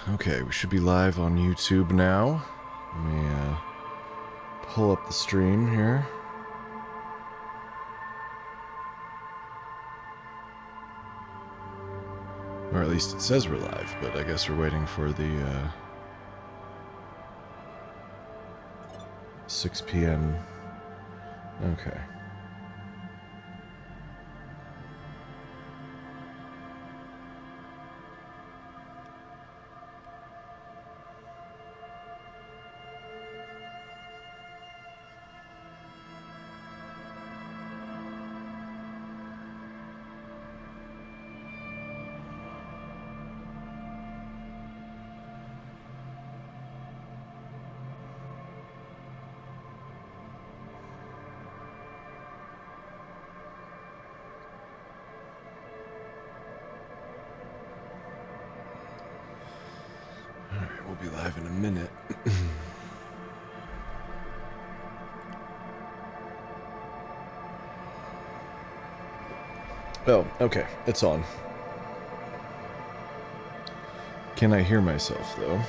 Okay, we should be live on YouTube now. Let me pull up the stream here. Or at least it says we're live, but I guess we're waiting for the 6 p.m. Okay. Alright, we'll be live in a minute. Oh, okay, it's on. Can I hear myself, though?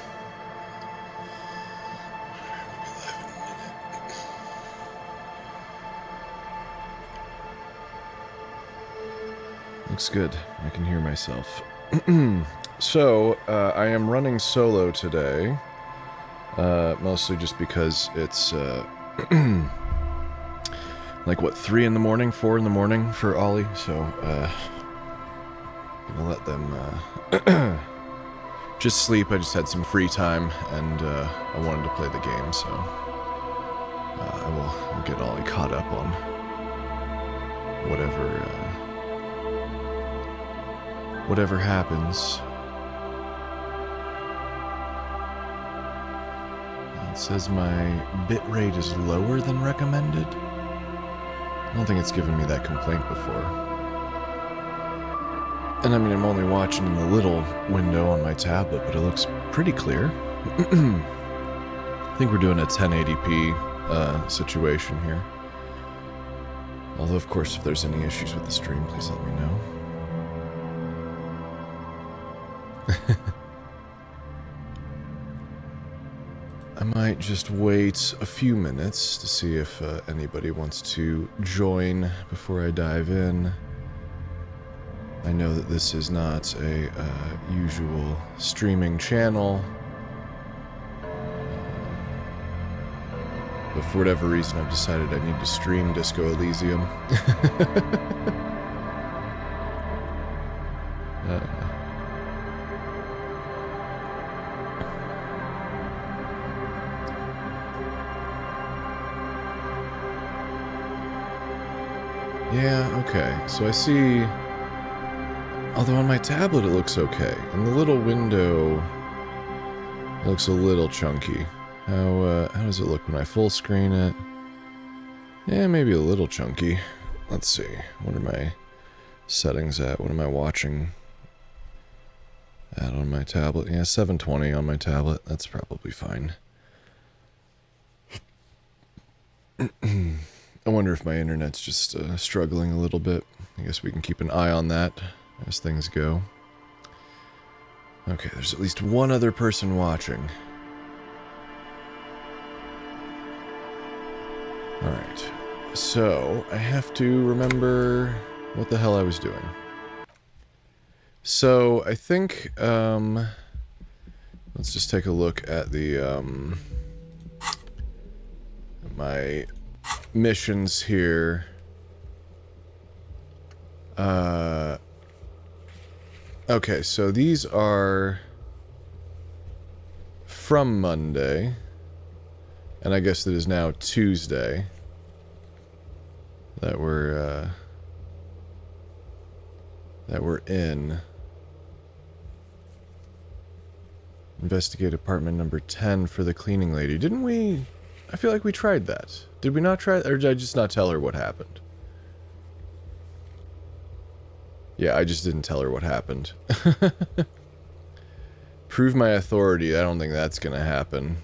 Looks good. I can hear myself. So, I am running solo today. Mostly just because it's, like, what, 3 in the morning, 4 in the morning for Ollie, so, gonna let them, just sleep. I just had some free time, and, I wanted to play the game, so, I'll get Ollie caught up on whatever happens. It says my bitrate is lower than recommended. I don't think it's given me that complaint before. And I mean, I'm only watching in the little window on my tablet, but it looks pretty clear. I think we're doing a 1080p situation here. Although, of course, if there's any issues with the stream, please let me know. I might just wait a few minutes to see if anybody wants to join before I dive in. I know that this is not a usual streaming channel, but for whatever reason I've decided I need to stream Disco Elysium. Yeah, okay, so I see, although on my tablet it looks okay. In the little window, it looks a little chunky. How does it look when I full screen it? Yeah, maybe a little chunky. Let's see, what are my settings at? What am I watching at on my tablet? Yeah, 720 on my tablet, that's probably fine. I wonder if my internet's just struggling a little bit. I guess we can keep an eye on that as things go. Okay, there's at least one other person watching. Alright, so I have to remember what the hell I was doing. So, I think, let's just take a look at the, my missions here. Okay, so these are from Monday, and I guess it is now Tuesday that we're in. Investigate apartment number 10 for the cleaning lady. Didn't we? I feel like we tried that. Did we not try it, or did I just not tell her what happened? Yeah, I just didn't tell her what happened. Prove my authority. I don't think that's gonna happen.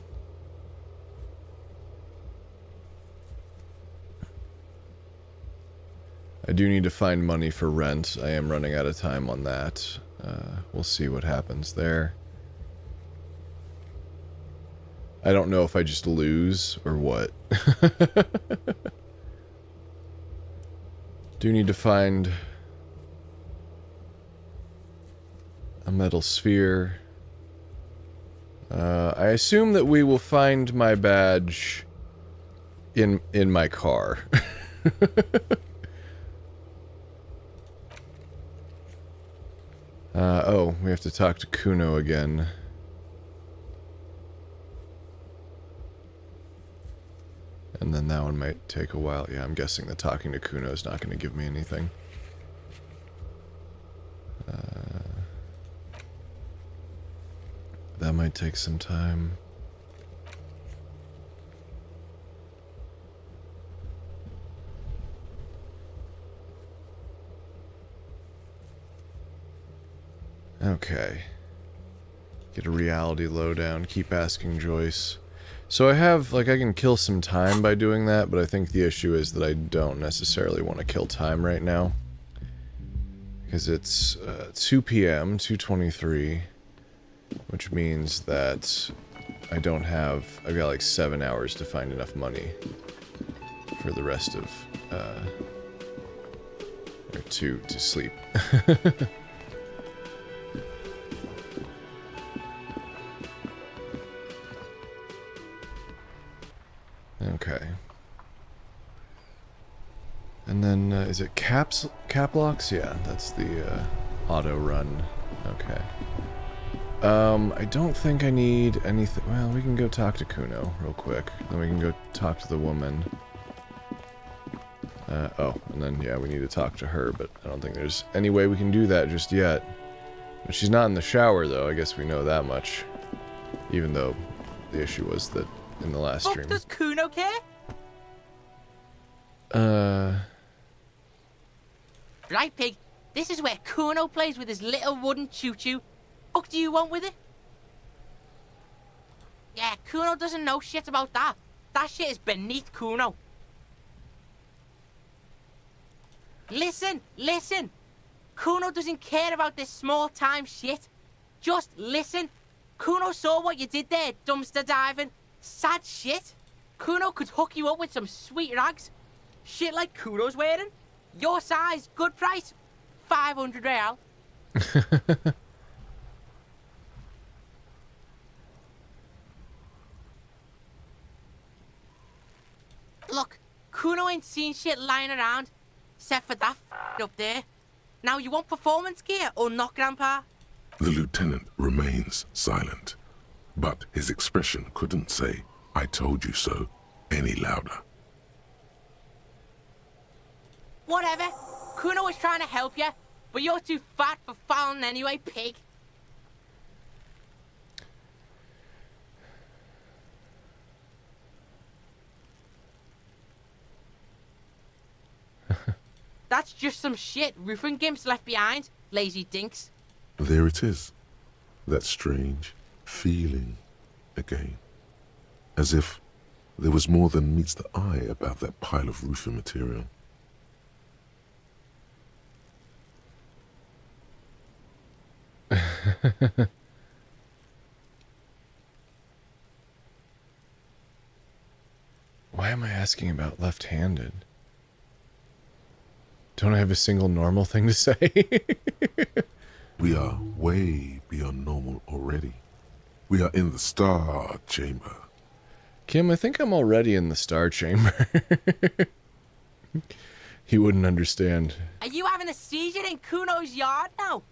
I do need to find money for rent. I am running out of time on that. We'll see what happens there. I don't know if I just lose or what. Do need to find a metal sphere. I assume that we will find my badge in my car. Oh, we have to talk to Kuno again. And then that one might take a while. Yeah, I'm guessing that talking to Kuno is not going to give me anything. That might take some time. Okay. Get a reality lowdown. Keep asking Joyce. So I have, like, I can kill some time by doing that, but I think the issue is that I don't necessarily want to kill time right now. Because it's 2 p.m., 2:23, which means that I don't have, I've got like 7 hours to find enough money for the rest of, or to sleep. Okay. And then, is it cap locks? Yeah, that's the, auto run. Okay. I don't think I need anything. Well, we can go talk to Kuno real quick. Then we can go talk to the woman. Oh, and then, yeah, we need to talk to her, but I don't think there's any way we can do that just yet. But she's not in the shower, though. I guess we know that much. Even though the issue was that in the last stream. Does Kuno care? Right, pig. This is where Kuno plays with his little wooden choo-choo. What do you want with it? Yeah, Kuno doesn't know shit about that. That shit is beneath Kuno. Listen, listen. Kuno doesn't care about this small-time shit. Just listen. Kuno saw what you did there, dumpster diving. Sad shit. Kuno could hook you up with some sweet rags. Shit like Kuno's wearing. Your size, good price. 500 real. Look, Kuno ain't seen shit lying around. Except for that up there. Now you want performance gear or not, Grandpa? The lieutenant remains silent, but his expression couldn't say, "I told you so," any louder. Whatever. Kuno was trying to help you, but you're too fat for fouling anyway, pig. That's just some shit roofing gimps left behind, lazy dinks. There it is. That strange feeling again. As if there was more than meets the eye about that pile of roofing material. Why am I asking about left-handed? Don't I have a single normal thing to say? We are way beyond normal already. We are in the star chamber. Kim, I think I'm already in the star chamber. He wouldn't understand. Are you having a seizure in Kuno's yard now?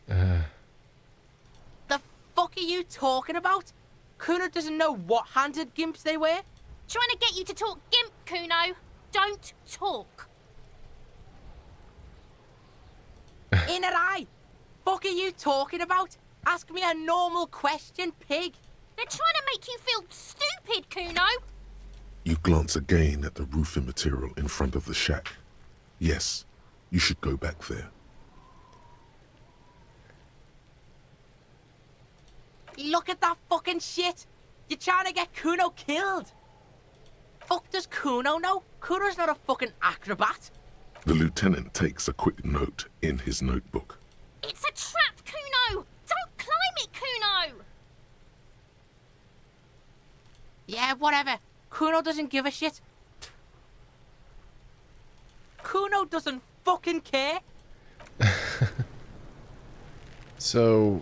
The fuck are you talking about? Kuno doesn't know what handed gimps they wear. Trying to get you to talk gimp, Kuno. Don't talk. In her eye. Fuck are you talking about? Ask me a normal question, pig. They're trying to make you feel stupid, Kuno. You glance again at the roofing material in front of the shack. Yes, you should go back there. Look at that fucking shit. You're trying to get Kuno killed. Fuck does Kuno know? Kuno's not a fucking acrobat. The lieutenant takes a quick note in his notebook. It's a trap, Kuno. Don't climb it, Kuno. Yeah, whatever. Kuno doesn't give a shit. Kuno doesn't fucking care. So,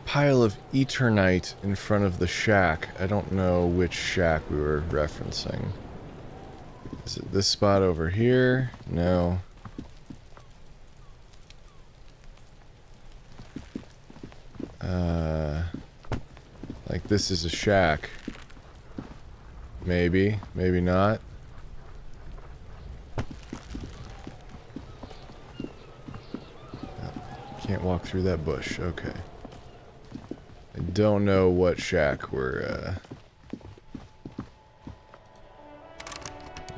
pile of eternite in front of the shack. I don't know which shack we were referencing. Is it this spot over here? No. Like this is a shack. Maybe, maybe not. Can't walk through that bush. Okay. I don't know what shack we're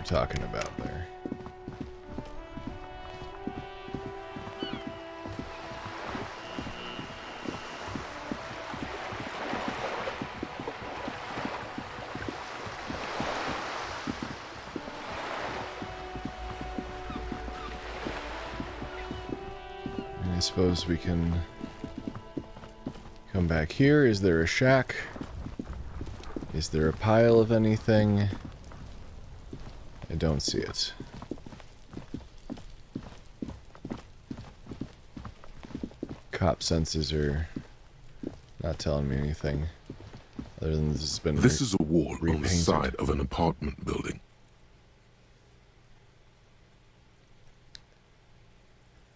talking about there. I suppose we can come back here. Is there a shack? Is there a pile of anything? I don't see it. Cop senses are not telling me anything. Other than this has been This is a wall on the repainted. side of an apartment building.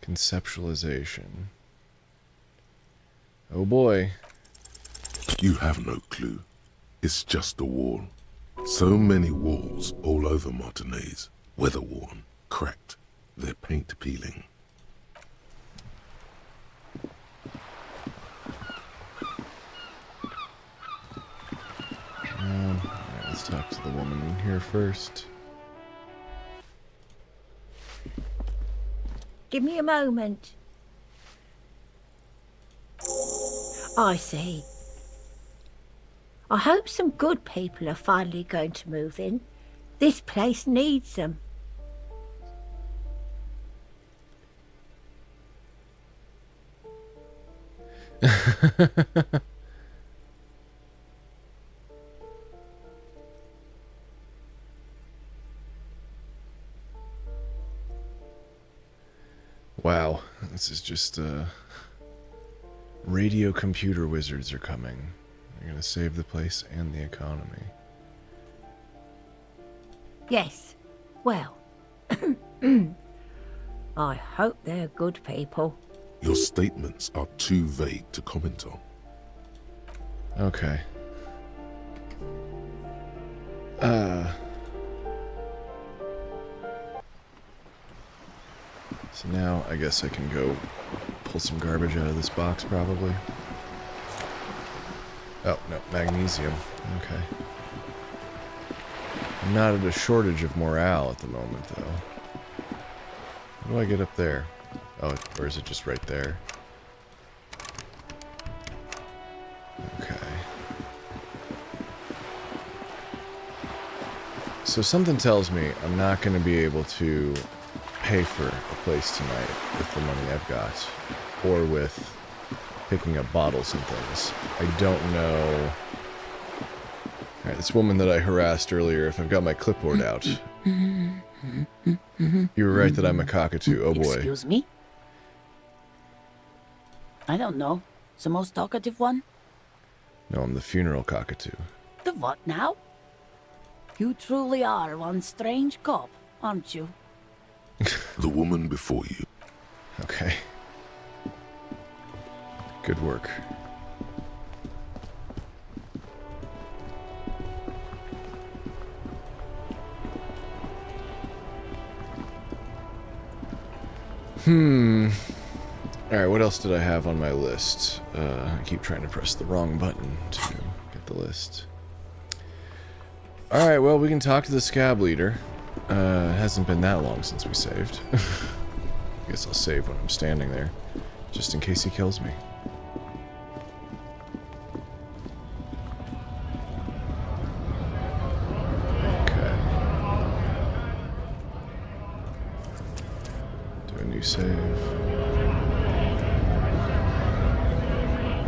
Conceptualization. Oh boy. You have no clue. It's just a wall. So many walls all over Martinez. Weather-worn, cracked, their paint peeling. Alright, let's talk to the woman in here first. Give me a moment. I see. I hope some good people are finally going to move in. This place needs them. Wow, this is just, radio computer wizards are coming. They're gonna save the place and the economy. Yes. Well, I hope they're good people. Your statements are too vague to comment on. Okay. So now I guess I can go pull some garbage out of this box, probably. Oh, no, magnesium. Okay. I'm not at a shortage of morale at the moment, though. How do I get up there? Oh, or is it just right there? Okay. So something tells me I'm not going to be able to pay for a place tonight with the money I've got, or with picking up bottles and things. I don't know. Alright, this woman that I harassed earlier, if I've got my clipboard out. You were right that I'm a cockatoo, oh boy. Excuse me? I don't know. The most talkative one? No, I'm the funeral cockatoo. The what now? You truly are one strange cop, aren't you? The woman before you. Okay. Good work. Alright, what else did I have on my list? I keep trying to press the wrong button to get the list. Alright, well, we can talk to the scab leader. It hasn't been that long since we saved. I guess I'll save when I'm standing there, just in case he kills me. Okay. Do a new save.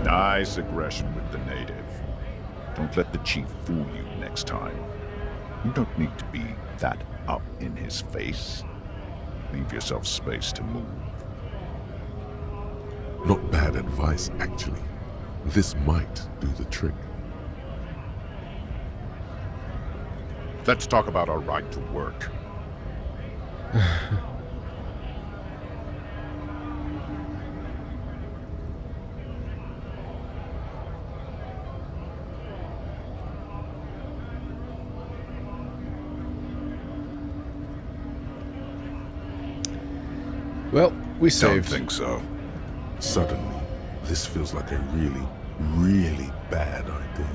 Nice aggression with the native. Don't let the chief fool you. next time. You don't need to be that up in his face. Leave yourself space to move. Not bad advice, actually. This might do the trick. Let's talk about our right to work. Well, we Don't saved. think so. Suddenly, this feels like a really, really bad idea.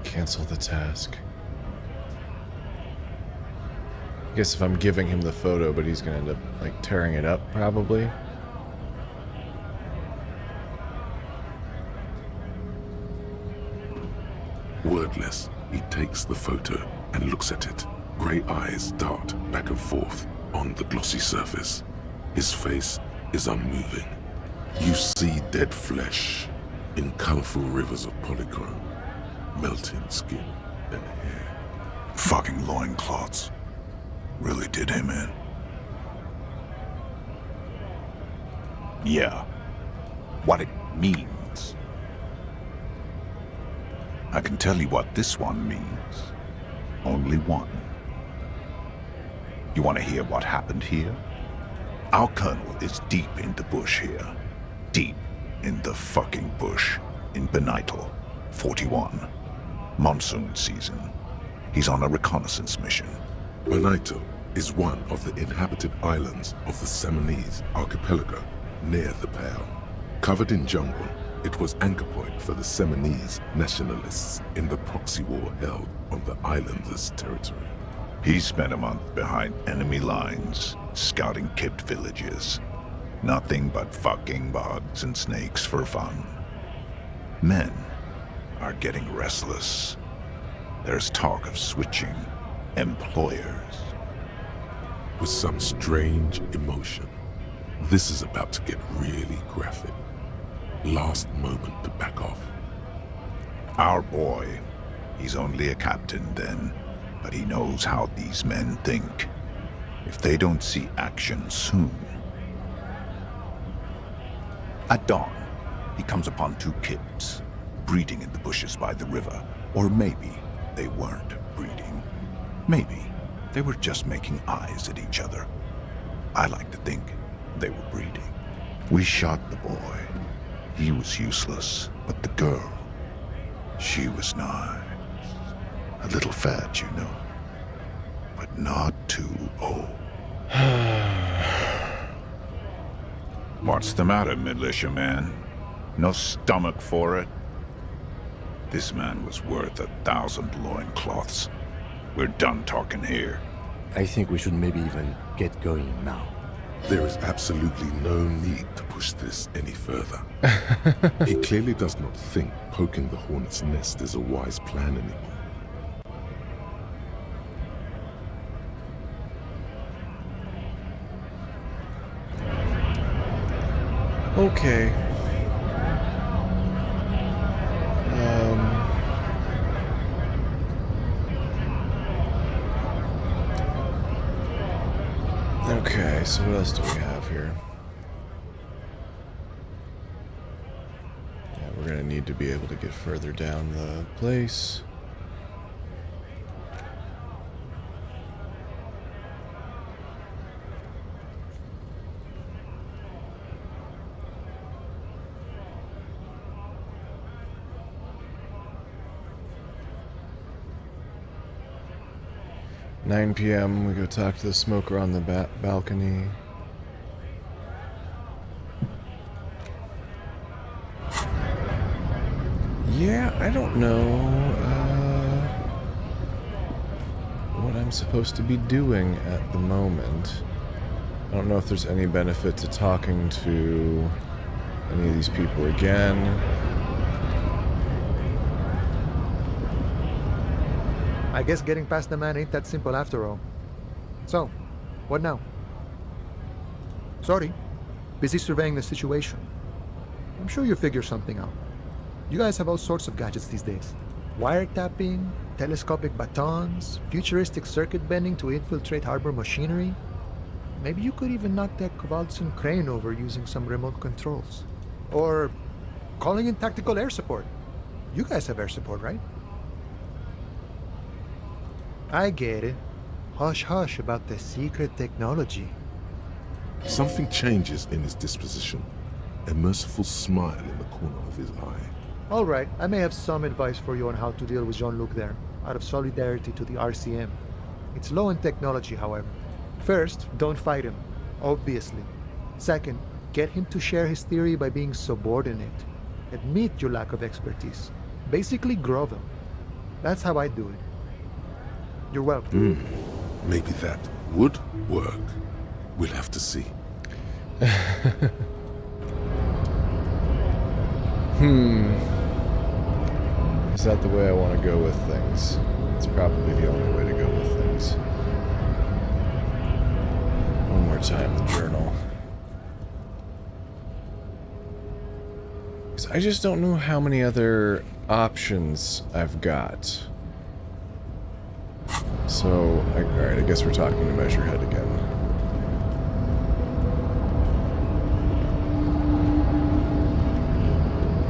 Cancel the task. I guess if I'm giving him the photo, but he's gonna end up, like, tearing it up, probably. Wordless, he takes the photo and looks at it. Grey eyes dart back and forth on the glossy surface. His face is unmoving. You see dead flesh in colorful rivers of polychrome, melting skin and hair. Fucking loincloths. Really did him in. Yeah. What it means. I can tell you what this one means. Only one. You want to hear what happened here? Our colonel is deep in the bush here. Deep in the fucking bush. In Benital, 41. Monsoon season. He's on a reconnaissance mission. Benito is one of the inhabited islands of the Seminoles archipelago near the Pale. Covered in jungle, it was anchor point for the Seminoles nationalists in the proxy war held on the islanders' territory. He spent a month behind enemy lines, scouting kipped villages. Nothing but fucking bugs and snakes for fun. Men are getting restless. There's talk of switching employers. With some strange emotion, this is about to get really graphic. Last moment to back off. Our boy, he's only a captain then, but he knows how these men think. If they don't see action soon. At dawn, he comes upon two kids, breeding in the bushes by the river. Or maybe they weren't breeding. Maybe they were just making eyes at each other. I like to think they were breeding. We shot the boy. He was useless, but the girl, she was nice. A little fat, you know, but not too old. What's the matter, militiaman? No stomach for it? This man was worth 1,000 loincloths. We're done talking here. I think we should maybe even get going now. There is absolutely no need to push this any further. He clearly does not think poking the hornet's nest is a wise plan anymore. Okay. Okay, so what else do we have here? Yeah, we're gonna need to be able to get further down the place. (9 p.m. we go talk to the smoker on the balcony. Yeah, I don't know what I'm supposed to be doing at the moment. I don't know if there's any benefit to talking to any of these people again. I guess getting past the man ain't that simple after all. So, what now? Sorry. Busy surveying the situation. I'm sure you'll figure something out. You guys have all sorts of gadgets these days. Wiretapping, telescopic batons, futuristic circuit bending to infiltrate harbor machinery. Maybe you could even knock that Kowalczyk crane over using some remote controls. Or calling in tactical air support. You guys have air support, right? I get it. Hush hush about the secret technology. Something changes in his disposition. A merciful smile in the corner of his eye. All right, I may have some advice for you on how to deal with Jean-Luc there, out of solidarity to the RCM. It's low in technology, however. First, don't fight him, obviously. Second, get him to share his theory by being subordinate. Admit your lack of expertise. Basically grovel. That's how I do it. You're welcome. Maybe that would work. We'll have to see. Is that the way I want to go with things? It's probably the only way to go with things. One more time, the journal. Because I just don't know how many other options I've got. So, alright, I guess we're talking to Measurehead again.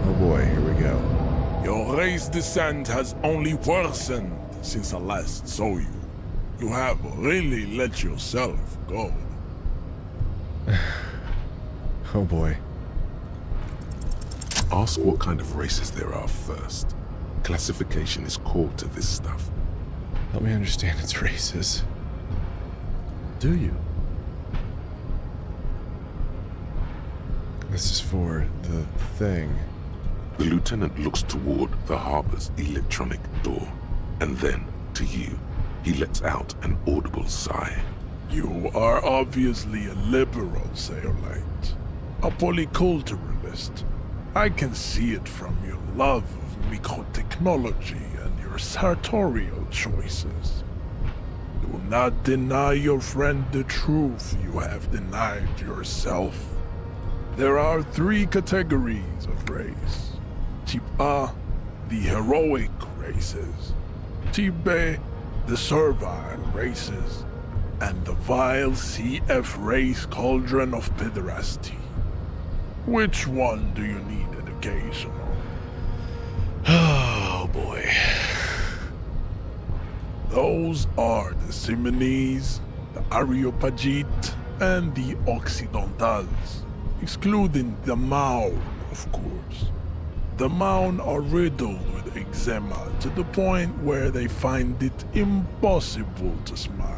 Oh boy, here we go. Your race descent has only worsened since I last saw you. You have really let yourself go. Oh boy. Ask what kind of races there are first. Classification is core to this stuff. Help me understand its races. Do you? This is for the thing. The lieutenant looks toward the harbor's electronic door, and then to you. He lets out an audible sigh. You are obviously a liberal, Sayolite. A polyculturalist. I can see it from your love of microtechnology and your sartorial choices. Do not deny your friend the truth you have denied yourself. There are 3 categories of race. Type A, the heroic races. Type B, the servile races. And the vile CF race cauldron of pederasty. Which one do you need education on? Oh boy. Those are the Simonese, the Areopagite, and the Occidentals, excluding the Maun, of course. The Maun are riddled with eczema to the point where they find it impossible to smile.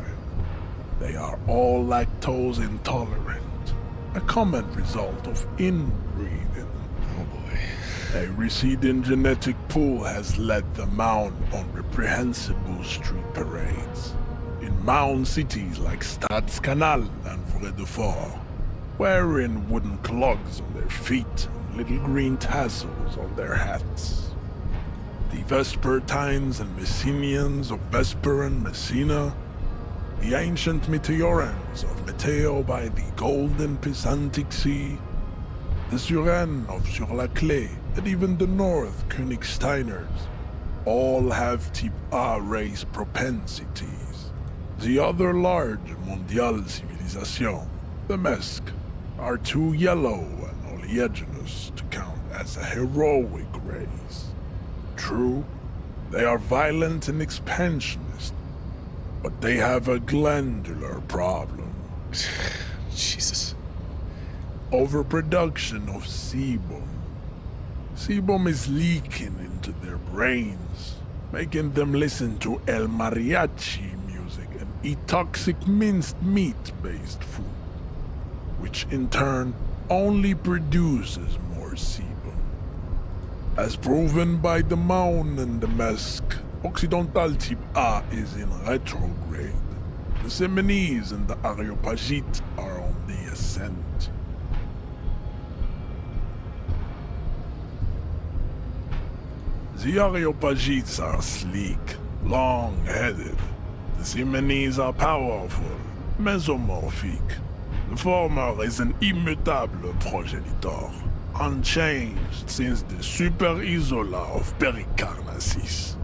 They are all lactose intolerant, a common result of inbreeding. Oh boy. A receding genetic pool has led the Maun on reprehensible street parades. In Maun cities like Stadskanal and Vredefort, wearing wooden clogs on their feet and little green tassels on their hats. The Vespertines and Messenians of Vesper and Messina, the ancient Meteorans of Meteo by the golden Pisantic Sea, the Suren of Sur-la-Clé, and even the North Königsteiners, all have Type A race propensities. The other large Mondial civilization, the Mesk, are too yellow and oleaginous to count as a heroic race. True, they are violent and expansionist, but they have a glandular problem. Jesus. Overproduction of sebum. Sebum is leaking into their brains, making them listen to El Mariachi music and eat toxic minced meat-based food, which in turn only produces more sebum. As proven by the Maun and the Mesk, Occidental Type A is in retrograde. The Simonese and the Areopagite are on the ascent. The Areopagites are sleek, long-headed. The Simonese are powerful, mesomorphic. The former is an immutable progenitor, unchanged since the Super Isola of Pericarnassus.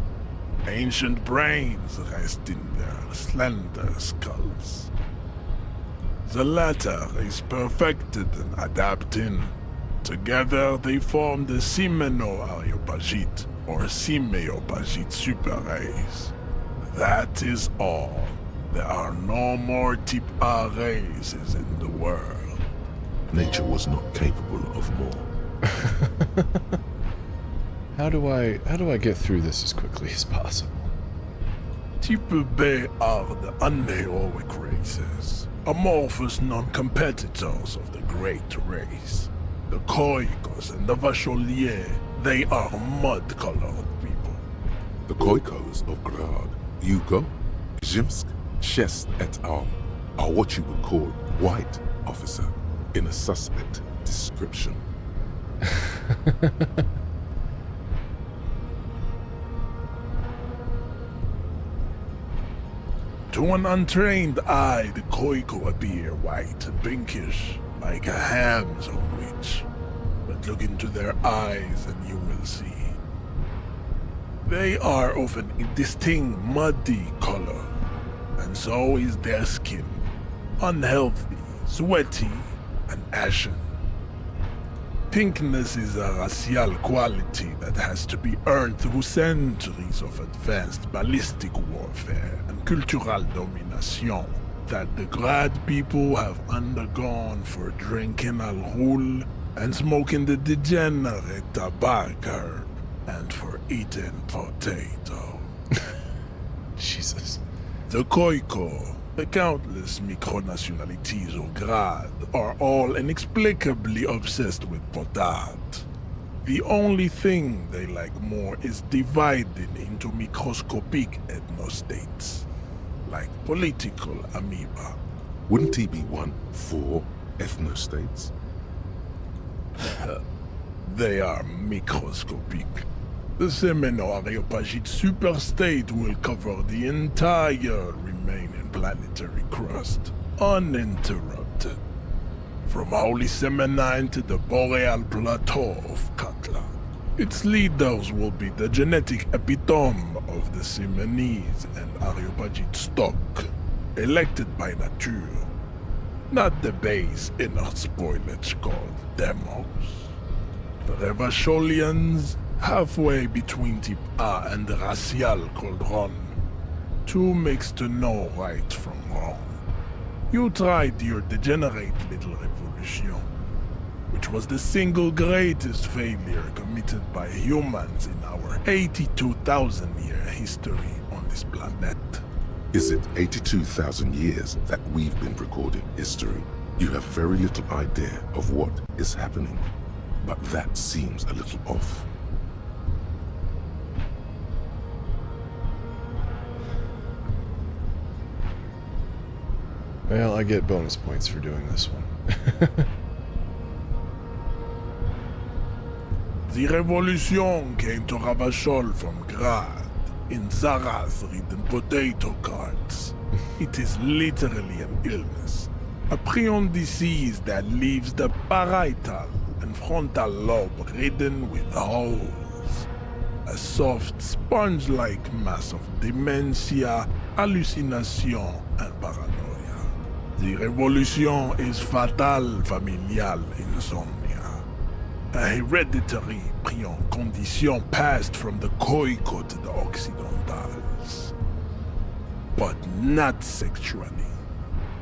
Ancient brains rest in their slender skulls. The latter is perfected and adapting. Together they form the Simeno-Areopagite or Simeopagite super race. That is all. There are no more type A races in the world. Nature was not capable of more. How do I get through this as quickly as possible? Type B are the unheroic races, amorphous non-competitors of the great race. The Koikos and the Vacholier, they are mud-colored people. The Koikos of Grad, Yugo, Zhimsk, Shest et al. Are what you would call white, officer, in a suspect description. To an untrained eye, the Koiko appear white and pinkish, like a ham sandwich. But look into their eyes and you will see. They are of an indistinct muddy color, and so is their skin. Unhealthy, sweaty, and ashen. Pinkness is a racial quality that has to be earned through centuries of advanced ballistic warfare and cultural domination that the Grad people have undergone for drinking al ghul and smoking the degenerate tobacco herb and for eating potato. Jesus. The Koiko, the countless micronationalities of Grad, are all inexplicably obsessed with potat. The only thing they like more is dividing into microscopic ethnostates, like political amoeba. Wouldn't he be one for ethnostates? They are microscopic. The Semeno-Areopagite superstate will cover the entire remaining planetary crust, uninterrupted. From Holy Semenine to the Boreal Plateau of Katla. Its leaders will be the genetic epitome of the Simenese and Areopagite stock, elected by nature, not the base inner spoilage called demos. The Revacholians, halfway between Type A and the racial cauldron. Two makes to know right from wrong. You tried your degenerate little revolution, which was the single greatest failure committed by humans in our 82,000-year history on this planet. Is it 82,000 years that we've been recording history? You have very little idea of what is happening, but that seems a little off. Well, I get bonus points for doing this one. The revolution came to Ravachol from Grad in Zarath-ridden potato carts. It is literally an illness, a prion disease that leaves the parietal and frontal lobe ridden with holes. A soft, sponge-like mass of dementia, hallucination, and paranoia. The revolution is fatal familial insomnia. A hereditary prion condition passed from the Koiko to the Occidentals. But not sexually.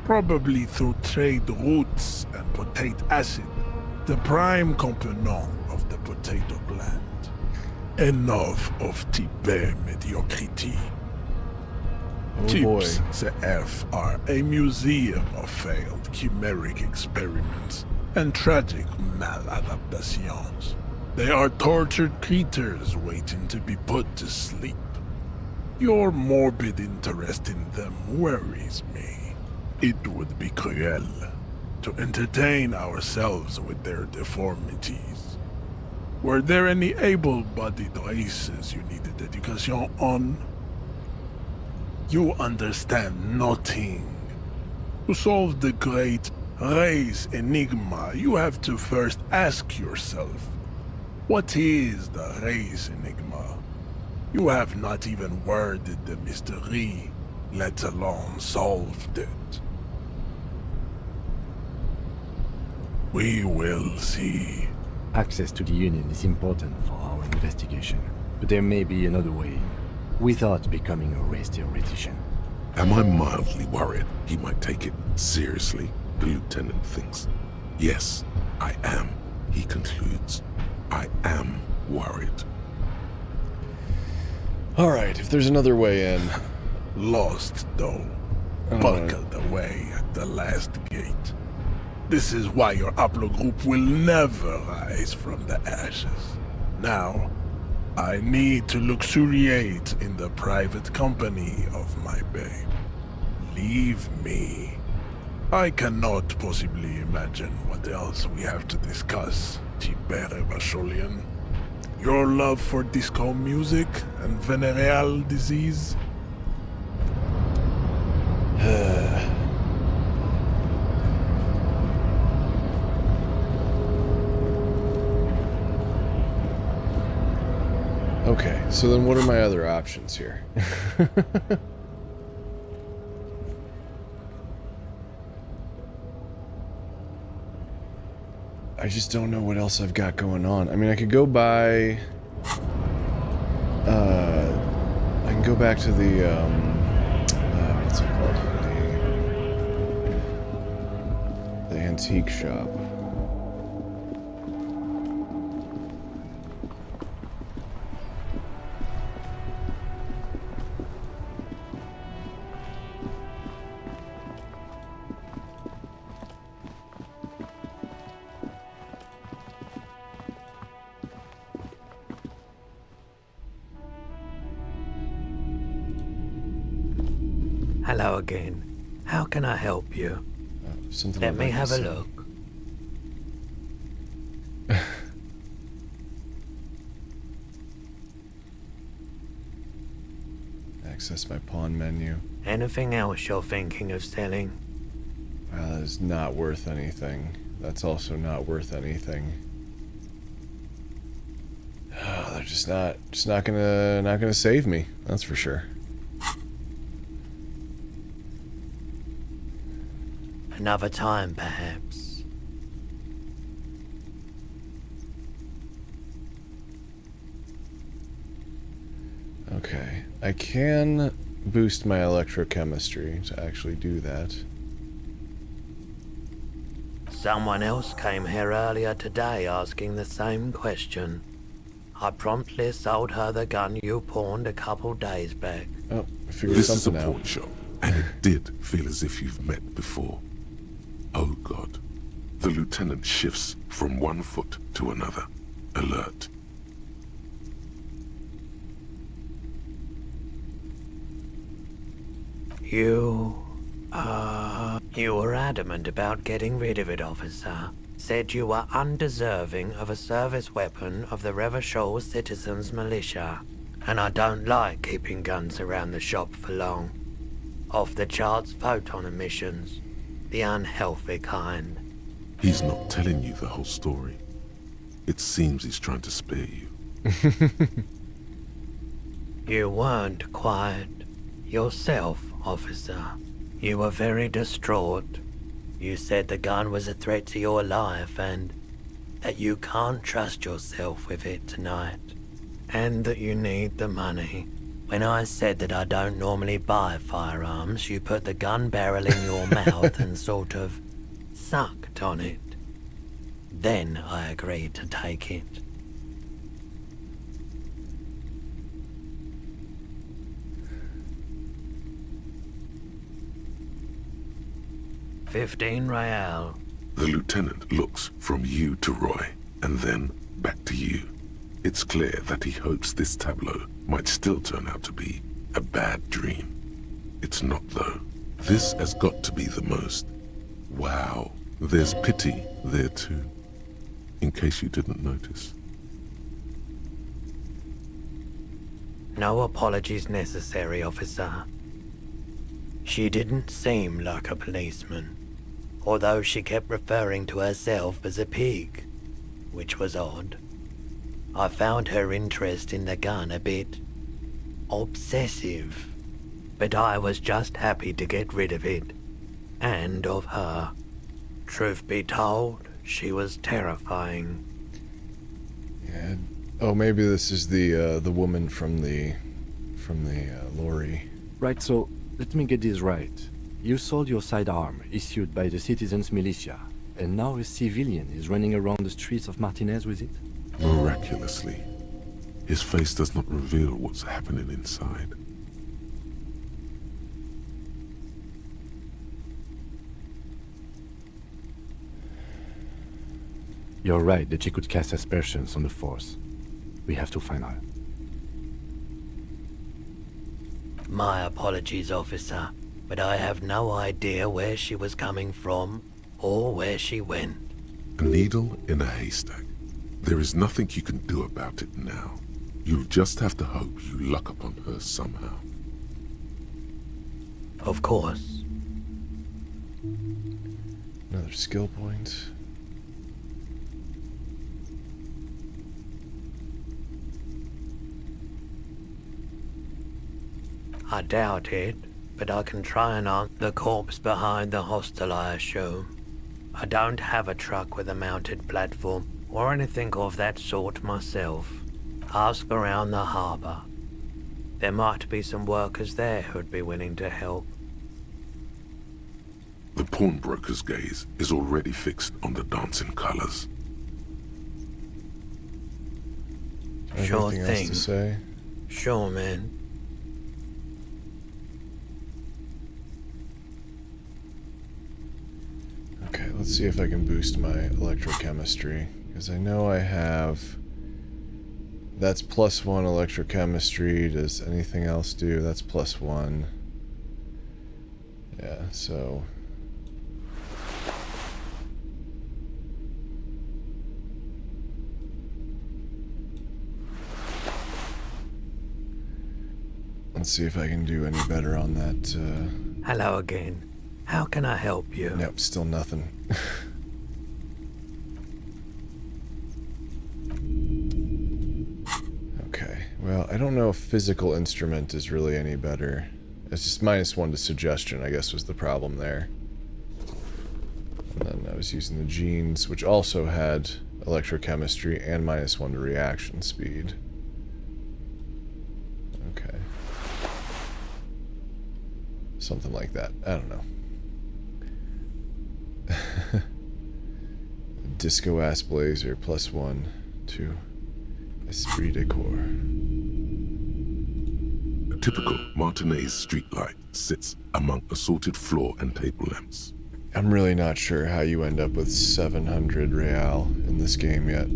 Probably through trade routes and potate acid, the prime component of the potato plant. Enough of type B mediocrity. Oh boy. Tips CF are a museum of failed chimeric experiments and tragic maladaptations. They are tortured creatures waiting to be put to sleep. Your morbid interest in them worries me. It would be cruel to entertain ourselves with their deformities. Were there any able-bodied races you needed education on? You understand nothing. To solve the great Race enigma, you have to first ask yourself, what is the race enigma? You have not even worded the mystery, let alone solved it. We will see. Access to the Union is important for our investigation, but there may be another way, without becoming a race theoretician. Am I mildly worried he might take it seriously? The lieutenant thinks. Yes, I am, he concludes. I am worried. Alright, if there's another way in. Lost, though. Buckled away at the last gate. This is why your haplogroup will never rise from the ashes. Now, I need to luxuriate in the private company of my babe. Leave me. I cannot possibly imagine what else we have to discuss, Tibere Vasholian. Your love for disco music and venereal disease? Okay, so then what are my other options here? I just don't know what else I've got going on. I mean, I could go by... I can go back to the, what's it called? The antique shop. Hello again. How can I help you? Something Let I'd me like to have a see. look. Access my pawn menu. Anything else you're thinking of selling? Well, that is not worth anything. That's also not worth anything. They're just not gonna save me. That's for sure. Another time, perhaps. Okay, I can boost my electrochemistry to actually do that. Someone else came here earlier today asking the same question. I promptly sold her the gun you pawned a couple days back. Oh, I figured This is a something out. pawn shop, and it did feel as if you've met before. Oh God. The lieutenant shifts from one foot to another, alert. You were adamant about getting rid of it, officer. Said you were undeserving of a service weapon of the Revachol Citizens Militia. And I don't like keeping guns around the shop for long. Off the charts photon emissions. The unhealthy kind. He's not telling you the whole story. It seems he's trying to spare you. You weren't quiet yourself, officer. You were very distraught. You said the gun was a threat to your life and that you can't trust yourself with it tonight. And that you need the money. When I said that I don't normally buy firearms, you put the gun barrel in your mouth and sort of sucked on it. Then I agreed to take it. $15 The lieutenant looks from you to Roy, and then back to you. It's clear that he hopes this tableau might still turn out to be a bad dream. It's not, though. This has got to be the most. Wow. There's pity there, too. In case you didn't notice. No apologies necessary, officer. She didn't seem like a policeman. although she kept referring to herself as a pig, which was odd. I found her interest in the gun a bit obsessive, but I was just happy to get rid of it, and of her. Truth be told, she was terrifying. Yeah. Oh, maybe this is the woman from the lorry. Right, so let me get this right. You sold your sidearm, issued by the citizens' militia, and now a civilian is running around the streets of Martinez with it? Miraculously, his face does not reveal what's happening inside. You're right that she could cast aspersions on the Force. We have to find her. My apologies, officer, but I have no idea where she was coming from or where she went. A needle in a haystack. There is nothing you can do about it now. You'll just have to hope you luck upon her somehow. Of course. Another skill point. I doubt it, but I can try and answer the corpse behind the hostel, I assume. I don't have a truck with a mounted platform or anything of that sort myself. Ask around the harbor. There might be some workers there who'd be willing to help. The pawnbroker's gaze is already fixed on the dancing colors. Sure Anything thing. else to say? Sure, man. Okay, let's see if I can boost my electrochemistry. Because I know I have... That's +1 electrochemistry. Does anything else do? That's +1. Yeah, so... Let's see if I can do any better on that, Hello again. How can I help you? Nope, still nothing. Okay, well, I don't know if physical instrument is really any better. It's just -1 to suggestion, I guess, was the problem there. And then I was using the genes, which also had electrochemistry and -1 to reaction speed. Okay. Something like that. I don't know. Disco ass blazer +1 to esprit de corps. A typical Martinez streetlight sits among assorted floor and table lamps. I'm really not sure how you end up with 700 real in this game yet.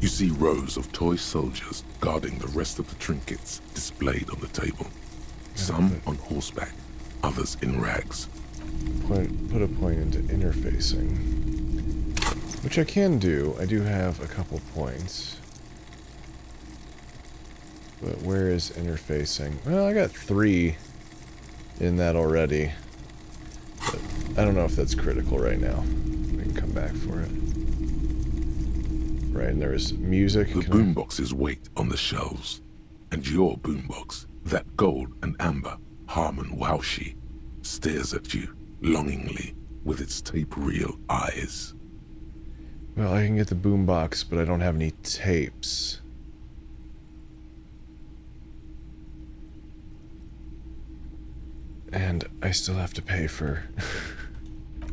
You see rows of toy soldiers guarding the rest of the trinkets displayed on the table. Some on horseback, others in rags. Put a point into interfacing. Which I can do. I do have a couple points. But where is interfacing? Well, I got 3 in that already. But I don't know if that's critical right now. We can come back for it. Right, and there is music. The boomboxes wait on the shelves. And your boombox, that gold and amber Harman Waushi, stares at you longingly with its tape reel eyes. Well, I can get the boombox, but I don't have any tapes. And I still have to pay for a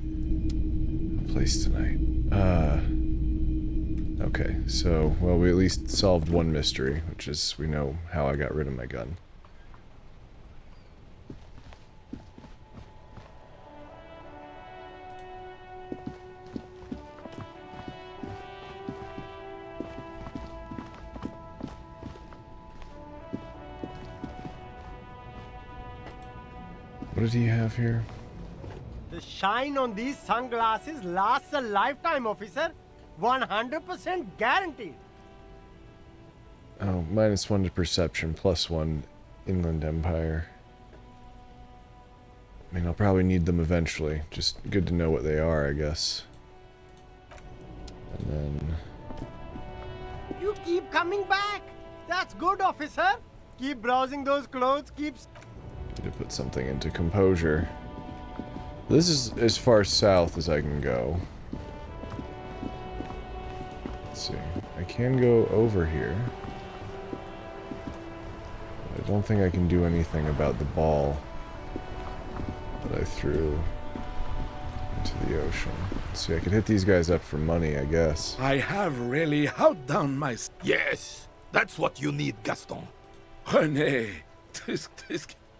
place tonight. Okay, so, well, we at least solved one mystery, which is we know how I got rid of my gun. What did he have here? The shine on these sunglasses lasts a lifetime, officer. 100% guaranteed. Oh, -1 to perception, +1 Inland Empire. I mean, I'll probably need them eventually. Just good to know what they are, I guess. And then... You keep coming back. That's good, officer. Keep browsing those clothes, keep... Need to put something into composure. This is as far south as I can go. Let's see. I can go over here. I don't think I can do anything about the ball that I threw into the ocean. Let's see, I could hit these guys up for money, I guess. I have really outdone my... Yes, that's what you need, Gaston. René,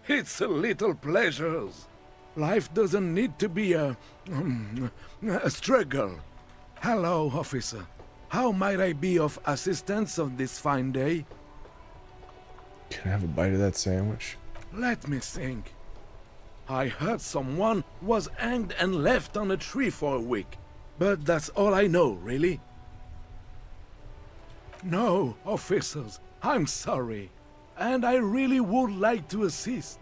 it's a little pleasures. Life doesn't need to be a struggle. Hello, officer. How might I be of assistance on this fine day? Can I have a bite of that sandwich? Let me think. I heard someone was hanged and left on a tree for a week, but that's all I know, really. No, officers, I'm sorry, and I really would like to assist.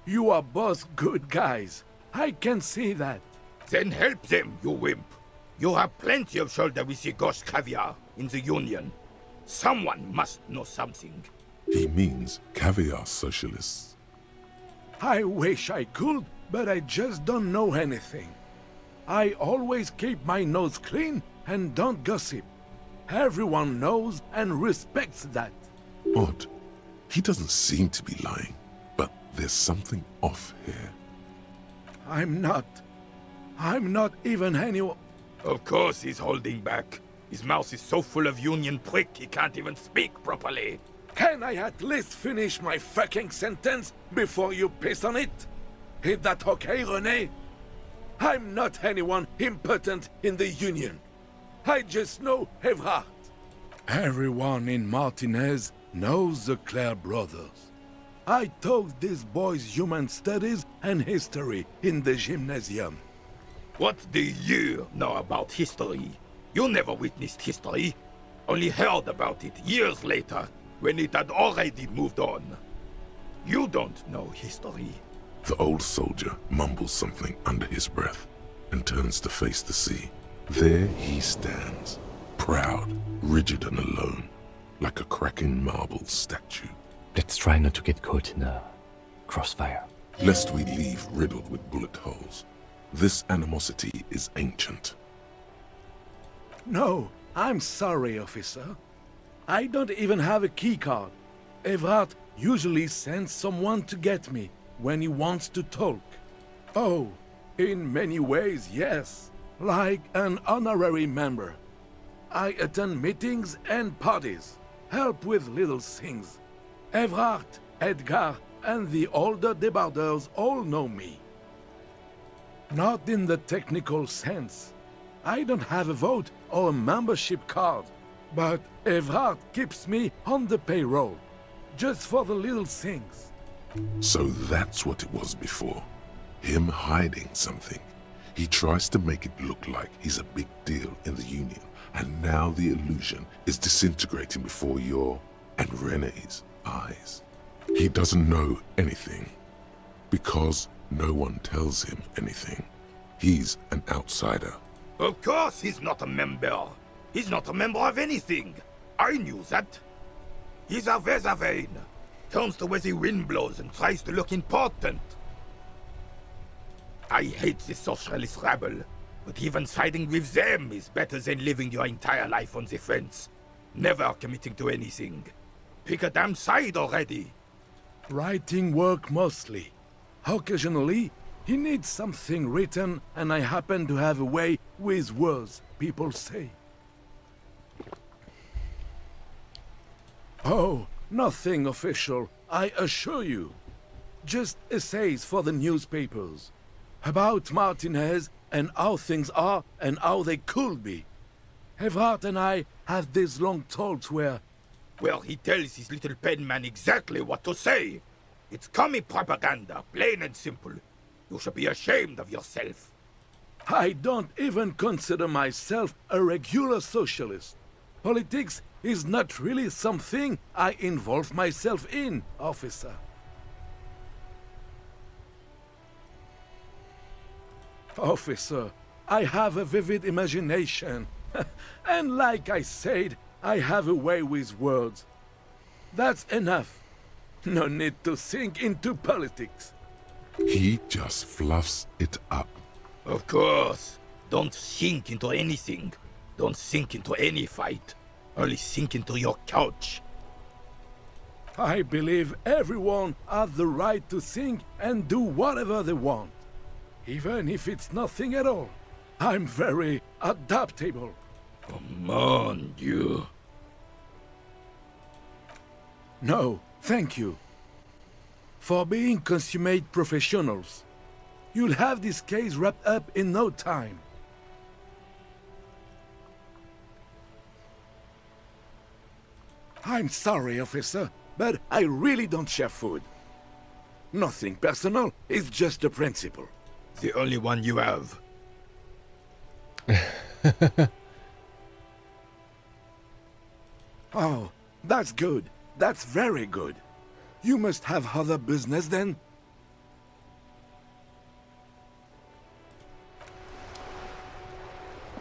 You are both good guys. I can see that. Then help them, you wimp. You have plenty of shoulder with your ghost caviar in the Union. Someone must know something. He means caviar socialists. I wish I could, but I just don't know anything. I always keep my nose clean and don't gossip. Everyone knows and respects that. Odd. He doesn't seem to be lying, but there's something off here. I'm not even anyone. Of course he's holding back. His mouth is so full of Union prick he can't even speak properly. Can I at least finish my fucking sentence before you piss on it? Is that okay, René? I'm not anyone impotent in the Union. I just know Evrard. Everyone in Martinez knows the Clare brothers. I taught these boys human studies and history in the gymnasium. What do you know about history? You never witnessed history. Only heard about it years later, when it had already moved on. You don't know history. The old soldier mumbles something under his breath and turns to face the sea. There he stands, proud, rigid and alone, like a cracking marble statue. Let's try not to get caught in a crossfire. Lest we leave riddled with bullet holes. This animosity is ancient. No, I'm sorry, officer. I don't even have a keycard. Evrard usually sends someone to get me when he wants to talk. Oh, in many ways, yes. Like an honorary member. I attend meetings and parties, help with little things. Evrard, Edgar, and the older debarders all know me. Not in the technical sense. I don't have a vote or a membership card, but Evrard keeps me on the payroll, just for the little things. So that's what it was before. Him hiding something. He tries to make it look like he's a big deal in the Union, and now the illusion is disintegrating before your and René's eyes. He doesn't know anything, because no one tells him anything. He's an outsider. Of course he's not a member. He's not a member of anything. I knew that. He's a Weservain. Turns to where the wind blows and tries to look important. I hate the socialist rabble, but even siding with them is better than living your entire life on the fence. Never committing to anything. Pick a damn side already. Writing work mostly. Occasionally, he needs something written, and I happen to have a way with words, people say. Oh, nothing official, I assure you. Just essays for the newspapers. About Martinez and how things are and how they could be. Evrard and I have these long talks where... Well, he tells his little pen man exactly what to say. It's commie propaganda, plain and simple. You should be ashamed of yourself. I don't even consider myself a regular socialist. Politics is not really something I involve myself in, officer. Officer, I have a vivid imagination. And like I said, I have a way with words. That's enough. No need to sink into politics. He just fluffs it up. Of course. Don't sink into anything. Don't sink into any fight. Only sink into your couch. I believe everyone has the right to think and do whatever they want. Even if it's nothing at all. I'm very adaptable. Come on, you. No, thank you. For being consummate professionals. You'll have this case wrapped up in no time. I'm sorry, officer, but I really don't share food. Nothing personal, it's just a principle. The only one you have. Oh, that's good. That's very good. You must have other business then?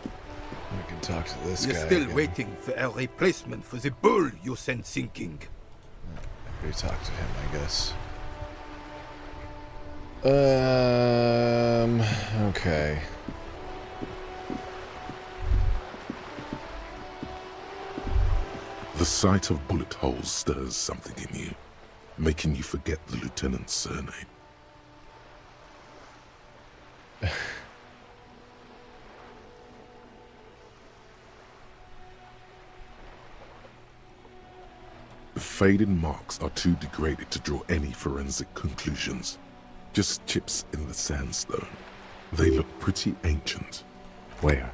We can talk to this You're guy still again. waiting for a replacement for the bull you sent sinking. I already talked to him, I guess. Okay. The sight of bullet holes stirs something in you, making you forget the lieutenant's surname. The faded marks are too degraded to draw any forensic conclusions. Just chips in the sandstone. They look pretty ancient. Where?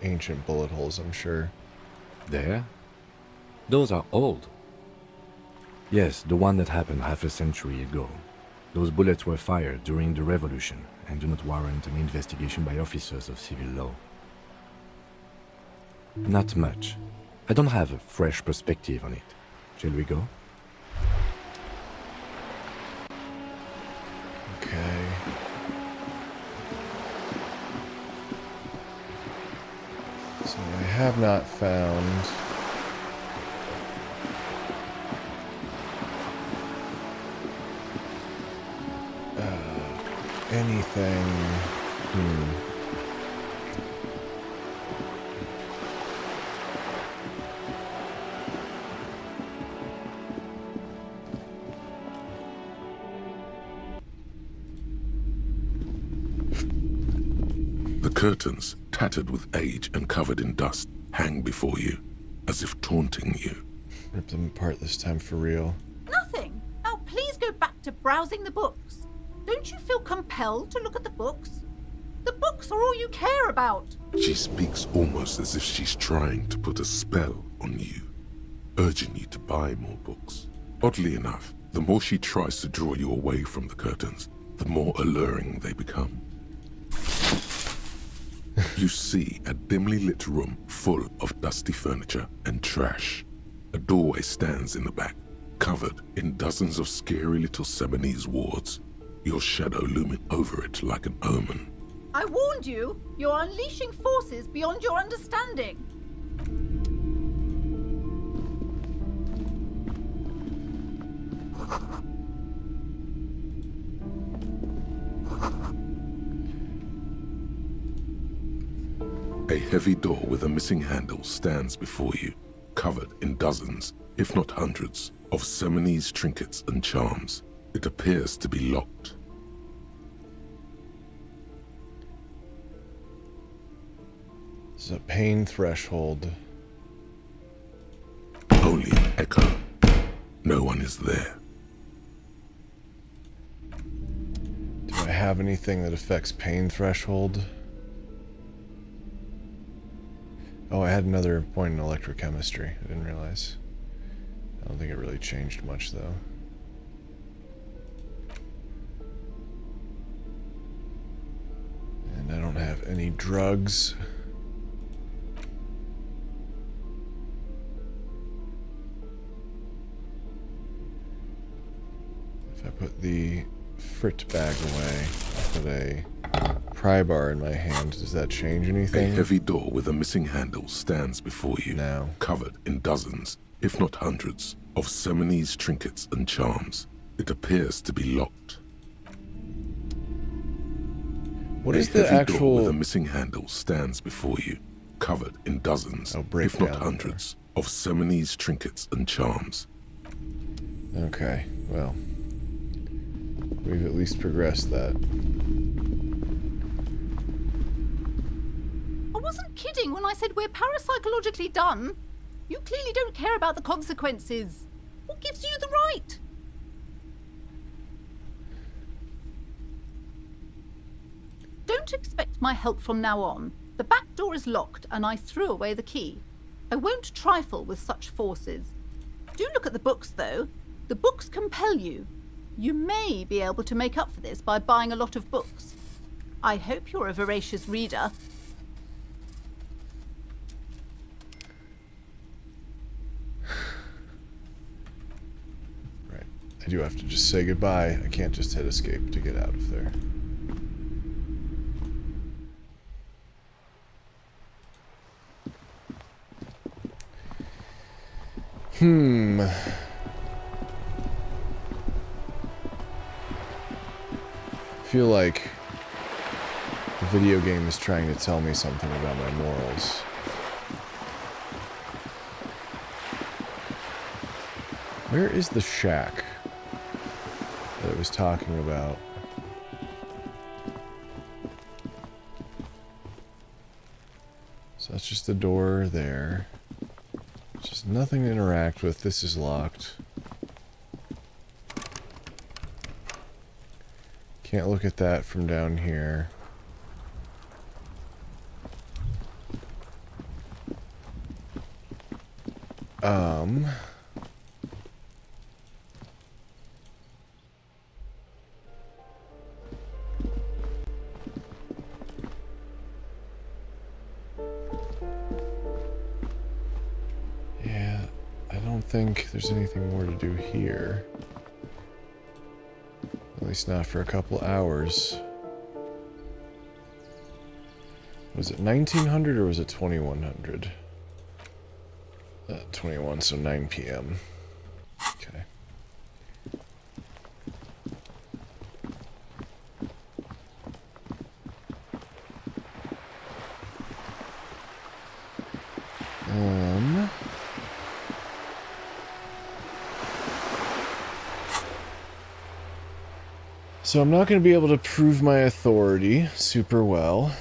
Ancient bullet holes, I'm sure. There? Those are old. Yes, the one that happened half a century ago. Those bullets were fired during the revolution and do not warrant an investigation by officers of civil law. Not much. I don't have a fresh perspective on it. Shall we go? Okay. So I have not found anything. The curtains, tattered with age and covered in dust, hang before you, as if taunting you. Rip them apart this time for real. Nothing. Now please go back to browsing the books. Don't you feel compelled to look at the books? The books are all you care about. She speaks almost as if she's trying to put a spell on you, urging you to buy more books. Oddly enough, the more she tries to draw you away from the curtains, the more alluring they become. You see a dimly lit room full of dusty furniture and trash. A doorway stands in the back, covered in dozens of scary little Seminese wards, your shadow looming over it like an omen. I warned you. You're unleashing forces beyond your understanding. A heavy door with a missing handle stands before you, covered in dozens, if not hundreds, of Seminese trinkets and charms. It appears to be locked. This is a pain threshold. Only an echo. No one is there. Do I have anything that affects pain threshold? Oh, I had another point in electrochemistry. I didn't realize. I don't think it really changed much, though. And I don't have any drugs. If I put the frit bag away, I put a pry bar in my hand, does that change anything? A heavy door with a missing handle stands before you, No. covered in dozens, if not hundreds, of Seminese trinkets and charms. It appears to be locked. What is the heavy door actual... with a missing handle stands before you, covered in dozens, if not hundreds, of Seminese trinkets and charms. Okay, well, we've at least progressed that. I wasn't kidding when I said we're parapsychologically done. You clearly don't care about the consequences. What gives you the right? Don't expect my help from now on. The back door is locked and I threw away the key. I won't trifle with such forces. Do look at the books, though. The books compel you. You may be able to make up for this by buying a lot of books. I hope you're a voracious reader. Right. I do have to just say goodbye. I can't just hit escape to get out of there. I feel like the video game is trying to tell me something about my morals. Where is the shack that it was talking about? So that's just the door there. Just nothing to interact with. This is locked. Can't look at that from down here. Yeah, I don't think there's anything more to do here. At least not for a couple hours. Was it 1900 or was it 2100? 21, so 9 p.m. Okay. So I'm not going to be able to prove my authority super well.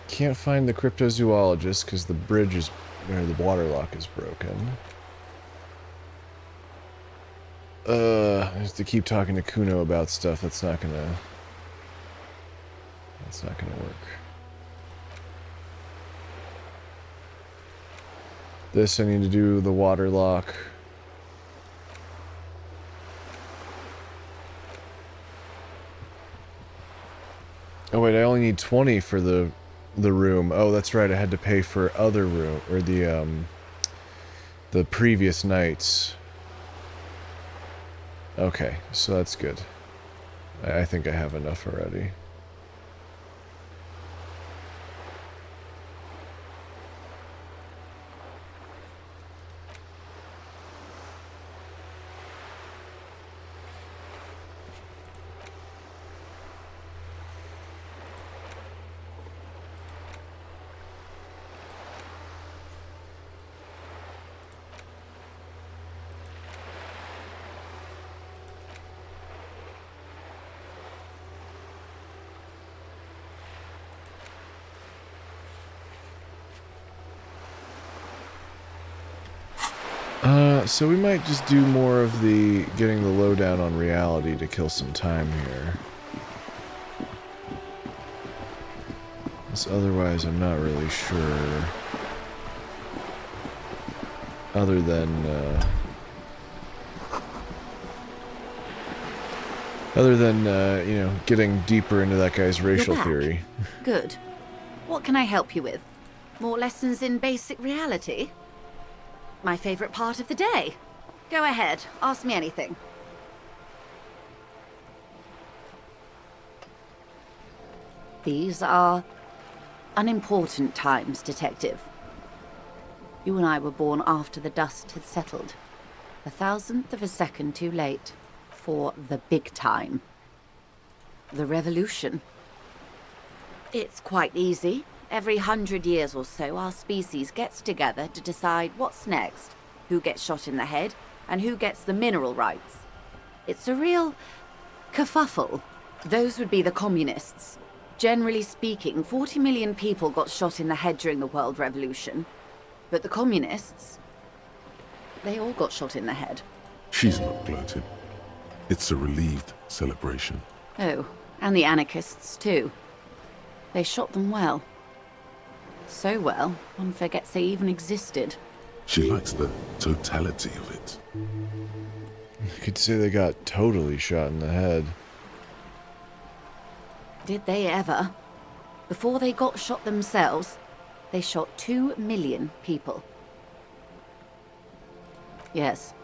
Can't find the cryptozoologist because the bridge is, or the water lock is broken. I have to keep talking to Kuno about stuff. That's not gonna work. This, I need to do the water lock. Oh wait, I only need 20 for the room. Oh, that's right. I had to pay for other room, or the previous nights. Okay, so that's good. I think I have enough already. So we might just do more of the getting the lowdown on reality to kill some time here. Because otherwise I'm not really sure. Other than, you know, getting deeper into that guy's racial theory. Good. What can I help you with? More lessons in basic reality? My favorite part of the day. Go ahead, ask me anything. These are unimportant times, Detective. You and I were born after the dust had settled. 1,000th of a second too late for the big time. The revolution. It's quite easy. Every 100 years or so, our species gets together to decide what's next, who gets shot in the head, and who gets the mineral rights. It's a real kerfuffle. Those would be the communists. Generally speaking, 40 million people got shot in the head during the World Revolution. But the communists, they all got shot in the head. She's not gloating. It's a relieved celebration. Oh, and the anarchists too. They shot them well. So well, one forgets they even existed. She likes the totality of it. You could say they got totally shot in the head. Did they ever? Before they got shot themselves, they shot 2 million people. Yes,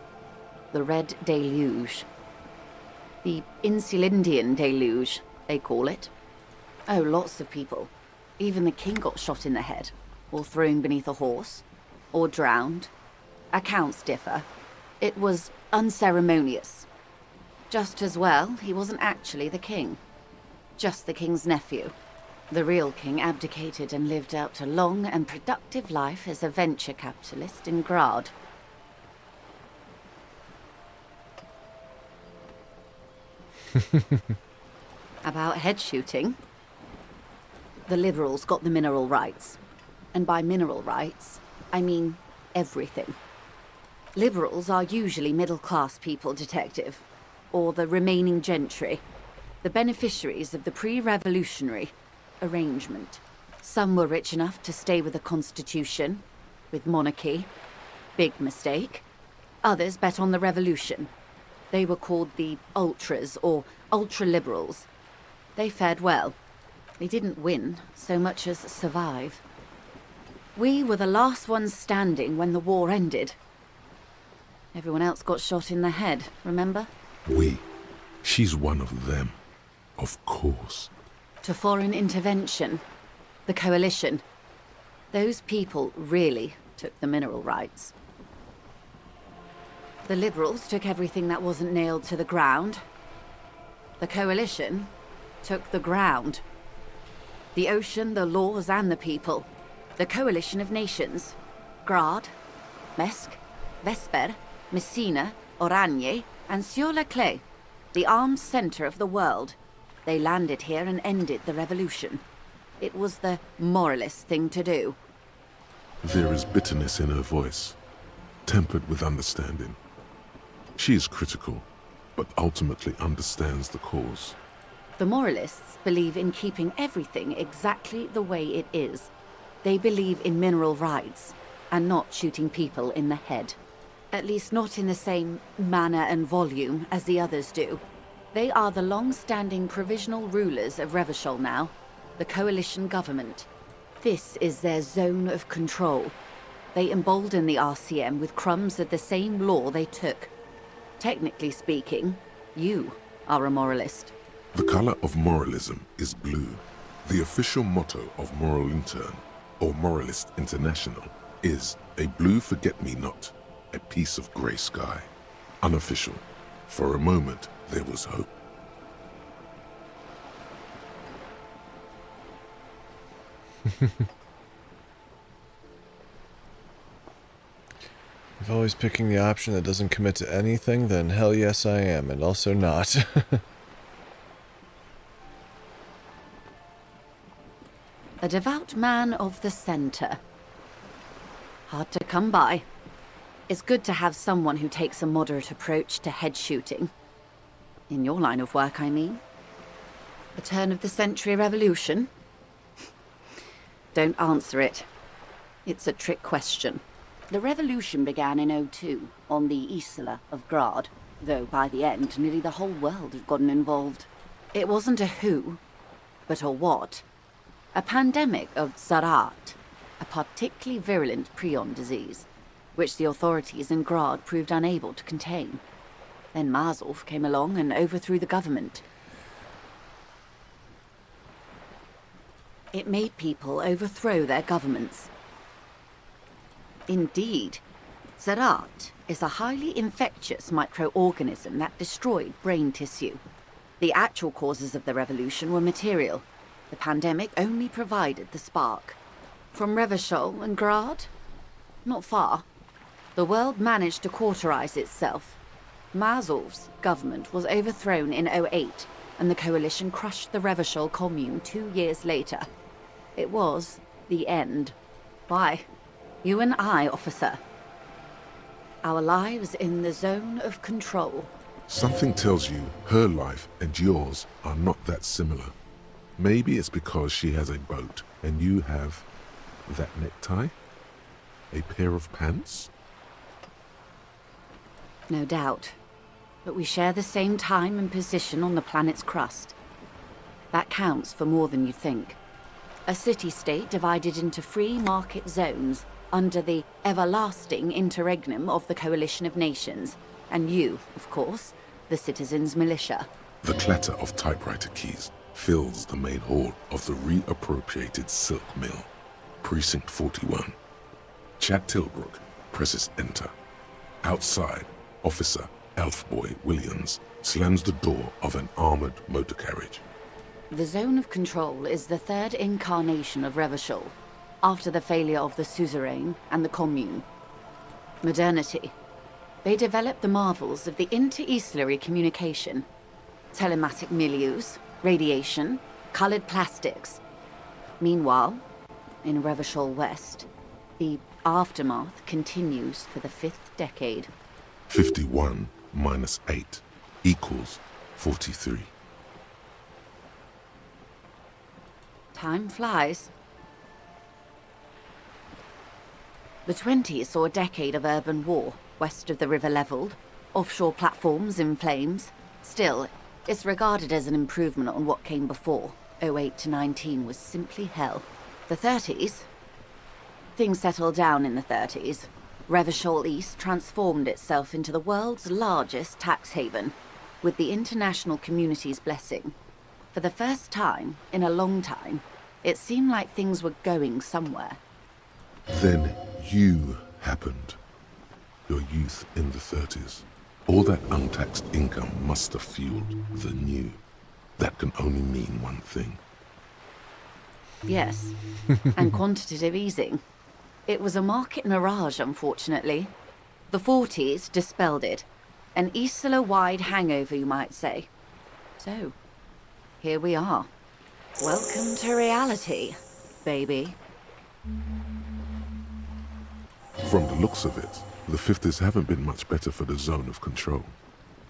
the Red Deluge. The Insulindian Deluge, they call it. Oh, lots of people. Even the king got shot in the head, or thrown beneath a horse, or drowned. Accounts differ. It was unceremonious. Just as well, he wasn't actually the king. Just the king's nephew. The real king abdicated and lived out a long and productive life as a venture capitalist in Grad. About head shooting. The liberals got the mineral rights. And by mineral rights, I mean everything. Liberals are usually middle-class people, Detective. Or the remaining gentry. The beneficiaries of the pre-revolutionary arrangement. Some were rich enough to stay with the Constitution, with monarchy. Big mistake. Others bet on the revolution. They were called the ultras, or ultra-liberals. They fared well. They didn't win so much as survive. We were the last ones standing when the war ended. Everyone else got shot in the head, remember? We. She's one of them. Of course. To foreign intervention. The coalition. Those people really took the mineral rights. The liberals took everything that wasn't nailed to the ground. The coalition took the ground. The ocean, the laws, and the people. The coalition of nations. Grad, Mesk, Vesper, Messina, Oranje, and Sur-la-Clay. The armed center of the world. They landed here and ended the revolution. It was the moralist thing to do. There is bitterness in her voice, tempered with understanding. She is critical, but ultimately understands the cause. The moralists believe in keeping everything exactly the way it is. They believe in mineral rights, and not shooting people in the head. At least not in the same manner and volume as the others do. They are the long-standing provisional rulers of Revachol now, the coalition government. This is their zone of control. They embolden the RCM with crumbs of the same law they took. Technically speaking, you are a moralist. The color of moralism is blue. The official motto of Moral Intern, or Moralist International, is a blue forget-me-not, a piece of grey sky. Unofficial. For a moment, there was hope. If always picking the option that doesn't commit to anything, then hell yes I am, and also not. A devout man of the center. Hard to come by. It's good to have someone who takes a moderate approach to head shooting. In your line of work, I mean. The turn of the century revolution? Don't answer it. It's a trick question. The revolution began in '02 on the Isla of Grad, though by the end, nearly the whole world had gotten involved. It wasn't a who, but a what. A pandemic of Zarat, a particularly virulent prion disease. which the authorities in Grad proved unable to contain. Then Marzolf came along and overthrew the government. It made people overthrow their governments. Indeed, Zerat is a highly infectious microorganism that destroyed brain tissue. The actual causes of the revolution were material. The pandemic only provided the spark. From Revachol and Grad? Not far. The world managed to cauterize itself. Marzolf's government was overthrown in '08, and the coalition crushed the Revachol commune 2 years later. It was the end. Why? You and I, officer. Our lives in the zone of control. Something tells you her life and yours are not that similar. Maybe it's because she has a boat and you have that necktie? A pair of pants? No doubt. But we share the same time and position on the planet's crust. That counts for more than you think. A city-state divided into free market zones under the everlasting interregnum of the Coalition of Nations. And you, of course, the citizens' militia. The clatter of typewriter keys fills the main hall of the reappropriated silk mill. Precinct 41. Chad Tilbrook presses enter. Outside, Officer Elfboy Williams slams the door of an armored motor carriage. The zone of control is the third incarnation of Revachol, after the failure of the suzerain and the commune. Modernity. They developed the marvels of the inter-eastlery communication. Telematic milieus, radiation, colored plastics. Meanwhile, in Revachol West, the aftermath continues for the 5th decade. 51 minus 8 equals 43. Time flies. The 20s saw a decade of urban war, west of the river leveled, offshore platforms in flames. Still, it's regarded as an improvement on what came before. '08 to 19 was simply hell. The 30s? Things settled down in the 30s. Revachol East transformed itself into the world's largest tax haven, with the international community's blessing. For the first time in a long time, it seemed like things were going somewhere. Then you happened. Your youth in the 30s. All that untaxed income must have fueled the new. That can only mean one thing. Yes, and quantitative easing. It was a market mirage, unfortunately. The 40s dispelled it. An Isla-wide hangover, you might say. So, here we are. Welcome to reality, baby. From the looks of it, the 50s haven't been much better for the zone of control.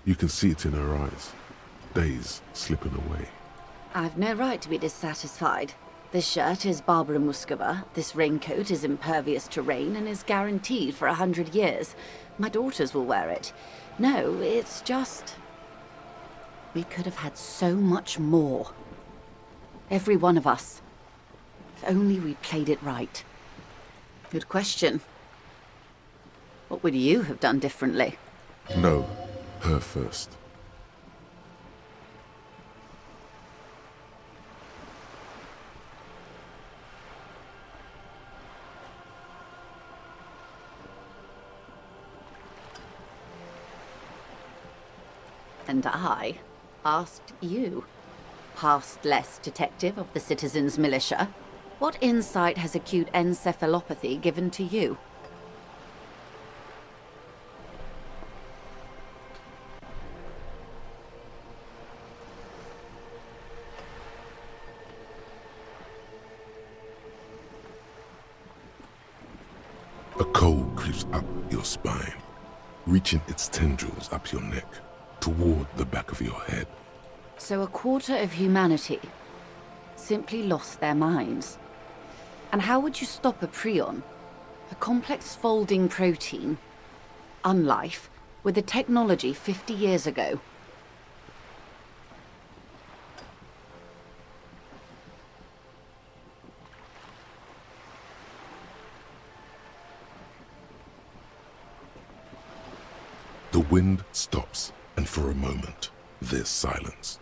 You can see it in her eyes. Days slipping away. I've no right to be dissatisfied. This shirt is Barbara Muscova, this raincoat is impervious to rain and is guaranteed for 100 years. My daughters will wear it. No, it's just... we could have had so much more. Every one of us. If only we'd played it right. Good question. What would you have done differently? No, her first. And I asked you, past-less detective of the Citizens' Militia, what insight has acute encephalopathy given to you? A cold creeps up your spine, reaching its tendrils up your neck, toward the back of your head. So a quarter of humanity simply lost their minds. And how would you stop a prion, a complex folding protein, unlife, with the technology 50 years ago? The wind stops, and for a moment, there's silence.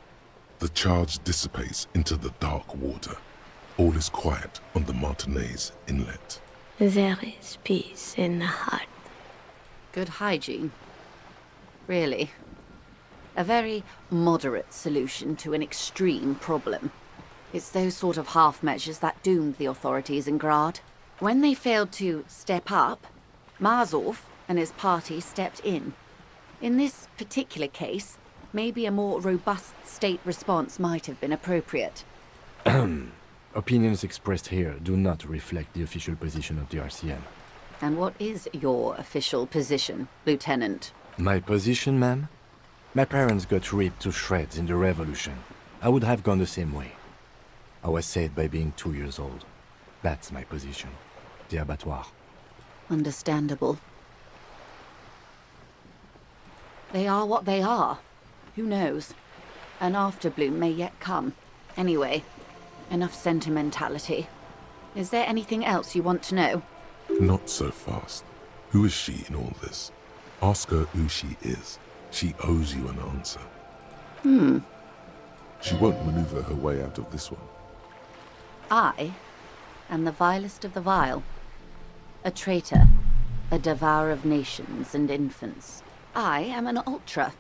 The charge dissipates into the dark water. All is quiet on the Martinez inlet. There is peace in the heart. Good hygiene. Really. A very moderate solution to an extreme problem. It's those sort of half measures that doomed the authorities in Grad. When they failed to step up, Marzov and his party stepped in. In this particular case, maybe a more robust state response might have been appropriate. Opinions expressed here do not reflect the official position of the RCM. And what is your official position, Lieutenant? My position, ma'am? My parents got ripped to shreds in the revolution. I would have gone the same way. I was saved by being 2 years old. That's my position. The abattoir. Understandable. They are what they are. Who knows? An afterbloom may yet come. Anyway, enough sentimentality. Is there anything else you want to know? Not so fast. Who is she in all this? Ask her who she is. She owes you an answer. She won't maneuver her way out of this one. I am the vilest of the vile. A traitor. A devourer of nations and infants. I am an ultra.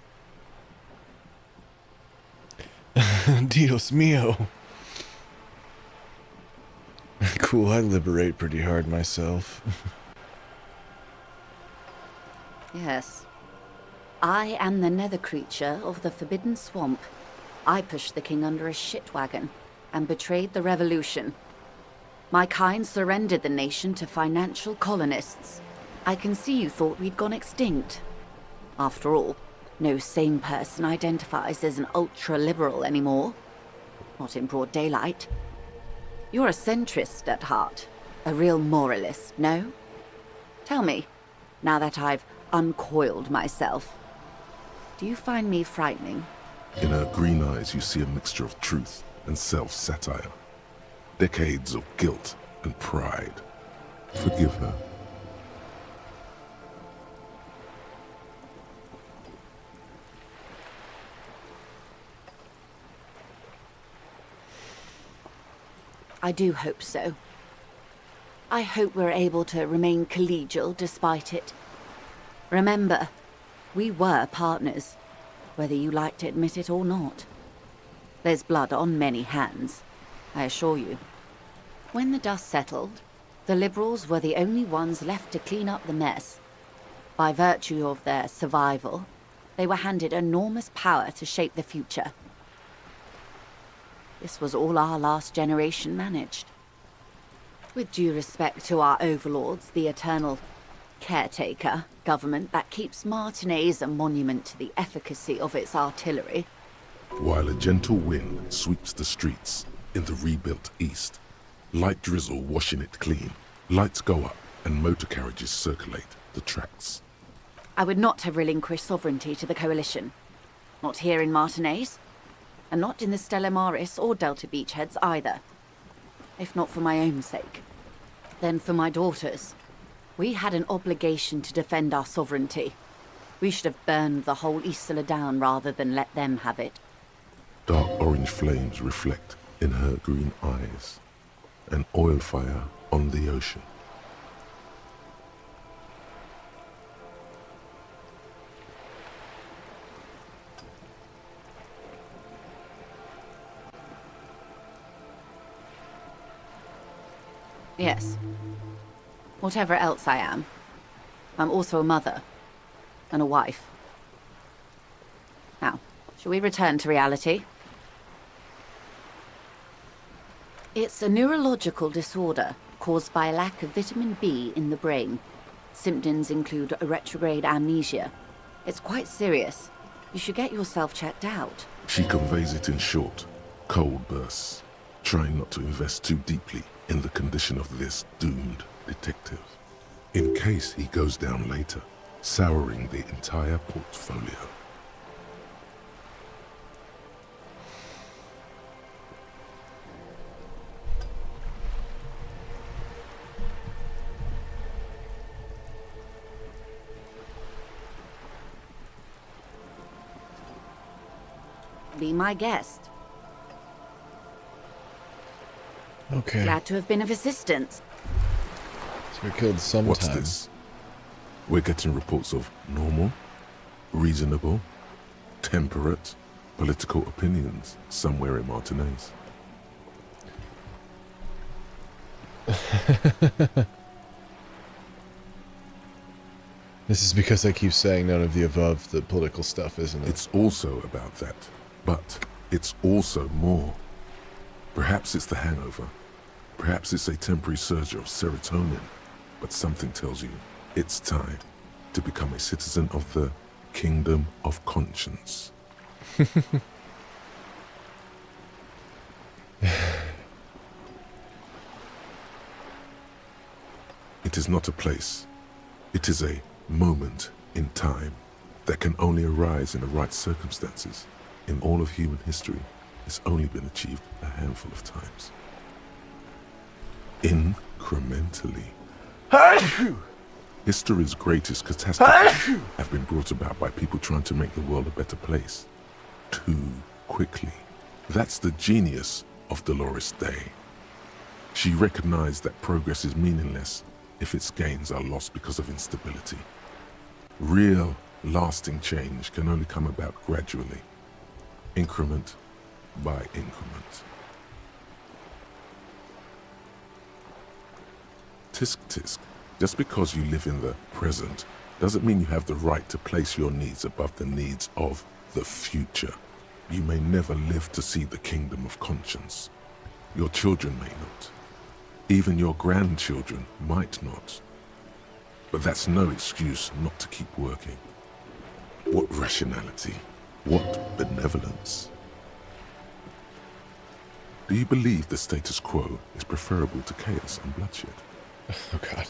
Dios mio. Cool, I liberate pretty hard myself. Yes. I am the nether creature of the Forbidden Swamp. I pushed the king under a shit wagon and betrayed the revolution. My kind surrendered the nation to financial colonists. I can see you thought we'd gone extinct. After all, no sane person identifies as an ultra-liberal anymore. Not in broad daylight. You're a centrist at heart. A real moralist, no? Tell me, now that I've uncoiled myself, do you find me frightening? In her green eyes you see a mixture of truth and self-satire. Decades of guilt and pride. Forgive her. I do hope so. I hope we're able to remain collegial despite it. Remember, we were partners, whether you like to admit it or not. There's blood on many hands, I assure you. When the dust settled, the Liberals were the only ones left to clean up the mess. By virtue of their survival, they were handed enormous power to shape the future. This was all our last generation managed. With due respect to our overlords, the eternal caretaker government that keeps Martinez a monument to the efficacy of its artillery. While a gentle wind sweeps the streets in the rebuilt east, light drizzle washing it clean, lights go up and motor carriages circulate the tracks. I would not have relinquished sovereignty to the Coalition. Not here in Martinez, and not in the Stella Maris or Delta Beachheads either. If not for my own sake, then for my daughters. We had an obligation to defend our sovereignty. We should have burned the whole Isla down rather than let them have it. Dark orange flames reflect in her green eyes. An oil fire on the ocean. Yes. Whatever else I am, I'm also a mother and a wife. Now, shall we return to reality? It's a neurological disorder caused by a lack of vitamin B in the brain. Symptoms include a retrograde amnesia. It's quite serious. You should get yourself checked out. She conveys it in short, cold bursts, trying not to invest too deeply in the condition of this doomed detective, in case he goes down later, souring the entire portfolio. Be my guest. Okay. Glad to have been of assistance. So we killed some What's time. this? We're getting reports of normal, reasonable, temperate, political opinions somewhere in Martinez. This is because I keep saying none of the above, the political stuff, isn't it? It's also about that, but it's also more. Perhaps it's the hangover. Perhaps it's a temporary surge of serotonin, but something tells you it's time to become a citizen of the Kingdom of Conscience. It is not a place. It is a moment in time that can only arise in the right circumstances. In all of human history, it's only been achieved a handful of times. Incrementally. History's greatest catastrophes have been brought about by people trying to make the world a better place. Too quickly. That's the genius of Dolores Day. She recognized that progress is meaningless if its gains are lost because of instability. Real, lasting change can only come about gradually, increment by increment. Tisk tisk. Just because you live in the present doesn't mean you have the right to place your needs above the needs of the future. You may never live to see the Kingdom of Conscience. Your children may not. Even your grandchildren might not. But that's no excuse not to keep working. What rationality? What benevolence? Do you believe the status quo is preferable to chaos and bloodshed? Oh God.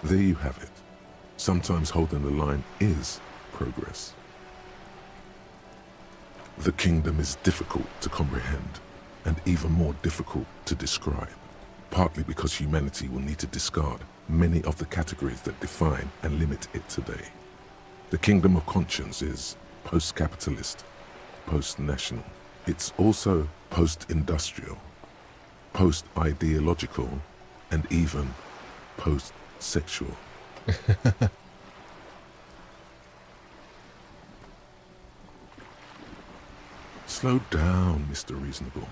There you have it. Sometimes holding the line is progress. The kingdom is difficult to comprehend, and even more difficult to describe, partly because humanity will need to discard many of the categories that define and limit it today. The Kingdom of Conscience is post-capitalist, post-national. It's also post-industrial, post-ideological, and even post-sexual. Slow down, Mr. Reasonable.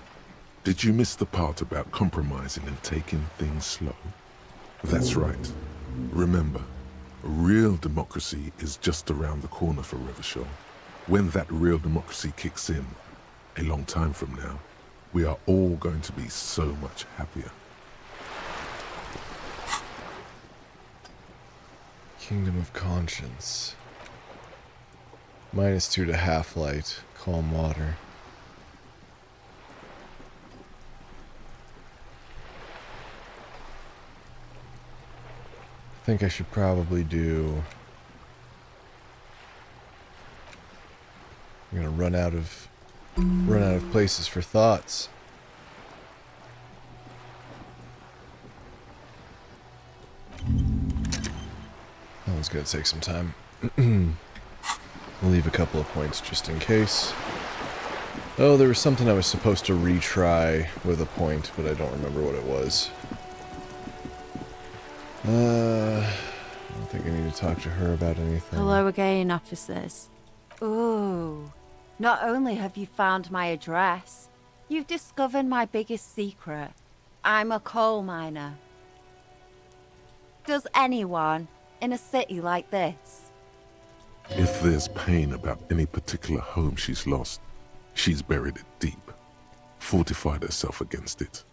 Did you miss the part about compromising and taking things slow? That's right. Remember, real democracy is just around the corner for Revachol. When that real democracy kicks in, a long time from now, we are all going to be so much happier. Kingdom of Conscience. -2 to half-light. Calm water. I think I should probably do... I'm gonna run out of places for thoughts. That one's gonna take some time. I'll leave a couple of points just in case. Oh, there was something I was supposed to retry with a point, but I don't remember what it was. I don't think I need to talk to her about anything. Hello again, officers. Ooh, not only have you found my address, you've discovered my biggest secret. I'm a coal miner. Does anyone in a city like this? If there's pain about any particular home she's lost, she's buried it deep, fortified herself against it.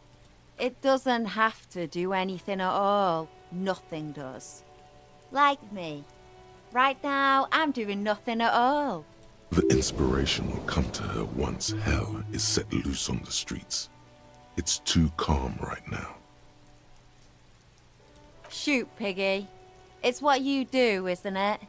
It doesn't have to do anything at all. Nothing does. Like me. Right now, I'm doing nothing at all. The inspiration will come to her once hell is set loose on the streets. It's too calm right now. Shoot, Piggy. It's what you do, isn't it?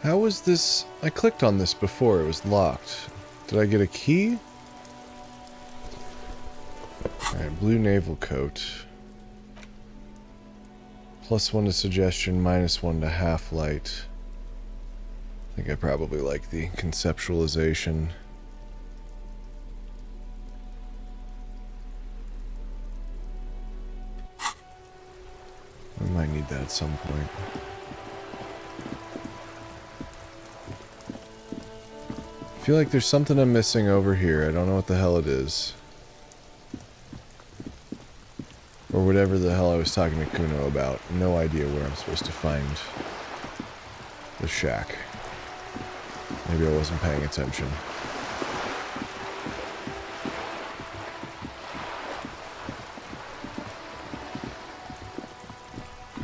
How was this? I clicked on this before, it was locked. Did I get a key? Alright, blue naval coat. +1 to suggestion, -1 to half light. I think I probably like the conceptualization. I might need that at some point. I feel like there's something I'm missing over here. I don't know what the hell it is. Or whatever the hell I was talking to Kuno about. No idea where I'm supposed to find the shack. Maybe I wasn't paying attention.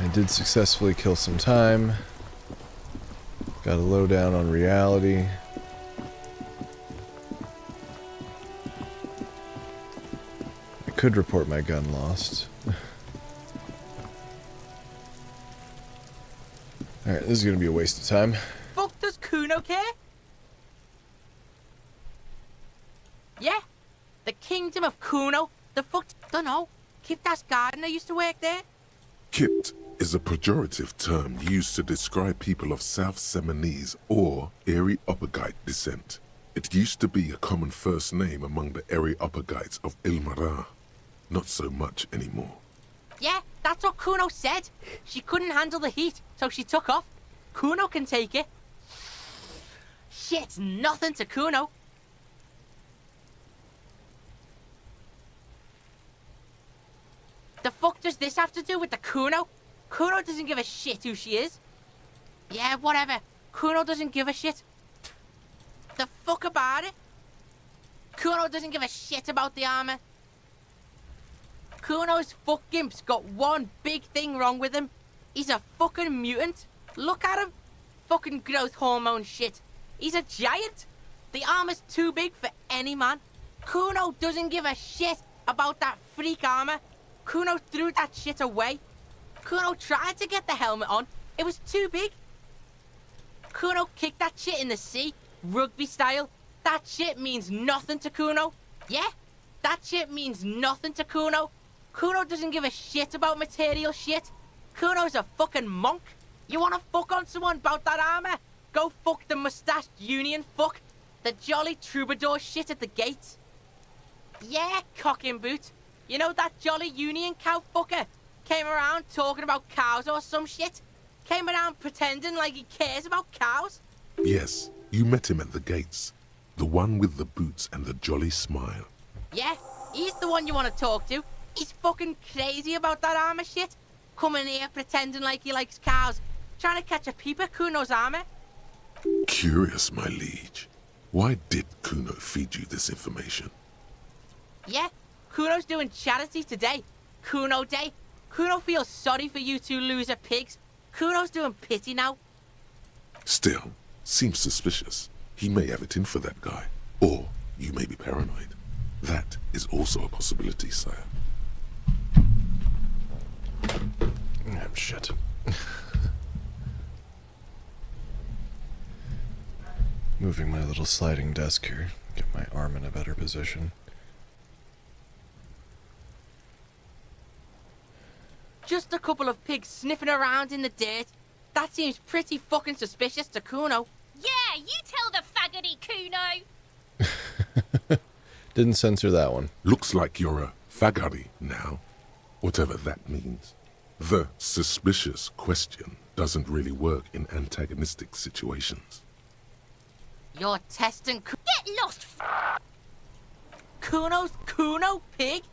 I did successfully kill some time. Got a lowdown on reality. I could report my gun lost. Alright, this is gonna be a waste of time. Fuck does Kuno care? Yeah, the kingdom of Kuno. The fuck, dunno. Kiptas gardener used to work there. Kipt is a pejorative term used to describe people of South Seminese or Areopagite descent. It used to be a common first name among the Areopagites of Ilmara. Not so much anymore. Yeah, that's what Kuno said. She couldn't handle the heat, so she took off. Kuno can take it. Shit's nothing to Kuno. The fuck does this have to do with the Kuno? Kuno doesn't give a shit who she is. Yeah, whatever. Kuno doesn't give a shit. The fuck about it? Kuno doesn't give a shit about the armor. Kuno's fuck gimp's got one big thing wrong with him. He's a fucking mutant. Look at him. Fucking growth hormone shit. He's a giant. The armor's too big for any man. Kuno doesn't give a shit about that freak armor. Kuno threw that shit away. Kuno tried to get the helmet on. It was too big. Kuno kicked that shit in the sea, rugby style. That shit means nothing to Kuno. Yeah, that shit means nothing to Kuno. Kuno doesn't give a shit about material shit. Kuno's a fucking monk. You wanna fuck on someone about that armor? Go fuck the mustached union fuck. The jolly troubadour shit at the gates. Yeah, cock and boot. You know that jolly union cow fucker? Came around talking about cows or some shit? Came around pretending like he cares about cows? Yes, you met him at the gates. The one with the boots and the jolly smile. Yeah, he's the one you want to talk to. He's fucking crazy about that armor shit. Coming here pretending like he likes cows. Trying to catch a peep at Kuno's armor. Curious, my liege. Why did Kuno feed you this information? Yeah, Kuno's doing charity today. Kuno Day. Kuno feels sorry for you two loser pigs. Kuno's doing pity now. Still, seems suspicious. He may have it in for that guy. Or you may be paranoid. That is also a possibility, sire. Shit. Moving my little sliding desk here. Get my arm in a better position. Just a couple of pigs sniffing around in the dirt. That seems pretty fucking suspicious to Kuno. Yeah, you tell the faggoty, Kuno. Didn't censor that one. Looks like you're a fagari now. Whatever that means. The suspicious question doesn't really work in antagonistic situations. You're testing Get lost, Kuno's Kuno, pig?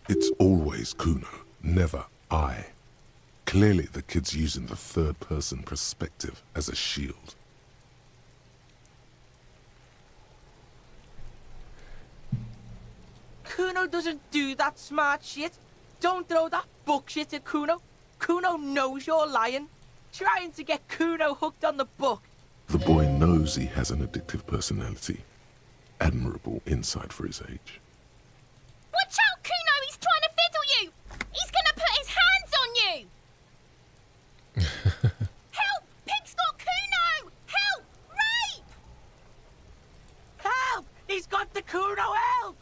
It's always Kuno, never I. Clearly the kid's using the third-person perspective as a shield. Kuno doesn't do that smart shit. Don't throw that book shit at Kuno. Kuno knows you're lying. Trying to get Kuno hooked on the book. The boy knows he has an addictive personality. Admirable insight for his age. Watch out, Kuno! He's trying to fiddle you! He's gonna put his hands on you! Help! Pig's got Kuno! Help! Rape! Help! He's got the Kuno, help!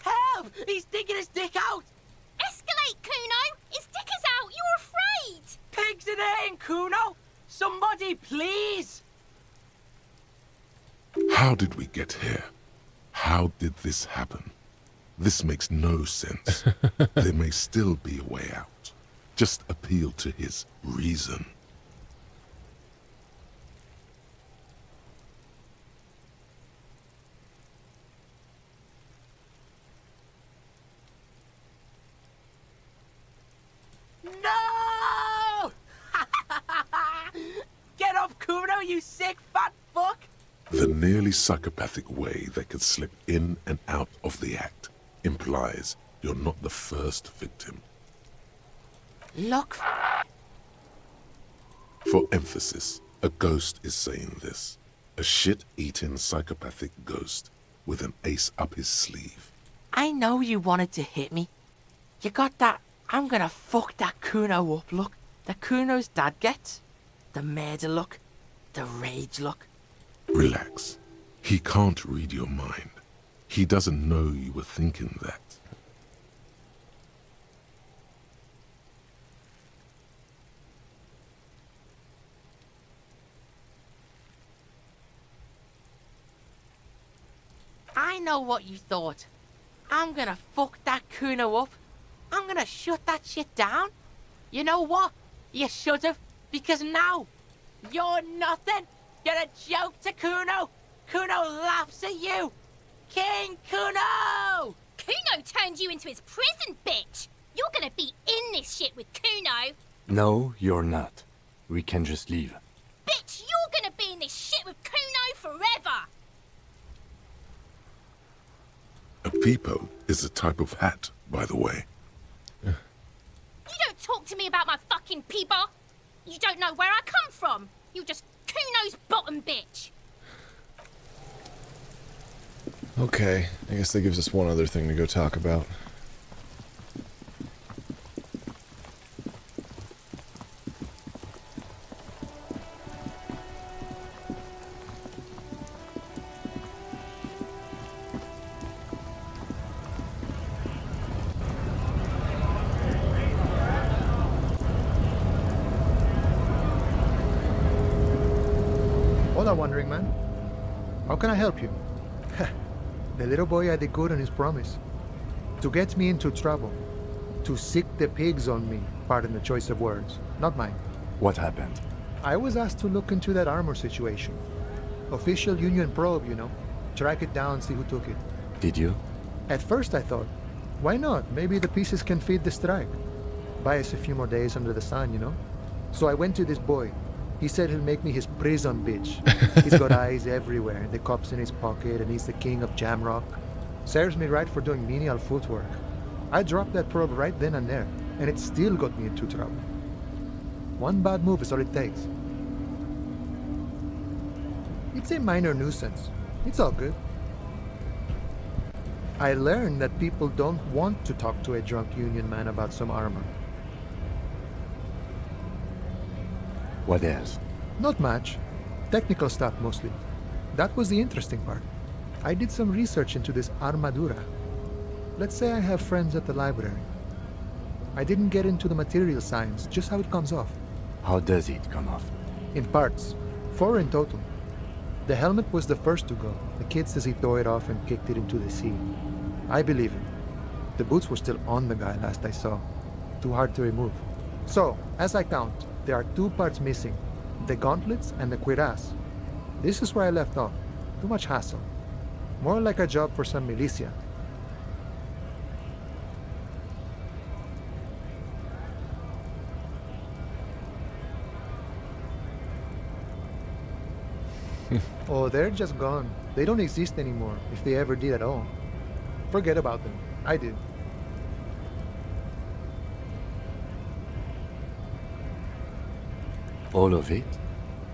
Help! He's digging his dick out! Kuno? Somebody, please! How did we get here? How did this happen? This makes no sense. There may still be a way out. Just appeal to his reason. No! Get off Kuno, you sick fat fuck! The nearly psychopathic way they could slip in and out of the act implies you're not the first victim. Look. For emphasis, a ghost is saying this. A shit-eating psychopathic ghost with an ace up his sleeve. I know you wanted to hit me. You got that I'm gonna fuck that Kuno up look that Kuno's dad gets. The murder look. The rage look. Relax. He can't read your mind. He doesn't know you were thinking that. I know what you thought. I'm gonna fuck that Kuno up. I'm gonna shut that shit down. You know what? You should have, because now you're nothing. You're a joke to Kuno. Kuno laughs at you. King Kuno! Kuno turned you into his prison, bitch! You're gonna be in this shit with Kuno! No, you're not. We can just leave. Bitch, you're gonna be in this shit with Kuno forever! A peepo is a type of hat, by the way. You don't talk to me about my fucking people! You don't know where I come from! You're just Kuno's bottom bitch! Okay, I guess that gives us one other thing to go talk about. Hola, Wandering Man. How can I help you? The little boy had a good on his promise. To get me into trouble. To sick the pigs on me. Pardon the choice of words. Not mine. What happened? I was asked to look into that armor situation. Official Union probe, you know. Track it down, see who took it. Did you? At first I thought, why not? Maybe the pieces can feed the strike. Buy us a few more days under the sun, you know? So I went to this boy. He said he'll make me his prison bitch. He's got eyes everywhere, the cups in his pocket, and he's the king of Jamrock. Serves me right for doing menial footwork. I dropped that probe right then and there, and it still got me into trouble. One bad move is all it takes. It's a minor nuisance. It's all good. I learned that people don't want to talk to a drunk Union man about some armor. What else? Not much. Technical stuff mostly. That was the interesting part. I did some research into this armadura. Let's say I have friends at the library. I didn't get into the material science, just how it comes off. How does it come off? In parts. 4 in total. The helmet was the first to go. The kid says he tore it off and kicked it into the sea. I believe him. The boots were still on the guy last I saw. Too hard to remove. So, as I count, there are 2 parts missing. The gauntlets and the cuirass. This is where I left off. Too much hassle. More like a job for some militia. Oh, they're just gone. They don't exist anymore, if they ever did at all. Forget about them. I did. All of it?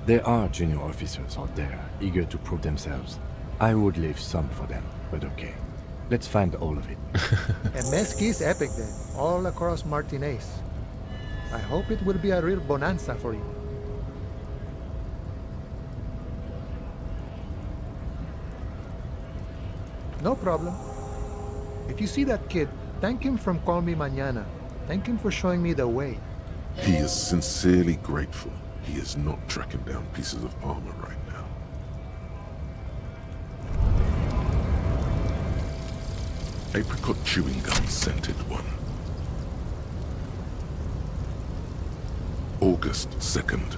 There are junior officers out there, eager to prove themselves. I would leave some for them, but okay. Let's find all of it. A Mesqui's epic then, all across Martinez. I hope it will be a real bonanza for you. No problem. If you see that kid, thank him from Call Me Mañana. Thank him for showing me the way. He is sincerely grateful he is not tracking down pieces of armor right now. Apricot chewing gum scented one. August 2nd,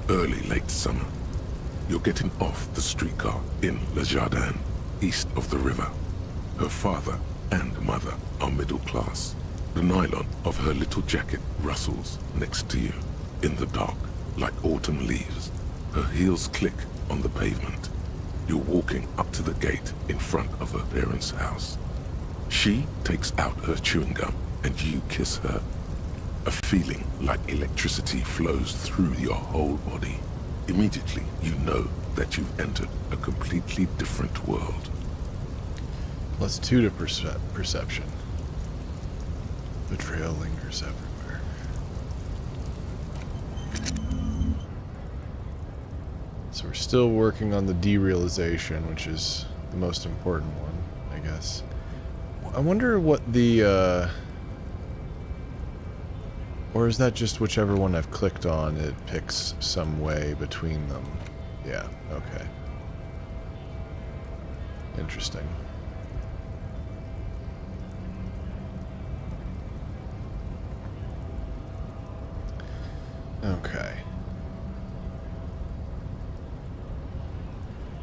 early late summer. You're getting off the streetcar in Le Jardin, east of the river. Her father and mother are middle class. The nylon of her little jacket rustles next to you in the dark like autumn leaves. Her heels click on the pavement. You're walking up to the gate in front of her parents' house. She takes out her chewing gum and you kiss her. A feeling like electricity flows through your whole body. Immediately, you know that you've entered a completely different world. +2 to perception. Betrayal lingers everywhere. So we're still working on the derealization, which is the most important one, I guess. I wonder what the, or is that just whichever one I've clicked on, it picks some way between them? Yeah, okay. Interesting. Okay.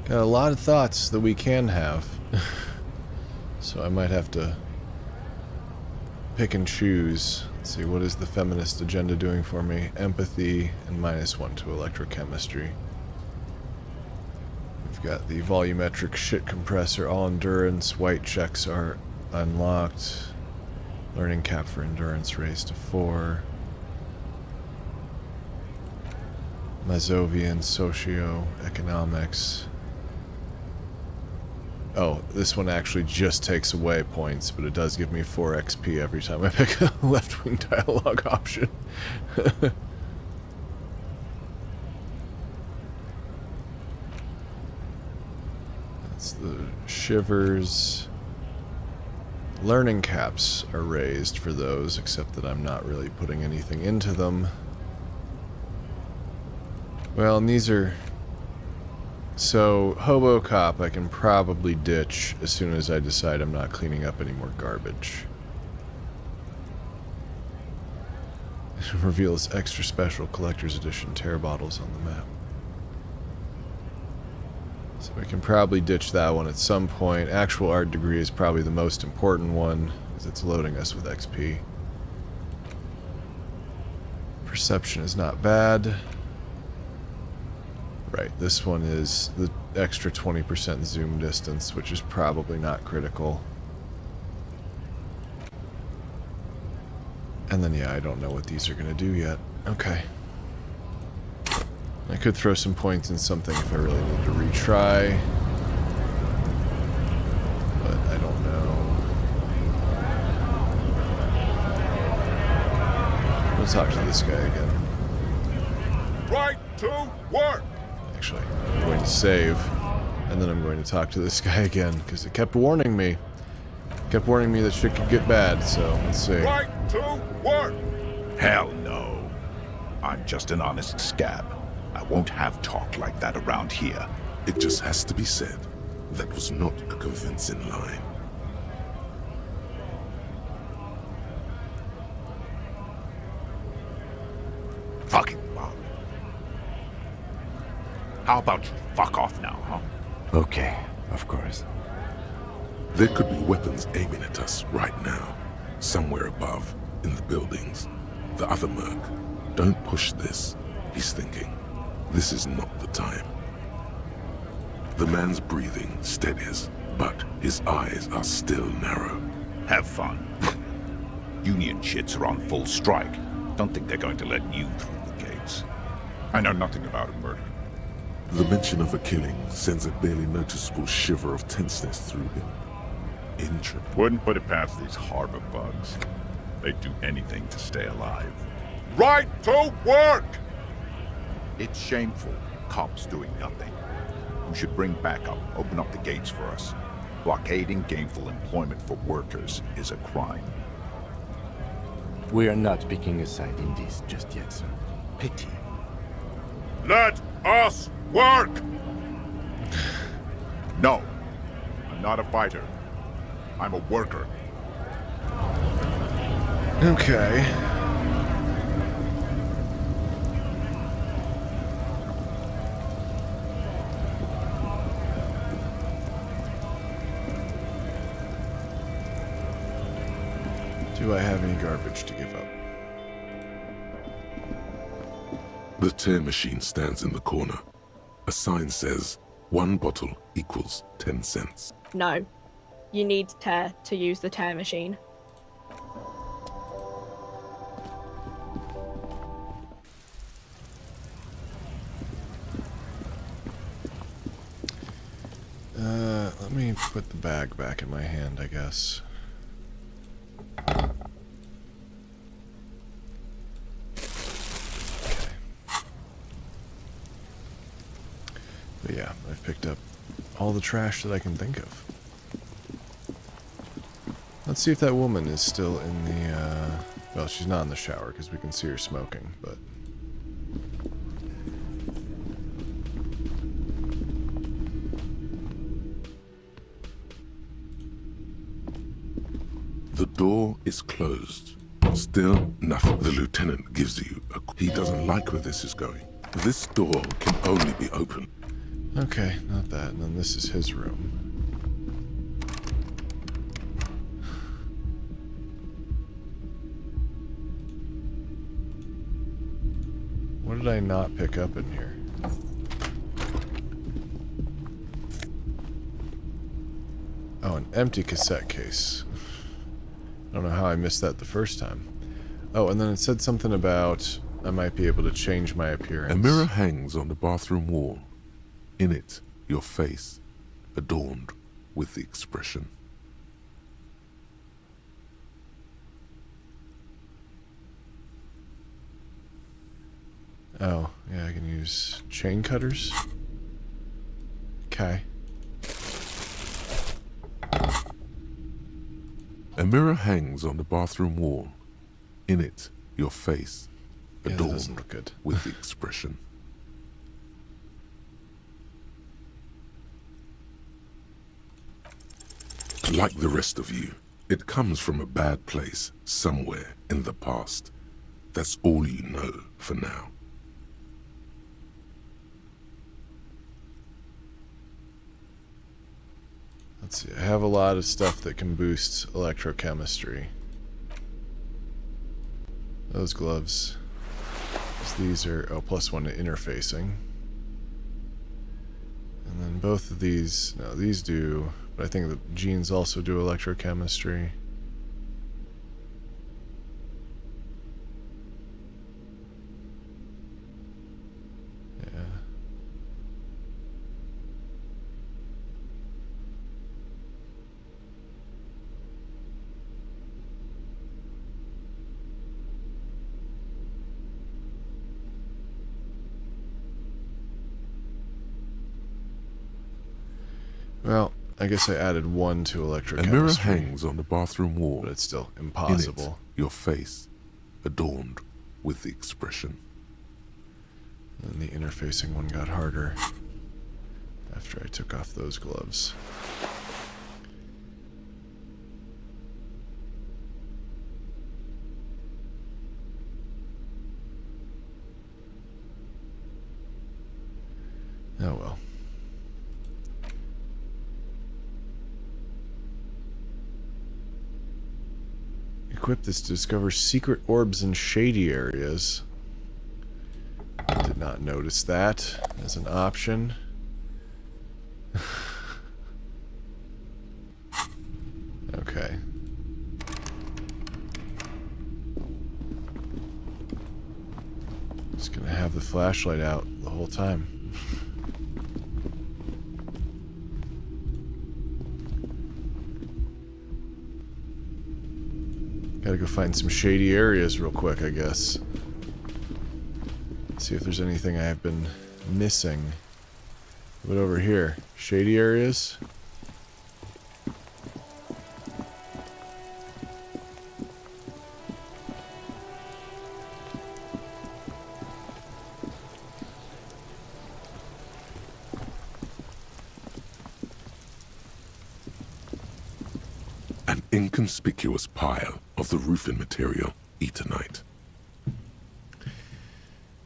Got a lot of thoughts that we can have. So I might have to pick and choose. Let's see, what is the feminist agenda doing for me? Empathy and -1 to electrochemistry. We've got the volumetric shit compressor, all endurance, white checks are unlocked. Learning cap for endurance raised to 4. Mazovian socio-economics. Oh, this one actually just takes away points, but it does give me 4 XP every time I pick a left-wing dialogue option. That's the shivers. Learning caps are raised for those, except that I'm not really putting anything into them. Well, and these are... So, Hobo Cop I can probably ditch as soon as I decide I'm not cleaning up any more garbage. It reveals extra special collector's edition tear bottles on the map. So we can probably ditch that one at some point. Actual art degree is probably the most important one, because it's loading us with XP. Perception is not bad. Right, this one is the extra 20% zoom distance, which is probably not critical. And then, yeah, I don't know what these are going to do yet. Okay. I could throw some points in something if I really need to retry. But I don't know. We'll talk to this guy again. Right to work! Actually, I'm going to save, and then I'm going to talk to this guy again, because it kept warning me. It kept warning me that shit could get bad, so let's see. Right to work! Hell no. I'm just an honest scab. I won't have talk like that around here. It just has to be said, that was not a convincing line. Fucking wow. How about you fuck off now, huh? Okay, of course. There could be weapons aiming at us right now, somewhere above, in the buildings. The other merc. Don't push this, he's thinking. This is not the time. The man's breathing steadies, but his eyes are still narrow. Have fun. Union shits are on full strike. Don't think they're going to let you through the gates. I know nothing about a murder. The mention of a killing sends a barely noticeable shiver of tenseness through him. Intrepid. Wouldn't put it past these harbor bugs. They'd do anything to stay alive. Right to work! It's shameful. Cops doing nothing. You should bring backup. Open up the gates for us. Blockading gainful employment for workers is a crime. We are not picking a side in this just yet, sir. Pity. Let us work! No. I'm not a fighter. I'm a worker. Okay. Do I have any garbage to give up? The tear machine stands in the corner. A sign says, 1 bottle equals 10 cents. No. You need tear to use the tear machine. Let me put the bag back in my hand, I guess. But yeah, I've picked up all the trash that I can think of. Let's see if that woman is still in the, well, she's not in the shower because we can see her smoking, but... The door is closed. Still nothing. The lieutenant gives you a... He doesn't like where this is going. This door can only be opened. Okay, not that. And then this is his room. What did I not pick up in here? Oh, an empty cassette case. I don't know how I missed that the first time. Oh, and then it said something about I might be able to change my appearance. A mirror hangs on the bathroom wall. In it, your face, adorned with the expression. Oh, yeah, I can use chain cutters. Okay. A mirror hangs on the bathroom wall. In it, your face, adorned with the expression. Like the rest of you, it comes from a bad place somewhere in the past. That's all you know for now. Let's see, I have a lot of stuff that can boost electrochemistry. Those gloves. These are, oh, +1 to interfacing. And then both of these, no, these do, but I think the jeans also do electrochemistry. Yeah. Well, I guess I added 1 to electrochemistry. A mirror hangs on the bathroom wall. But it's still impossible. In it, your face, adorned with the expression. And the interfacing one got harder after I took off those gloves. Oh well. Equip this to discover secret orbs in shady areas. Did not notice that as an option. Okay. Just gonna have the flashlight out the whole time. Gotta go find some shady areas real quick, I guess. See if there's anything I have been missing. What over here? Shady areas? inconspicuous pile of the roofing material Eternite.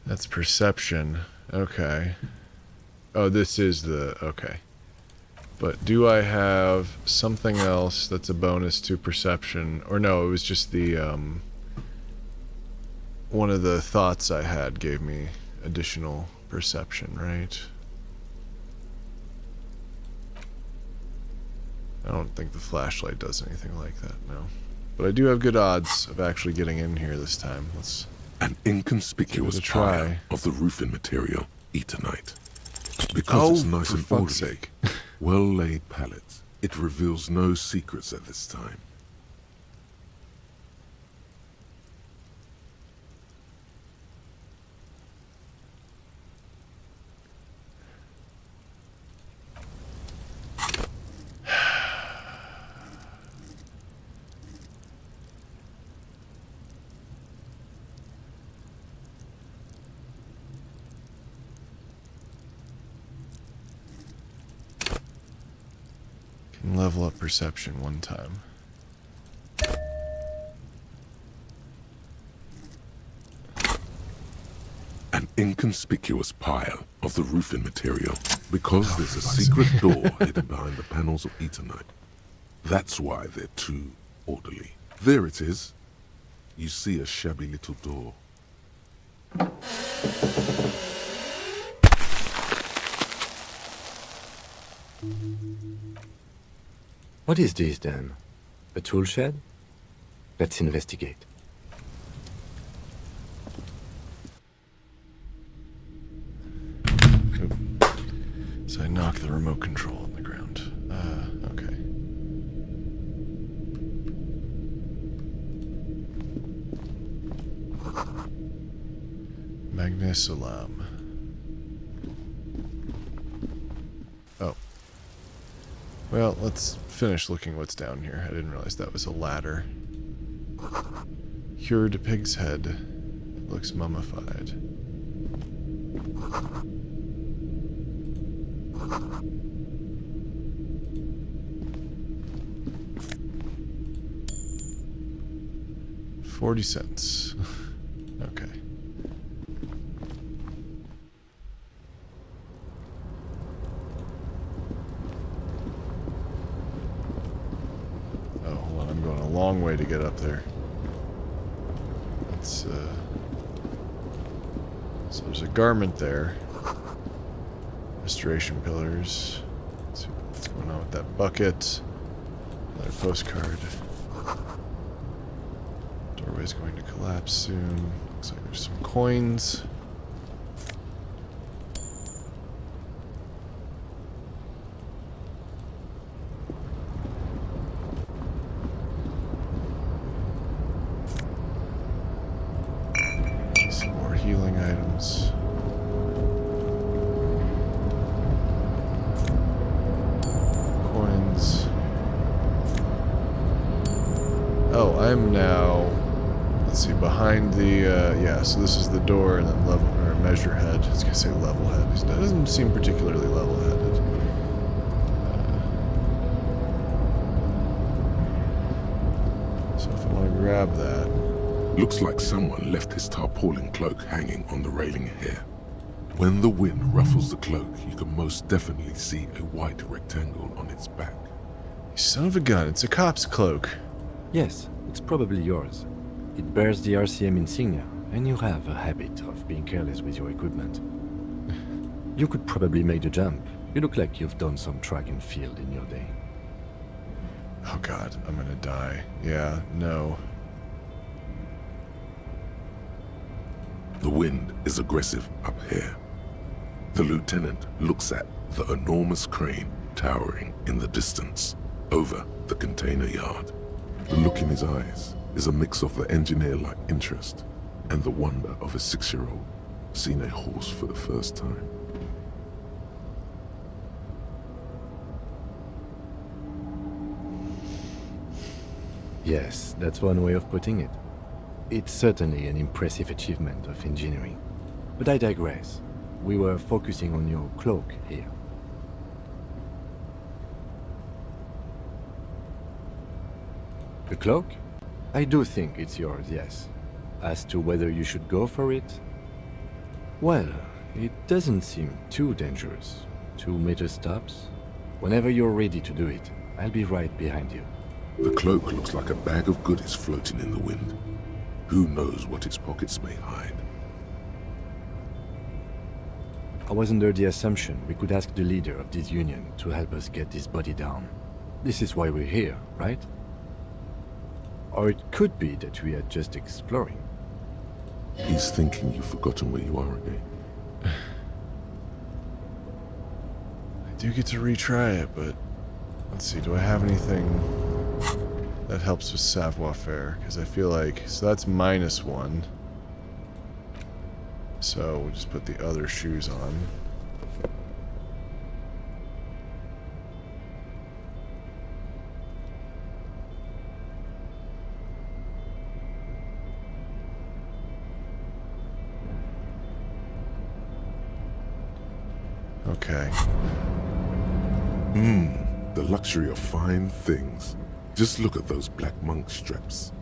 That's perception. Okay. Oh, this is the... okay. But do I have something else that's a bonus to perception? Or no, it was just the, one of the thoughts I had gave me additional perception, right? I don't think the flashlight does anything like that, no. But I do have good odds of actually getting in here this time. Let's... An inconspicuous give it a try. pile of the roofing material Eternite. Because it's nice for and fuck's orderly, sake. well-laid pallets, it reveals no secrets at this time. Can level up perception one time. An inconspicuous pile of the roofing material, because there's a secret door hidden behind the panels of Eternite. That's why they're too orderly. There it is. You see a shabby little door. What is this then? A tool shed? Let's investigate. So I knock the remote control on the ground. Okay. Magnus alarm. Oh. Well, let's finish looking what's down here. I didn't realize that was a ladder. Cured pig's head. It looks mummified. $0.40. Okay. Oh, hold on. I'm going a long way to get up there. It's, so there's a garment there. Restoration pillars. Let's see what's going on with that bucket. Another postcard. Doorway's going to collapse soon. Looks like there's some coins. Some more healing items. Coins. Oh, I'm now... Let's see, behind the, yeah, so this is the door and then level, or measure head. I was gonna say level head. It doesn't seem particularly level-headed. So if I want to grab that... Looks like someone left his tarpaulin cloak hanging on the railing here. When the wind ruffles the cloak, you can most definitely see a white rectangle on its back. You son of a gun, it's a cop's cloak. Yes, it's probably yours. It bears the RCM insignia, and you have a habit of being careless with your equipment. You could probably make the jump. You look like you've done some track and field in your day. Oh god, I'm gonna die. Yeah, no. The wind is aggressive up here. The lieutenant looks at the enormous crane towering in the distance over the container yard. The look in his eyes is a mix of the engineer-like interest and the wonder of a 6-year-old seeing a horse for the first time. Yes, that's one way of putting it. It's certainly an impressive achievement of engineering. But I digress. We were focusing on your cloak here. The cloak? I do think it's yours, yes. As to whether you should go for it? Well, it doesn't seem too dangerous. 2 meter stops. Whenever you're ready to do it, I'll be right behind you. The cloak looks like a bag of goodies floating in the wind. Who knows what its pockets may hide? I was under the assumption we could ask the leader of this union to help us get this body down. This is why we're here, right? Or it could be that we are just exploring. He's thinking you've forgotten where you are again. I do get to retry it, but let's see, do I have anything that helps with savoir-faire? Because I feel like, so that's -1. So we'll just put the other shoes on. Okay. The luxury of fine things. Just look at those black monk straps.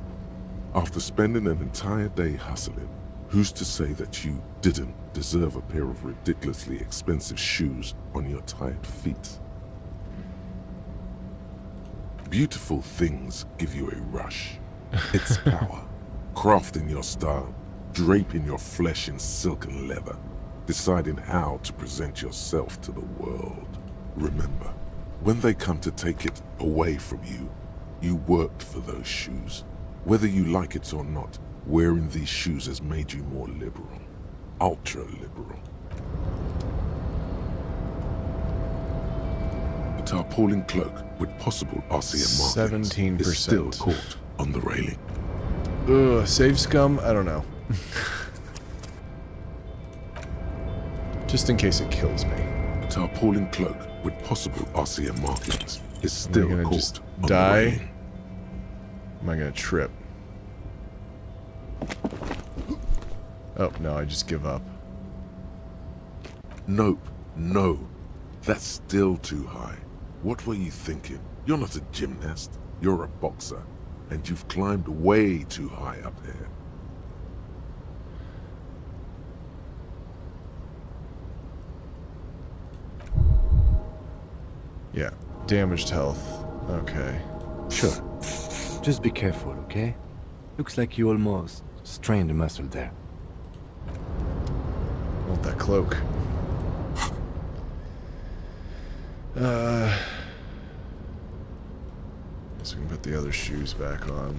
After spending an entire day hustling, who's to say that you didn't deserve a pair of ridiculously expensive shoes on your tired feet? Beautiful things give you a rush. It's power. Crafting your style, draping your flesh in silken leather, deciding how to present yourself to the world. Remember, when they come to take it away from you, you worked for those shoes. Whether you like it or not, wearing these shoes has made you more liberal. Ultra-liberal. A tarpaulin cloak with possible RCM markings 17%. is still caught on the railing. Ugh, save scum? I don't know. Just in case it kills me. A tarpaulin cloak with possible RCM markings is still Am I gonna caught just on die? the railing. Am I gonna trip? Oh, no, I just give up. Nope, no. That's still too high. What were you thinking? You're not a gymnast. You're a boxer. And you've climbed way too high up there. Yeah, damaged health. Okay. Sure. Just be careful, okay? Looks like you almost strained a muscle there. I want that cloak. Guess we can put the other shoes back on.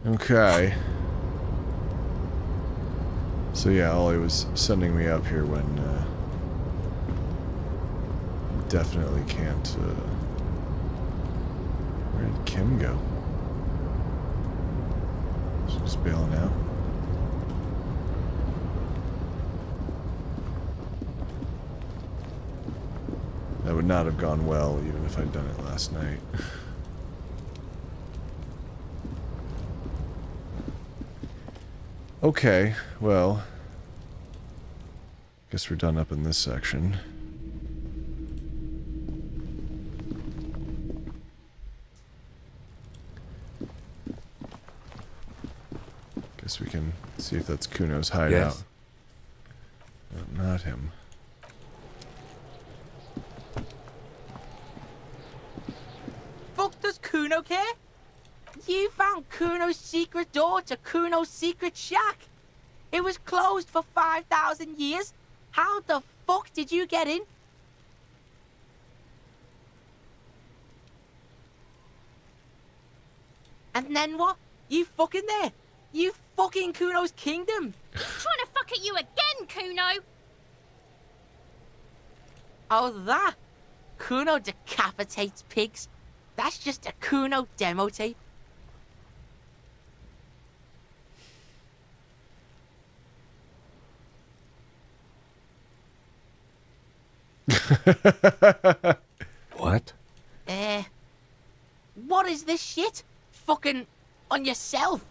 Okay. So yeah, Ollie was sending me up here when definitely can't. Where did Kim go? She's just bailing out. That would not have gone well, even if I'd done it last night. Okay, well, guess we're done up in this section. Guess we can see if that's Kuno's hideout. Yes. No, not him. Fuck does Kuno care? You found Kuno's secret door to Kuno's secret shack. It was closed for 5,000 years. How the fuck did you get in? And then what? You fucking there? You fucking Kuno's kingdom. Trying to fuck at you again, Kuno! Oh, that? Kuno decapitates pigs. That's just a Kuno demo tape. What? What is this shit? Fucking on yourself.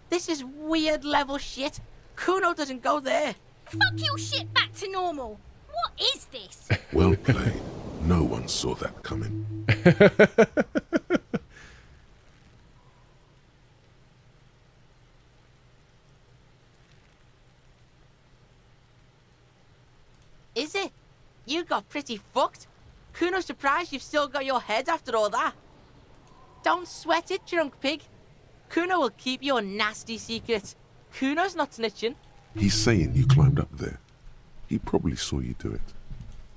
This is weird level shit. Kuno doesn't go there. Fuck your shit back to normal. What is this? Well played. No one saw that coming. Is it? You got pretty fucked. Kuno's surprised you've still got your head after all that. Don't sweat it, drunk pig. Kuno will keep your nasty secrets. Kuno's not snitching. He's saying you climbed up there. He probably saw you do it.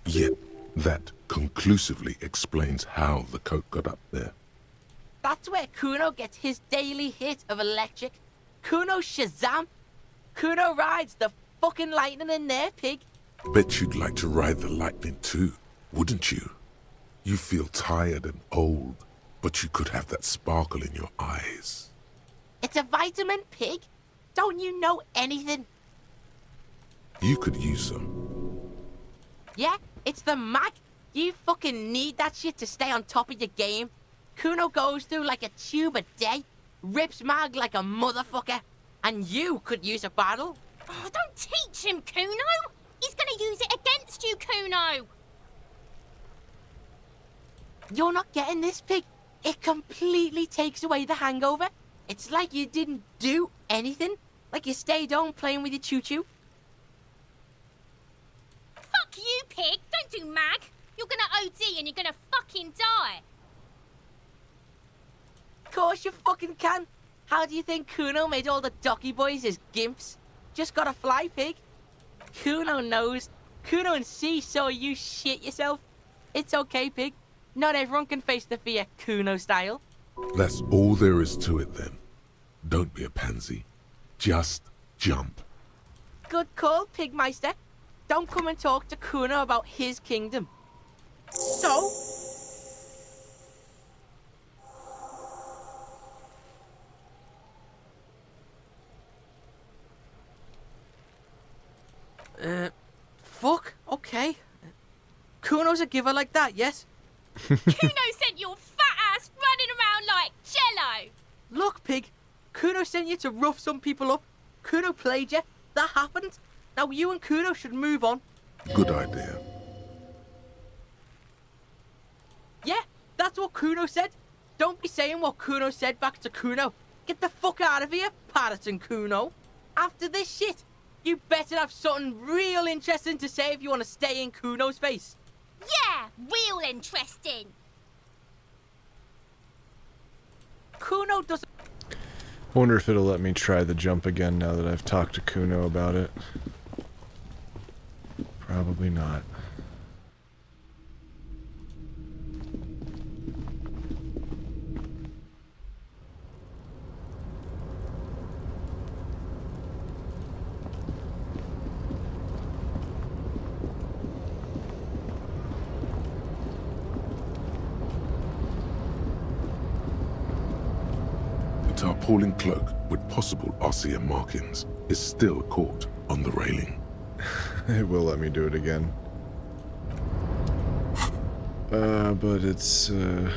Yet, that conclusively explains how the coke got up there. That's where Kuno gets his daily hit of electric. Kuno Shazam. Kuno rides the fucking lightning in there, pig. Bet you'd like to ride the lightning too, wouldn't you? You feel tired and old, but you could have that sparkle in your eyes. It's a vitamin, pig. Don't you know anything? You could use some. Yeah, it's the mag. You fucking need that shit to stay on top of your game. Kuno goes through like a tube a day, rips mag like a motherfucker, and you could use a bottle. Oh, don't teach him, Kuno! He's gonna use it against you, Kuno! You're not getting this, pig. It completely takes away the hangover. It's like you didn't do anything. Like you stayed home playing with your choo-choo. Fuck you, pig! Don't do mag! You're gonna OD and you're gonna fucking die! Of course you fucking can. How do you think Kuno made all the docky boys his gimps? Just gotta fly, pig. Kuno knows. Kuno and C saw you shit yourself. It's okay, pig. Not everyone can face the fear Kuno style. That's all there is to it then. Don't be a pansy. Just jump. Good call, Pigmeister. Don't come and talk to Kuno about his kingdom. So? Fuck, okay. Kuno's a giver like that, yes? Kuno sent your fat ass running around like jello! Look, pig. Kuno sent you to rough some people up. Kuno played you. That happened. Now you and Kuno should move on. Good idea. Yeah, that's what Kuno said. Don't be saying what Kuno said back to Kuno. Get the fuck out of here, Patterson Kuno. After this shit, you better have something real interesting to say if you want to stay in Kuno's face. Yeah, real interesting. Kuno doesn't... I wonder if it'll let me try the jump again now that I've talked to Kuno about it. Probably not. The tarpaulin cloak with possible RCM markings is still caught on the railing. It will let me do it again. But it's, yeah,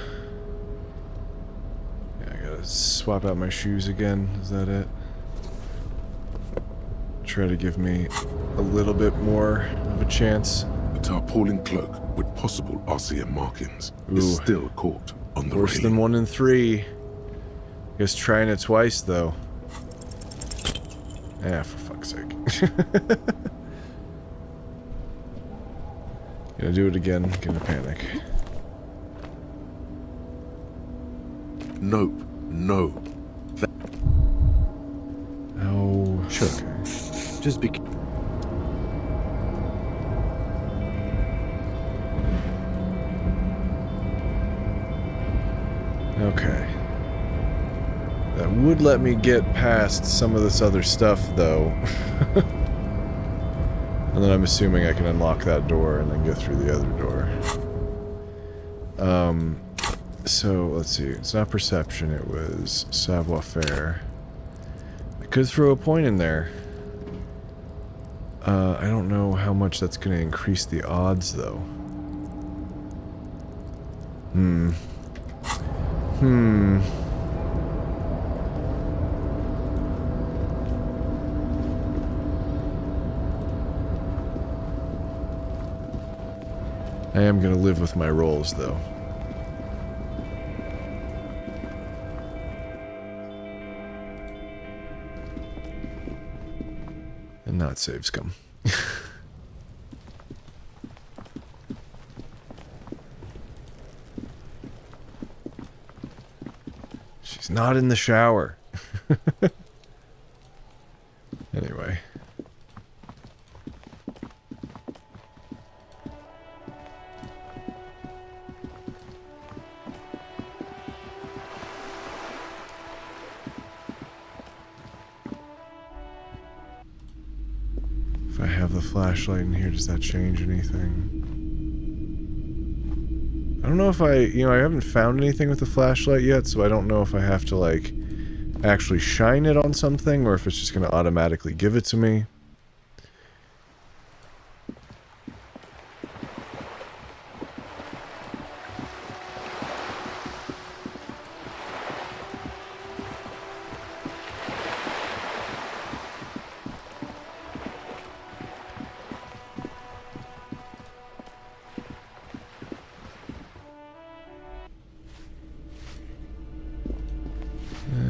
I gotta swap out my shoes again. Is that it? Try to give me a little bit more of a chance. The tarpaulin cloak with possible RCM markings is still caught on the Worse railing. than 1 in 3. Guess trying it twice, though. Yeah, for fuck's sake. Gonna do it again, gonna panic. Nope, no. Oh, sure. Okay. Just be. Okay. That would let me get past some of this other stuff, though. And then I'm assuming I can unlock that door and then go through the other door. So, let's see. It's not perception, it was savoir-faire. I could throw a point in there. I don't know how much that's going to increase the odds, though. I am going to live with my rolls, though. And not save scum. She's not in the shower. Anyway. If I have the flashlight in here, does that change anything? I don't know if I haven't found anything with the flashlight yet, so I don't know if I have to, like, actually shine it on something, or if it's just going to automatically give it to me.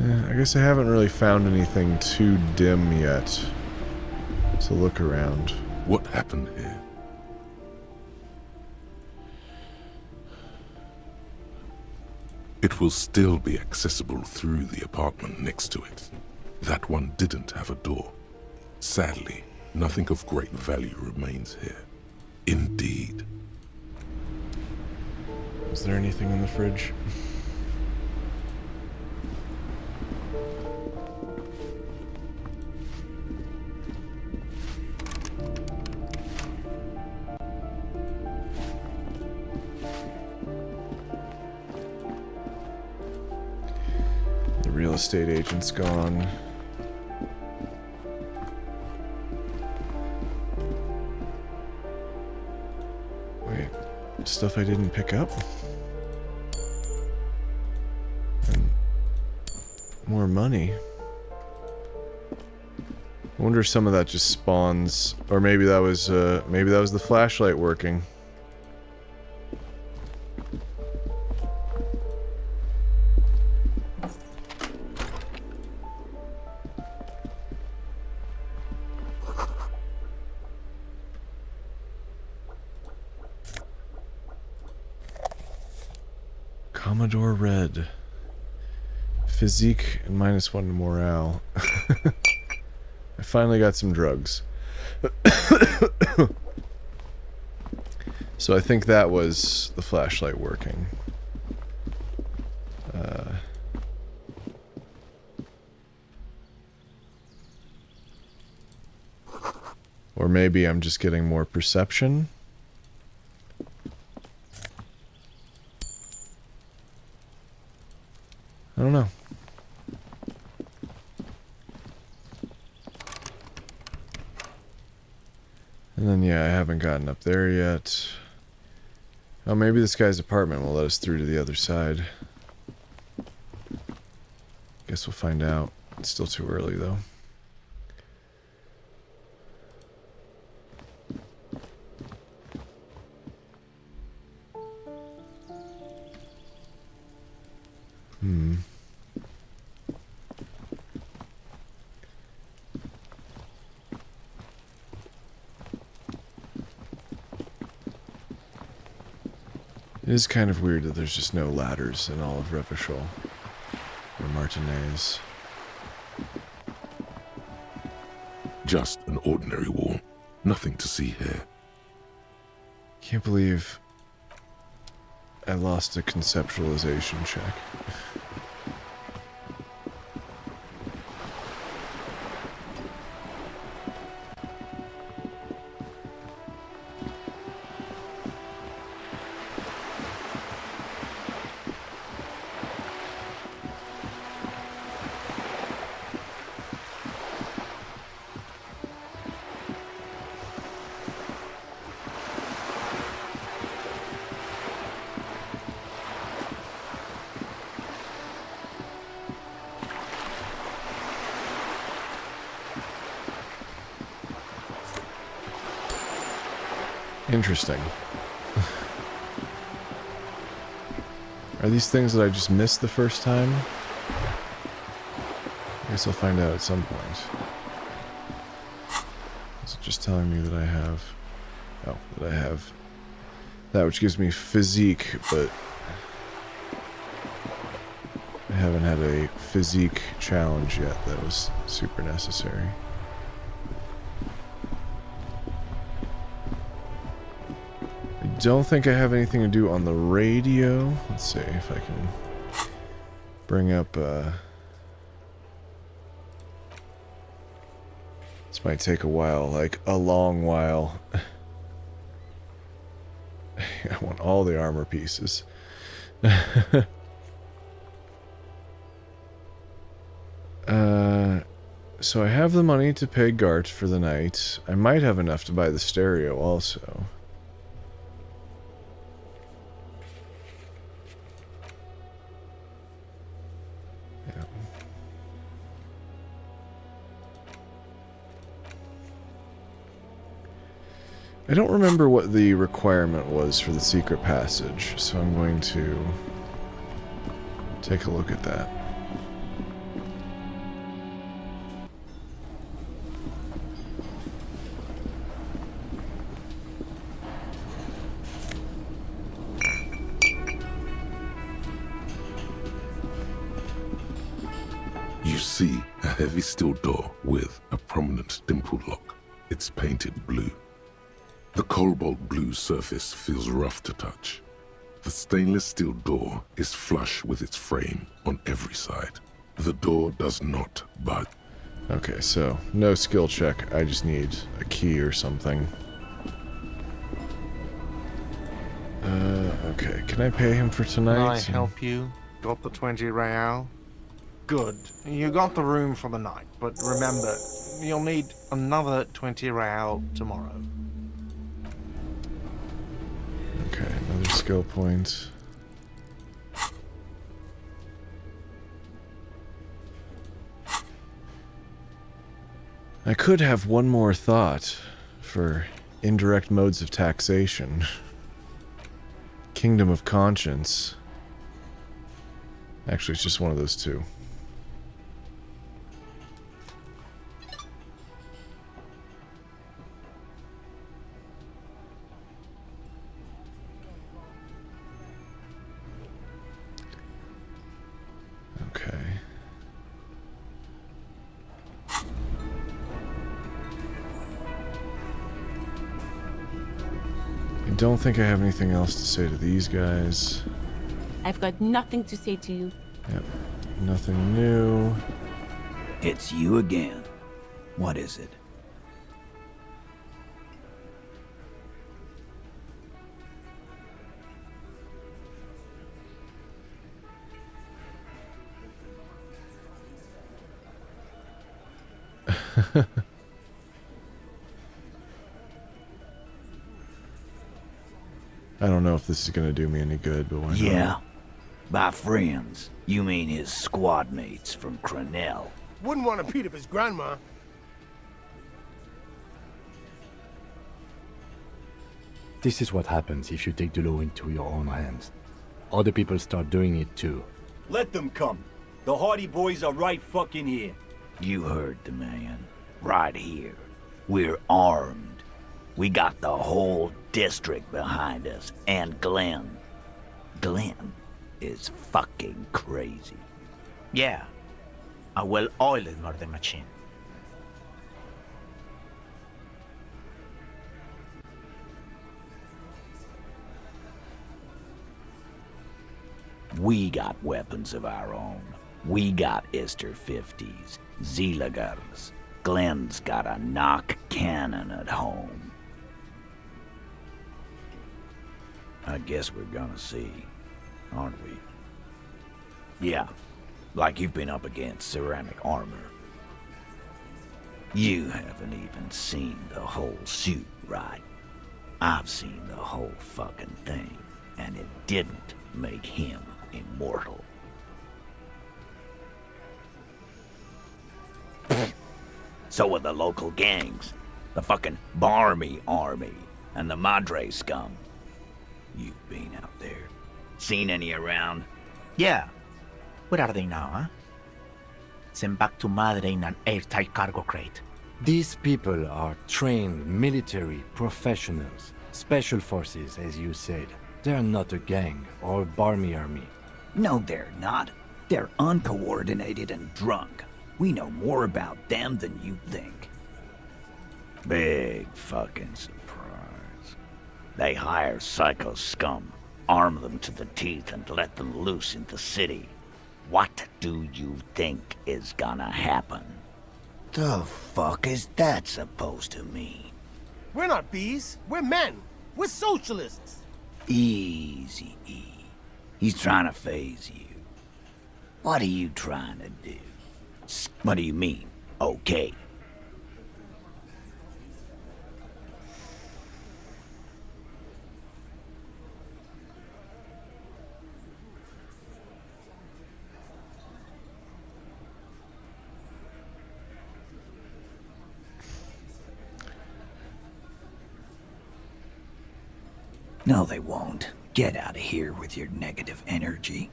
I guess I haven't really found anything too dim yet to look around. What happened here? It will still be accessible through the apartment next to it. That one didn't have a door. Sadly, nothing of great value remains here. Indeed. Is there anything in the fridge? The real estate agent's gone. Wait, stuff I didn't pick up? And more money. I wonder if some of that just spawns, or maybe that was the flashlight working. Commodore Red. Physique and -1 to morale. I finally got some drugs. So I think that was the flashlight working. Or maybe I'm just getting more perception. I don't know. And then, yeah, I haven't gotten up there yet. Oh, maybe this guy's apartment will let us through to the other side. Guess we'll find out. It's still too early, though. It is kind of weird that there's just no ladders in all of Revachol or Martinez. Just an ordinary wall. Nothing to see here. Can't believe I lost a conceptualization check. Interesting. Are these things that I just missed the first time? I guess I'll find out at some point. Is it just telling me that I have... Oh, that I have... that which gives me physique, but... I haven't had a physique challenge yet that was super necessary. I don't think I have anything to do on the radio. Let's see if I can bring up... This might take a while, like a long while. I want all the armor pieces. So I have the money to pay Gart for the night. I might have enough to buy the stereo also. Yeah. I don't remember what the requirement was for the secret passage, so I'm going to take a look at that. You see a heavy steel door with a prominent dimpled lock. It's painted blue. The cobalt blue surface feels rough to touch. The stainless steel door is flush with its frame on every side. The door does not budge. Okay, so no skill check. I just need a key or something. Okay. Can I pay him for tonight? Can I help you? Got the 20 real? Good. You got the room for the night, but remember, you'll need another 20 real tomorrow. Okay, another skill point. I could have one more thought for indirect modes of taxation. Kingdom of Conscience. Actually, it's just one of those two. Okay. I don't think I have anything else to say to these guys. I've got nothing to say to you. Yep. Nothing new. It's you again. What is it? I don't know if this is gonna do me any good, but why not? Yeah. By friends, you mean his squad mates from Crenell. Wouldn't want to beat up his grandma. This is what happens if you take the law into your own hands. Other people start doing it too. Let them come. The Hardy Boys are right fucking here. You heard the man. Right here. We're armed. We got the whole district behind us, and Glenn. Glenn is fucking crazy. Yeah. A well-oiled murder machine. We got weapons of our own. We got Ister 50s, Zeelagers. Glenn's got a knock cannon at home. I guess we're gonna see, aren't we? Yeah, like you've been up against ceramic armor. You haven't even seen the whole suit, right? I've seen the whole fucking thing, and it didn't make him immortal. So are the local gangs, the fucking Barmy Army, and the Madre scum. You've been out there. Seen any around? Yeah. Where are they now, huh? Sent back to Madre in an airtight cargo crate. These people are trained military professionals, special forces, as you said. They're not a gang or barmy army. No, they're not. They're uncoordinated and drunk. We know more about them than you think. Big fucking surprise. They hire psycho scum, arm them to the teeth, and let them loose in the city. What do you think is gonna happen? The fuck is that supposed to mean? We're not bees. We're men. We're socialists. Easy, E. He's trying to phase you. What are you trying to do? What do you mean, okay? No, they won't. Get out of here with your negative energy.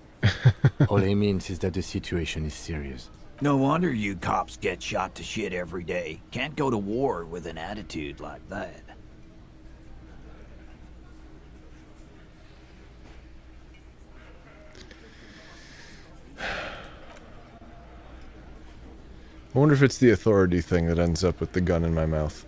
All he means is that the situation is serious. No wonder you cops get shot to shit every day. Can't go to war with an attitude like that. I wonder if it's the authority thing that ends up with the gun in my mouth.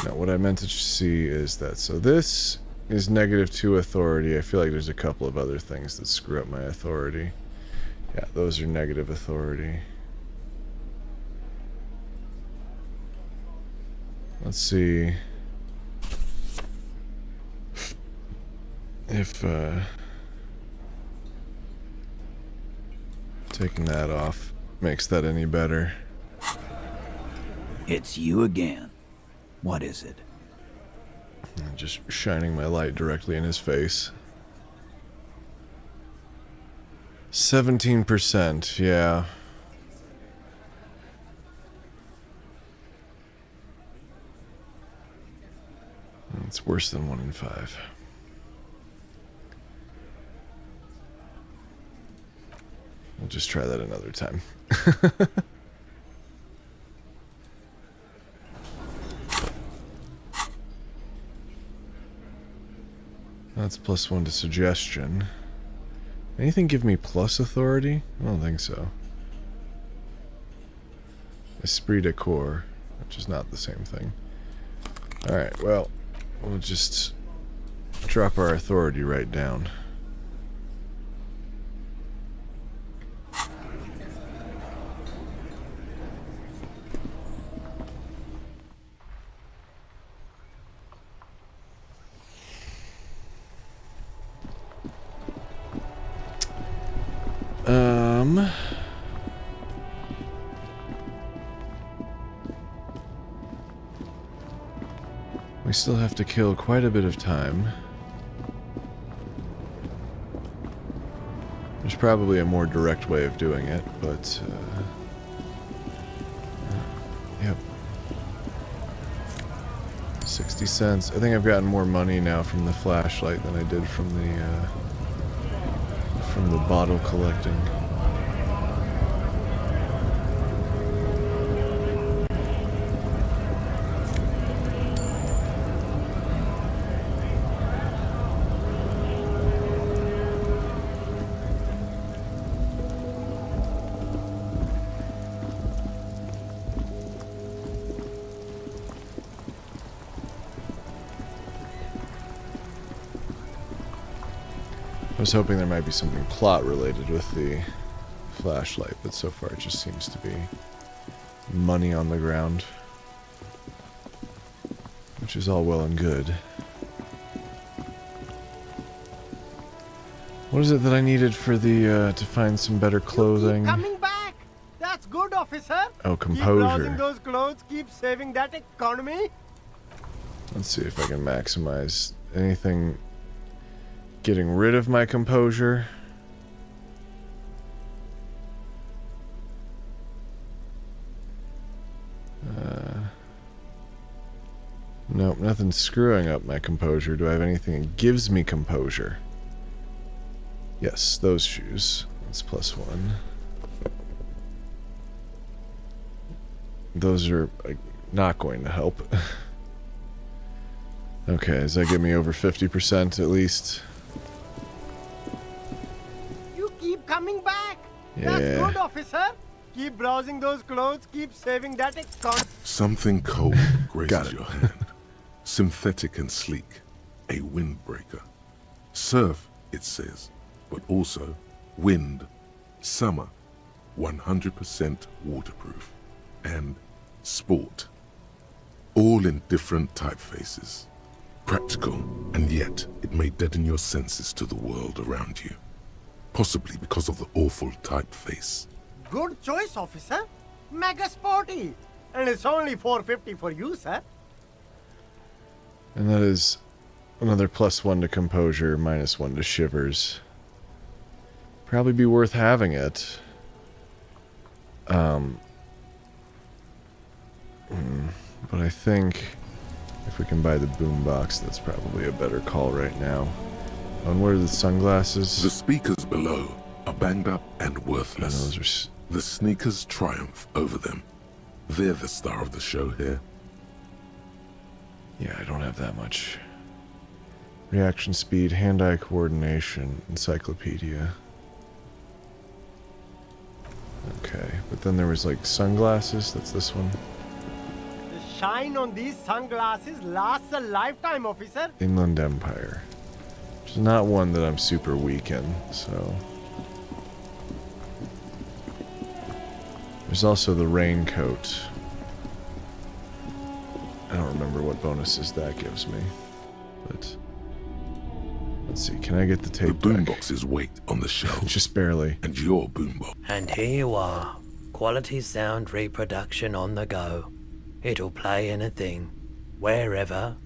No, what I meant to see is that, so this is -2 authority. I feel like there's a couple of other things that screw up my authority. Yeah, those are negative authority. Let's see if taking that off makes that any better. It's you again. What is it? I'm just shining my light directly in his face. 17%, yeah. It's worse than 1 in 5. We'll just try that another time. That's +1 to suggestion. Anything give me plus authority? I don't think so. Esprit de corps, which is not the same thing. Alright, well, we'll just drop our authority right down. We still have to kill quite a bit of time. There's probably a more direct way of doing it, but yep. 60 cents. I think I've gotten more money now from the flashlight than I did from the bottle collecting. I was hoping there might be something plot related with the flashlight, but so far it just seems to be money on the ground, which is all well and good. What is it that I needed for the to find some better clothing? Coming back. That's good, officer. Oh, Keep browsing composure. those clothes. Keep saving that economy. Let's see if I can maximize anything. Getting rid of my composure. Nope, nothing's screwing up my composure. Do I have anything that gives me composure? Yes, those shoes. That's +1. Those are not going to help. Okay, does that get me over 50% at least? You keep coming back. Yeah. That's good, officer. Keep browsing those clothes. Keep saving that account. Something cold grazes your hand. Synthetic and sleek. A windbreaker. Surf, it says, but also wind, summer, 100% waterproof, and sport. All in different typefaces. Practical, and yet it may deaden your senses to the world around you. Possibly because of the awful typeface. Good choice, officer. Mega sporty. And it's only $4.50 for you, sir. And that is another +1 to composure, -1 to shivers. Probably be worth having it. But I think if we can buy the boombox, that's probably a better call right now. And where are the sunglasses? The speakers below are banged up and worthless. Those are the sneakers triumph over them. They're the star of the show here. Yeah, I don't have that much. Reaction speed, hand-eye coordination, encyclopedia. Okay, but then there was like sunglasses, that's this one. The shine on these sunglasses lasts a lifetime, officer. Inland Empire. Which is not one that I'm super weak in, so... There's also the raincoat. I don't remember what bonuses that gives me, but... Let's see, can I get the tape The boombox's weight on the shelf. Just barely. And your boombox. And here you are. Quality sound reproduction on the go. It'll play anything, wherever.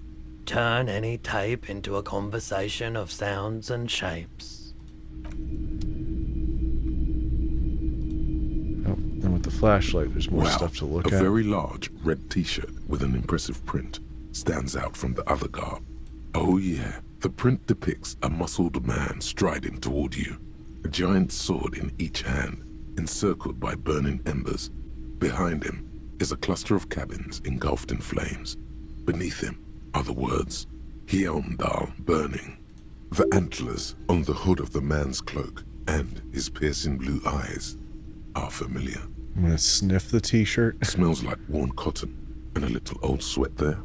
Turn any tape into a conversation of sounds and shapes. Oh, and with the flashlight, there's more stuff to look at. A very large red t-shirt with an impressive print stands out from the other garb. Oh yeah, the print depicts a muscled man striding toward you, a giant sword in each hand, encircled by burning embers. Behind him is a cluster of cabins engulfed in flames. Beneath him are the words, Hjelmdal burning. The antlers on the hood of the man's cloak and his piercing blue eyes are familiar. I'm gonna sniff the t-shirt. Smells like worn cotton and a little old sweat there.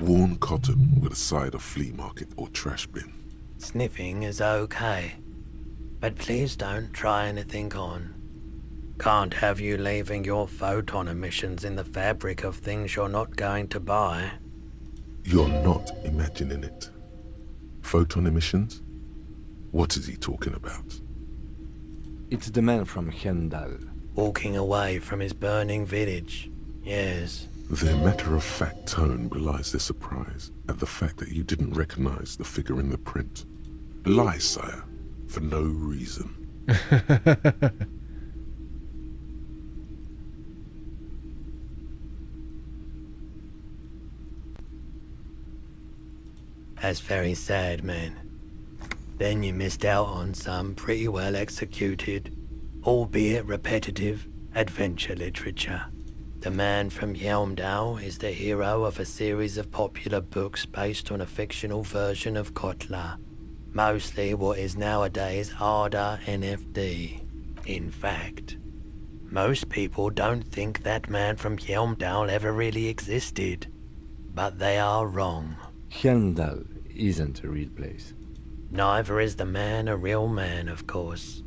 Worn cotton with a side of flea market or trash bin. Sniffing is okay, but please don't try anything on. Can't have you leaving your photon emissions in the fabric of things you're not going to buy. You're not imagining it. Photon emissions? What is he talking about? It's the man from Hendal. Walking away from his burning village, yes. Their matter-of-fact tone belies their surprise at the fact that you didn't recognize the figure in the print. Lie, sire, for no reason. That's very sad, man. Then you missed out on some pretty well executed, albeit repetitive, adventure literature. The man from Hjelmdal is the hero of a series of popular books based on a fictional version of Kotla, mostly what is nowadays Arda NFD. In fact, most people don't think that man from Hjelmdal ever really existed, but they are wrong. Hjelmdal isn't a real place. Neither is the man a real man, of course,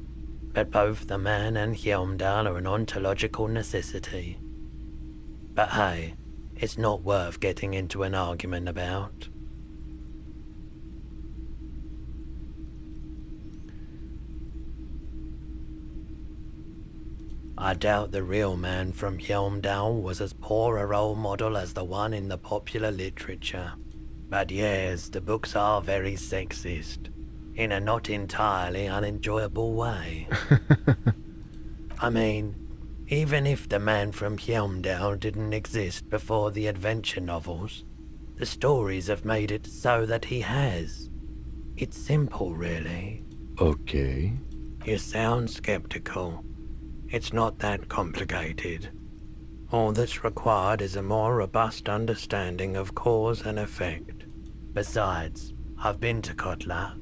but both the man and Hjelmdal are an ontological necessity. But hey, it's not worth getting into an argument about. I doubt the real man from Hjelmdal was as poor a role model as the one in the popular literature. But yes, the books are very sexist, in a not entirely unenjoyable way. I mean, even if the man from Hjelmdal didn't exist before the adventure novels, The stories have made it so that he has. It's simple, really. Okay. You sound skeptical. It's not that complicated. All that's required is a more robust understanding of cause and effect. Besides, I've been to Kotla,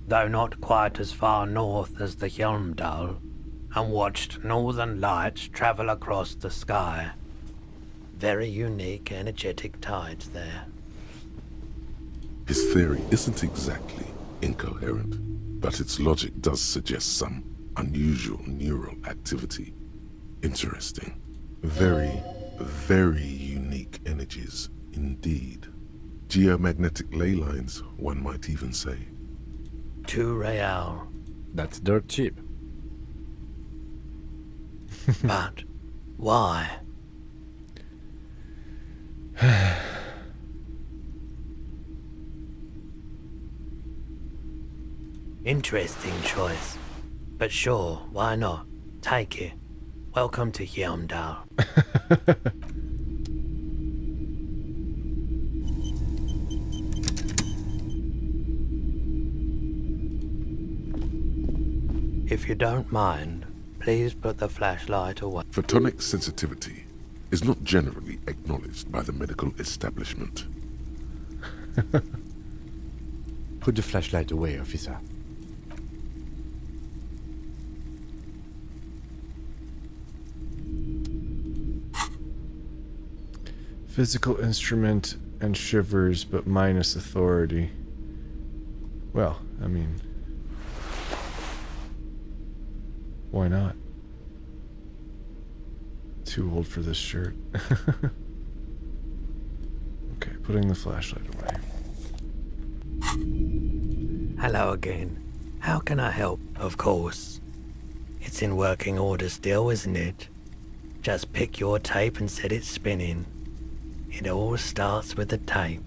though not quite as far north as the Hjelmdal, and watched northern lights travel across the sky. Very unique, energetic tides there. His theory isn't exactly incoherent, but its logic does suggest some unusual neural activity. Interesting. Very, very unique energies indeed. Geomagnetic ley lines, one might even say. 2 real. That's dirt cheap. But why? Interesting choice. But sure, why not? Take it. Welcome to Hjelmdal. If you don't mind, please put the flashlight away. Photonic sensitivity is not generally acknowledged by the medical establishment. Put the flashlight away, officer. Physical instrument and shivers, but minus authority. Well, I mean, why not? Too old for this shirt. Okay, putting the flashlight away. Hello again. How can I help? Of course. It's in working order still, isn't it? Just pick your tape and set it spinning. It all starts with the tape.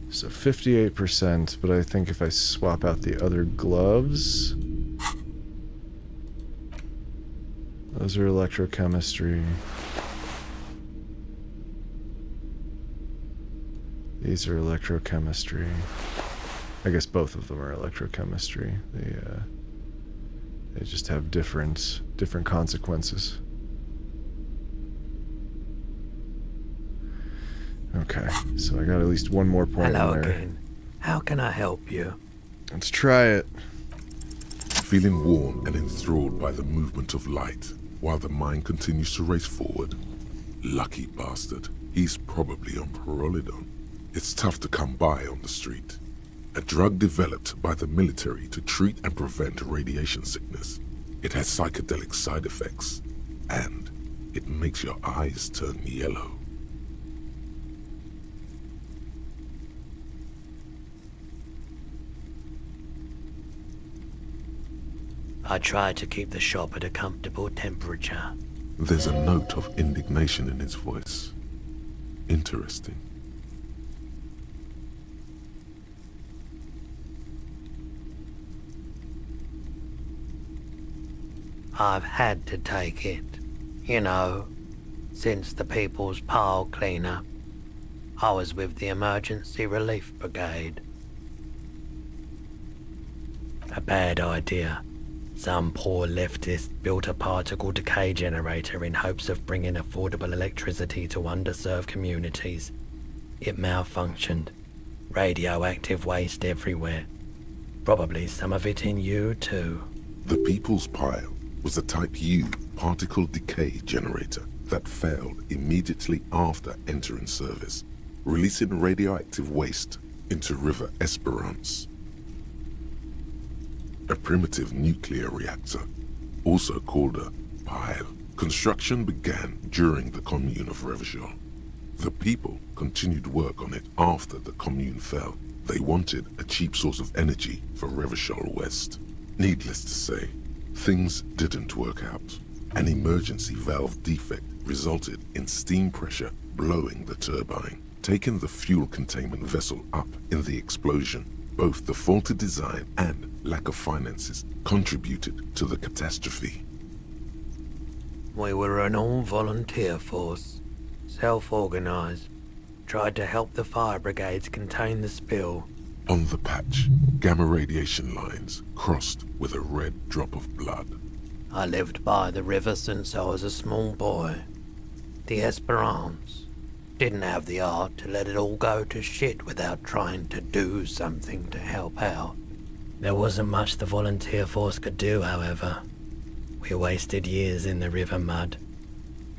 So 58%, but I think if I swap out the other gloves... Those are electrochemistry. These are electrochemistry. I guess both of them are electrochemistry. They just have different consequences. Okay, so I got at least one more point Hello in there. again. How can I help you? Let's try it. Feeling warm and enthralled by the movement of light, while the mind continues to race forward. Lucky bastard. He's probably on Pyrrolidon. It's tough to come by on the street. A drug developed by the military to treat and prevent radiation sickness. It has psychedelic side effects, and it makes your eyes turn yellow. I try to keep the shop at a comfortable temperature. There's a note of indignation in his voice. Interesting. I've had to take it. You know, since the People's Pile cleanup. I was with the Emergency Relief Brigade. A bad idea. Some poor leftist built a particle decay generator in hopes of bringing affordable electricity to underserved communities. It malfunctioned. Radioactive waste everywhere. Probably some of it in you too. The People's Pile was a Type U particle decay generator that failed immediately after entering service, releasing radioactive waste into River Esperance. A primitive nuclear reactor, also called a pile. Construction began during the Commune of Revachol. The people continued work on it after the Commune fell. They wanted a cheap source of energy for Revachol West. Needless to say, things didn't work out. An emergency valve defect resulted in steam pressure blowing the turbine, taking the fuel containment vessel up in the explosion. Both the faulty design and lack of finances contributed to the catastrophe. We were an all-volunteer force, self-organized, tried to help the fire brigades contain the spill. On the patch, gamma radiation lines crossed with a red drop of blood. I lived by the river since I was a small boy. The Esperance didn't have the art to let it all go to shit without trying to do something to help out. There wasn't much the volunteer force could do, however. We wasted years in the river mud,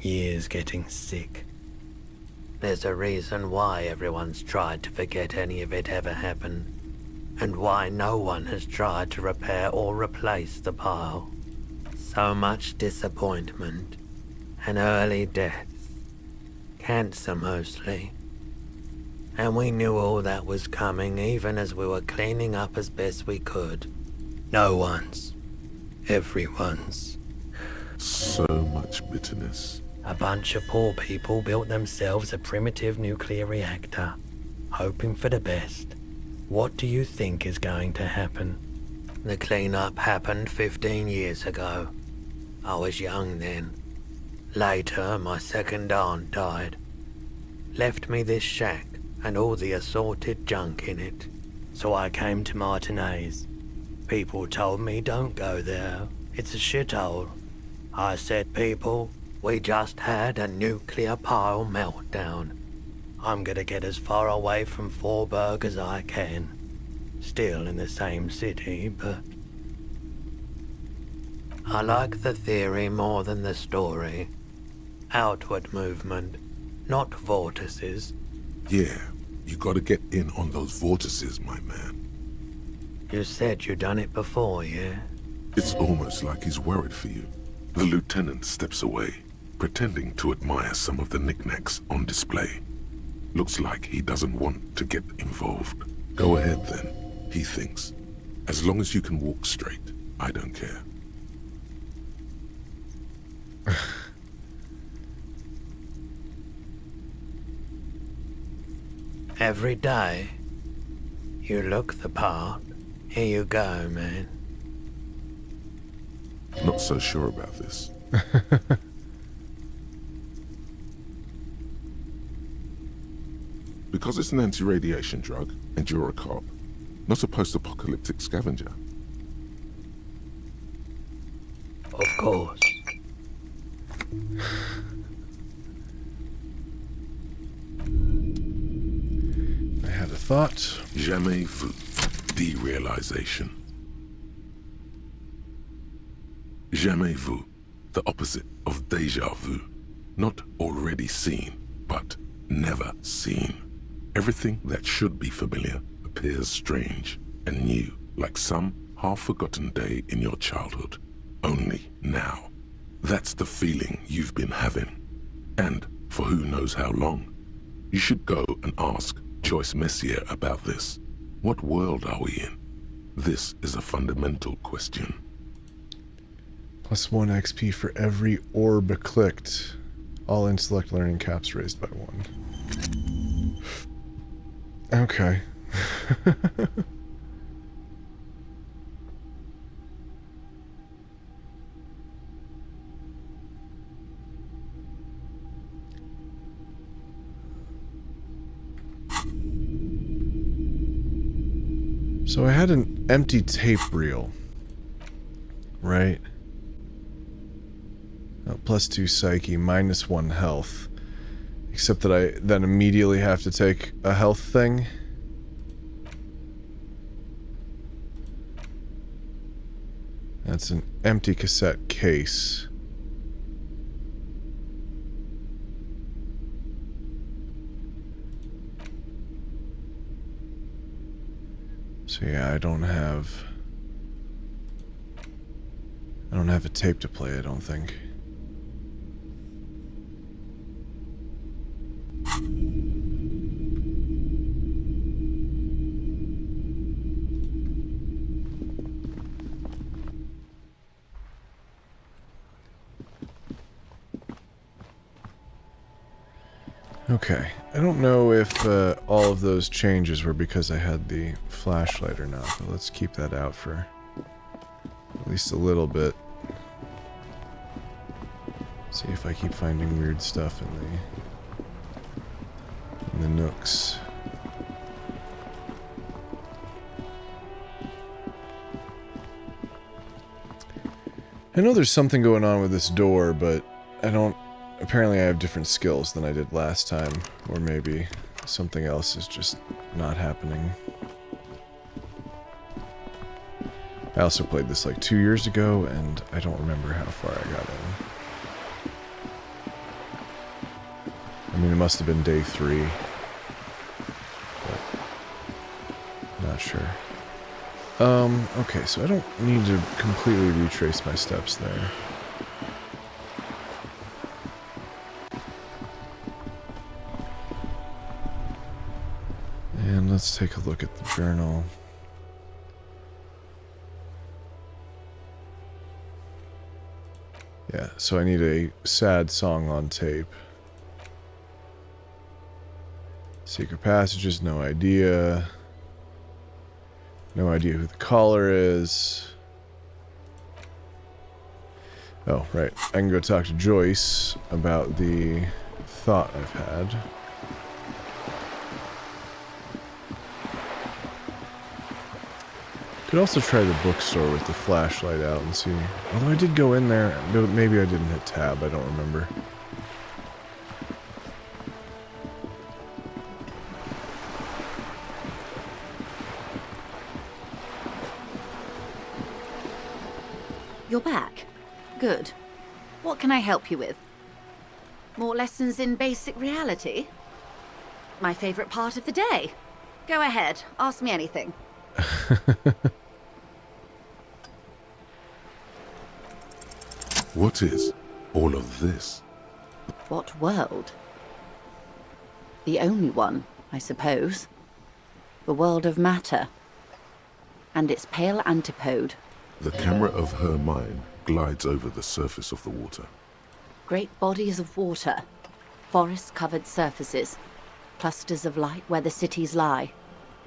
years getting sick. There's a reason why everyone's tried to forget any of it ever happened, and why no one has tried to repair or replace the pile. So much disappointment, and early deaths. Cancer mostly. And we knew all that was coming even as we were cleaning up as best we could. No one's. Everyone's. So much bitterness. A bunch of poor people built themselves a primitive nuclear reactor, hoping for the best. What do you think is going to happen? The cleanup happened 15 years ago. I was young then. Later, my second aunt died. Left me this shack and all the assorted junk in it. So I came to Martinez. People told me don't go there. It's a shithole. I said, people, we just had a nuclear pile meltdown. I'm gonna get as far away from Forburg as I can. Still in the same city, but... I like the theory more than the story. Outward movement, not vortices. Yeah, you gotta get in on those vortices, my man. You said you'd done it before, yeah? It's almost like he's worried for you. The lieutenant steps away, pretending to admire some of the knickknacks on display. Looks like he doesn't want to get involved. Go ahead then, he thinks. As long as you can walk straight, I don't care. Every day, you look the part. Here you go, man. Not so sure about this. Because it's an anti-radiation drug, and you're a cop, not a post-apocalyptic scavenger. Of course. I had a thought. Jamais vu. Derealization. Jamais vu. The opposite of déjà vu. Not already seen, but never seen. Everything that should be familiar appears strange and new, like some half-forgotten day in your childhood. Only now. That's the feeling you've been having. And for who knows how long. You should go and ask Joyce Messier about this. What world are we in? This is a fundamental question. Plus 1 XP for every orb clicked. All intellect learning caps raised by 1. Okay. So I had an empty tape reel, right? Plus 2 psyche, minus 1 health. Except that I then immediately have to take a health thing. That's an empty cassette case. So yeah, I don't have a tape to play, I don't think. Okay, I don't know if all of those changes were because I had the flashlight or not, but let's keep that out for at least a little bit. See if I keep finding weird stuff in the nooks. I know there's something going on with this door, but I don't... Apparently I have different skills than I did last time. Or maybe something else is just not happening. I also played this like 2 years ago, and I don't remember how far I got in. I mean, it must have been day 3. But not sure. Okay, so I don't need to completely retrace my steps there. And let's take a look at the journal. Yeah, so I need a sad song on tape. Secret passages, no idea. No idea who the caller is. Oh, right. I can go talk to Joyce about the thought I've had. Could also try the bookstore with the flashlight out and see. Although I did go in there, but maybe I didn't hit tab, I don't remember. You're back. Good. What can I help you with? More lessons in basic reality? My favorite part of the day. Go ahead, ask me anything. What is all of this? What world? The only one, I suppose. The world of matter. And its pale antipode. The camera of her mind glides over the surface of the water. Great bodies of water. Forest-covered surfaces. Clusters of light where the cities lie.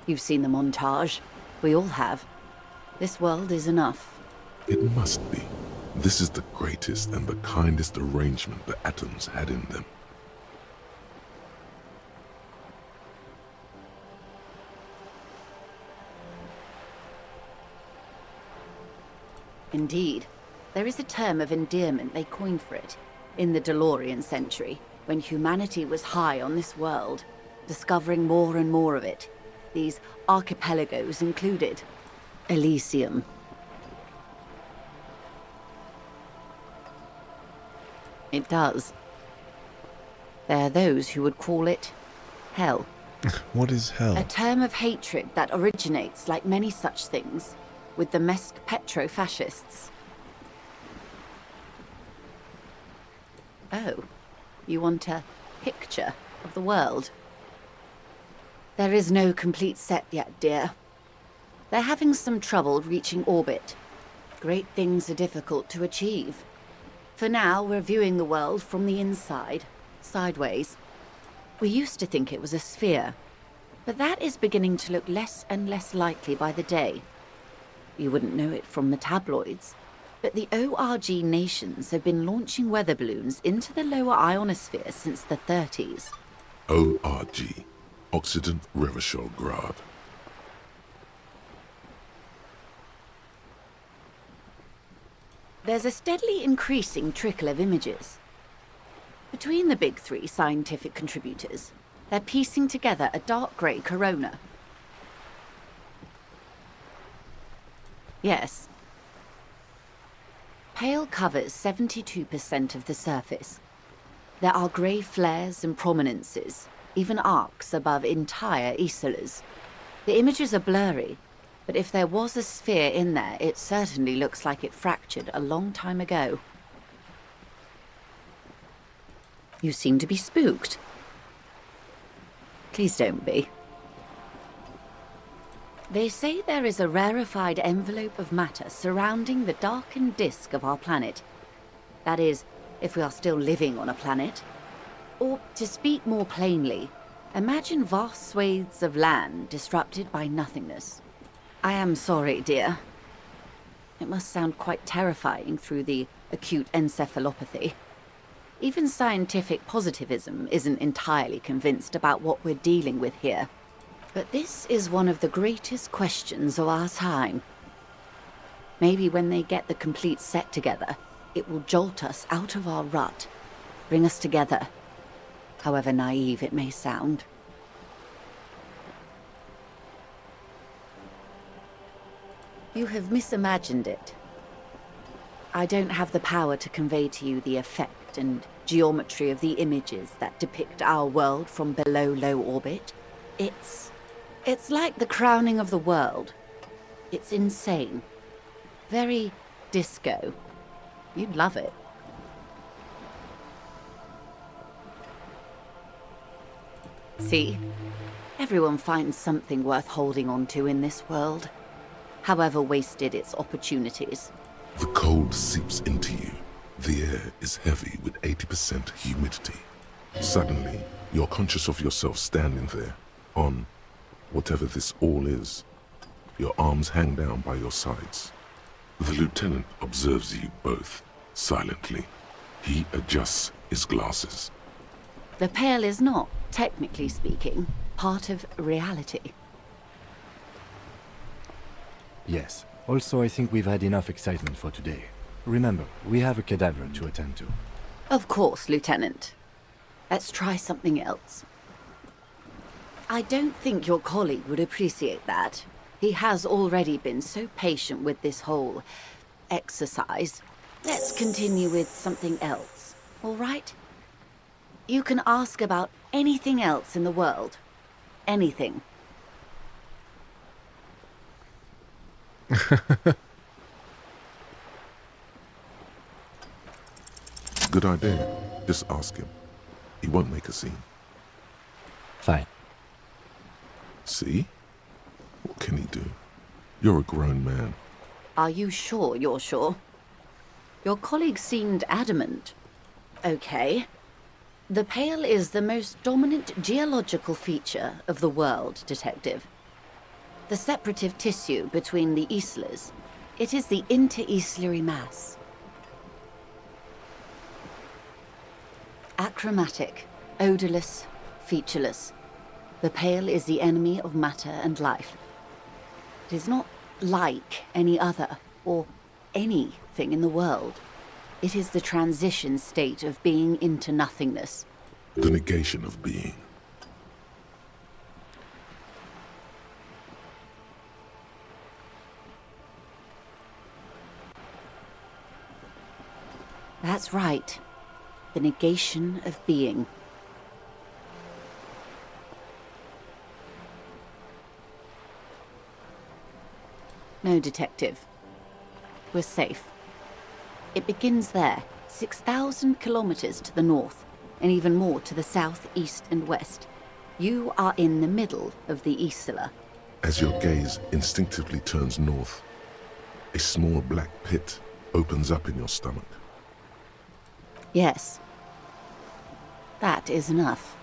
You've seen the montage. We all have. This world is enough. It must be. This is the greatest and the kindest arrangement the atoms had in them. Indeed. There is a term of endearment they coined for it, in the DeLorean century, when humanity was high on this world, discovering more and more of it, these archipelagos included. Elysium. It does. There are those who would call it hell. What is hell? A term of hatred that originates, like many such things, with the Mesk petro-fascists. Oh, you want a picture of the world? There is no complete set yet, dear. They're having some trouble reaching orbit. Great things are difficult to achieve. For now, we're viewing the world from the inside, sideways. We used to think it was a sphere, but that is beginning to look less and less likely by the day. You wouldn't know it from the tabloids, but the ORG nations have been launching weather balloons into the lower ionosphere since the 30s. ORG, Occident Grad. There's a steadily increasing trickle of images. Between the big 3 scientific contributors, they're piecing together a dark grey corona. Yes. Pale covers 72% of the surface. There are grey flares and prominences, even arcs above entire isolas. The images are blurry, but if there was a sphere in there, it certainly looks like it fractured a long time ago. You seem to be spooked. Please don't be. They say there is a rarefied envelope of matter surrounding the darkened disk of our planet. That is, if we are still living on a planet. Or, to speak more plainly, imagine vast swathes of land disrupted by nothingness. I am sorry, dear. It must sound quite terrifying through the acute encephalopathy. Even scientific positivism isn't entirely convinced about what we're dealing with here. But this is one of the greatest questions of our time. Maybe when they get the complete set together, it will jolt us out of our rut, bring us together, however naive it may sound. You have misimagined it. I don't have the power to convey to you the effect and geometry of the images that depict our world from below low orbit. It's like the crowning of the world. It's insane. Very disco. You'd love it. See? Everyone finds something worth holding on to in this world, however wasted its opportunities. The cold seeps into you. The air is heavy with 80% humidity. Suddenly, you're conscious of yourself standing there, on whatever this all is. Your arms hang down by your sides. The lieutenant observes you both, silently. He adjusts his glasses. The Pale is not, technically speaking, part of reality. Yes. Also, I think we've had enough excitement for today. Remember, we have a cadaver to attend to. Of course, Lieutenant. Let's try something else. I don't think your colleague would appreciate that. He has already been so patient with this whole exercise. Let's continue with something else, all right? You can ask about anything else in the world. Anything. Good idea. Just ask him. He won't make a scene. Fine. See? What can he do? You're a grown man. Are you sure you're sure? Your colleague seemed adamant. Okay. The Pale is the most dominant geological feature of the world, Detective. The separative tissue between the islas. It is the inter-islary mass. Achromatic, odorless, featureless. The Pale is the enemy of matter and life. It is not like any other, or anything in the world. It is the transition state of being into nothingness. The negation of being. That's right. The negation of being. No, Detective. We're safe. It begins there, 6,000 kilometers to the north, and even more to the south, east, and west. You are in the middle of the Isla. As your gaze instinctively turns north, a small black pit opens up in your stomach. Yes. That is enough.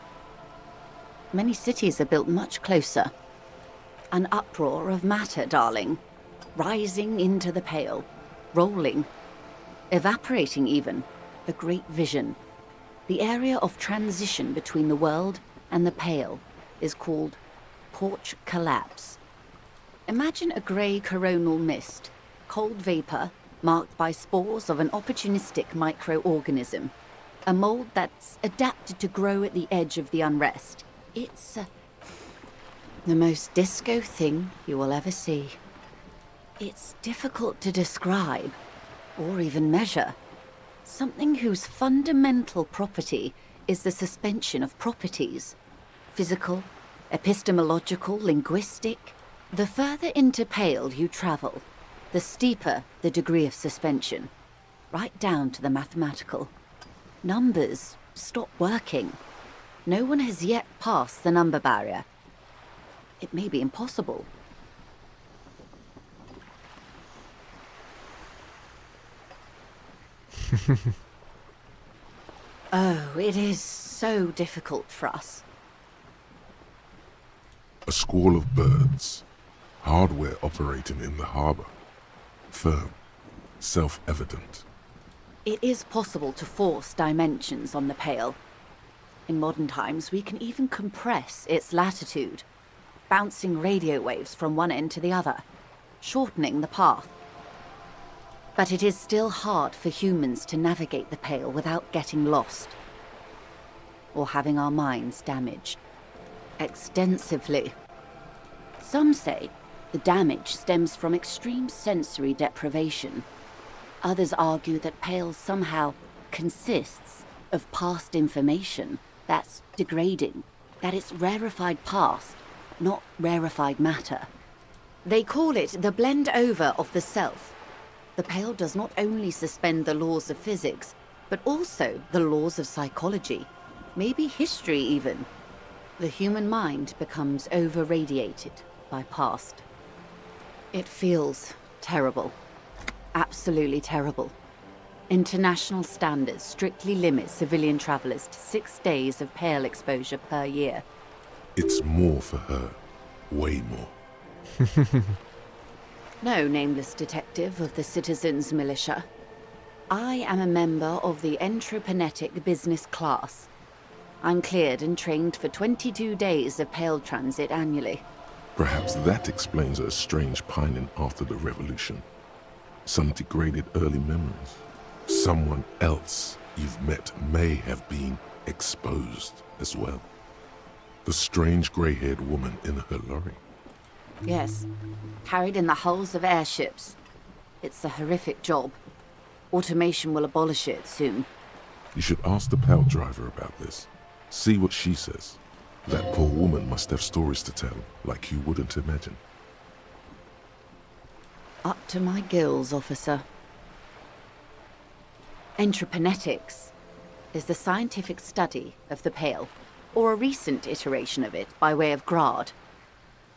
Many cities are built much closer. An uproar of matter, darling. Rising into the Pale. Rolling. Evaporating even. A great vision. The area of transition between the world and the Pale is called Porch Collapse. Imagine a grey coronal mist. Cold vapor marked by spores of an opportunistic microorganism. A mold that's adapted to grow at the edge of the unrest. It's the most disco thing you will ever see. It's difficult to describe, or even measure. Something whose fundamental property is the suspension of properties. Physical, epistemological, linguistic. The further into Pale you travel, the steeper the degree of suspension, right down to the mathematical. Numbers stop working. No one has yet passed the number barrier. It may be impossible. Oh, it is so difficult for us. A squall of birds. Hardware operating in the harbor. Firm. Self-evident. It is possible to force dimensions on the Pale. In modern times, we can even compress its latitude, bouncing radio waves from one end to the other, shortening the path. But it is still hard for humans to navigate the Pale without getting lost, or having our minds damaged. Extensively. Some say the damage stems from extreme sensory deprivation. Others argue that Pale somehow consists of past information that's degrading, that it's rarefied past, not rarefied matter. They call it the blend over of the self. The Pale does not only suspend the laws of physics, but also the laws of psychology, maybe history even. The human mind becomes over-radiated by past. It feels terrible. Absolutely terrible. International standards strictly limit civilian travelers to 6 days of Pale exposure per year. It's more for her. Way more. No, nameless detective of the Citizens Militia. I am a member of the Entreprenetic Business Class. I'm cleared and trained for 22 days of Pale transit annually. Perhaps that explains her strange pining after the revolution. Some degraded early memories. Someone else you've met may have been exposed as well. The strange grey-haired woman in her lorry. Yes, carried in the hulls of airships. It's a horrific job. Automation will abolish it soon. You should ask the Pale driver about this. See what she says. That poor woman must have stories to tell, like you wouldn't imagine. Up to my gills, officer. Entreprenetics is the scientific study of the Pale, or a recent iteration of it by way of grad.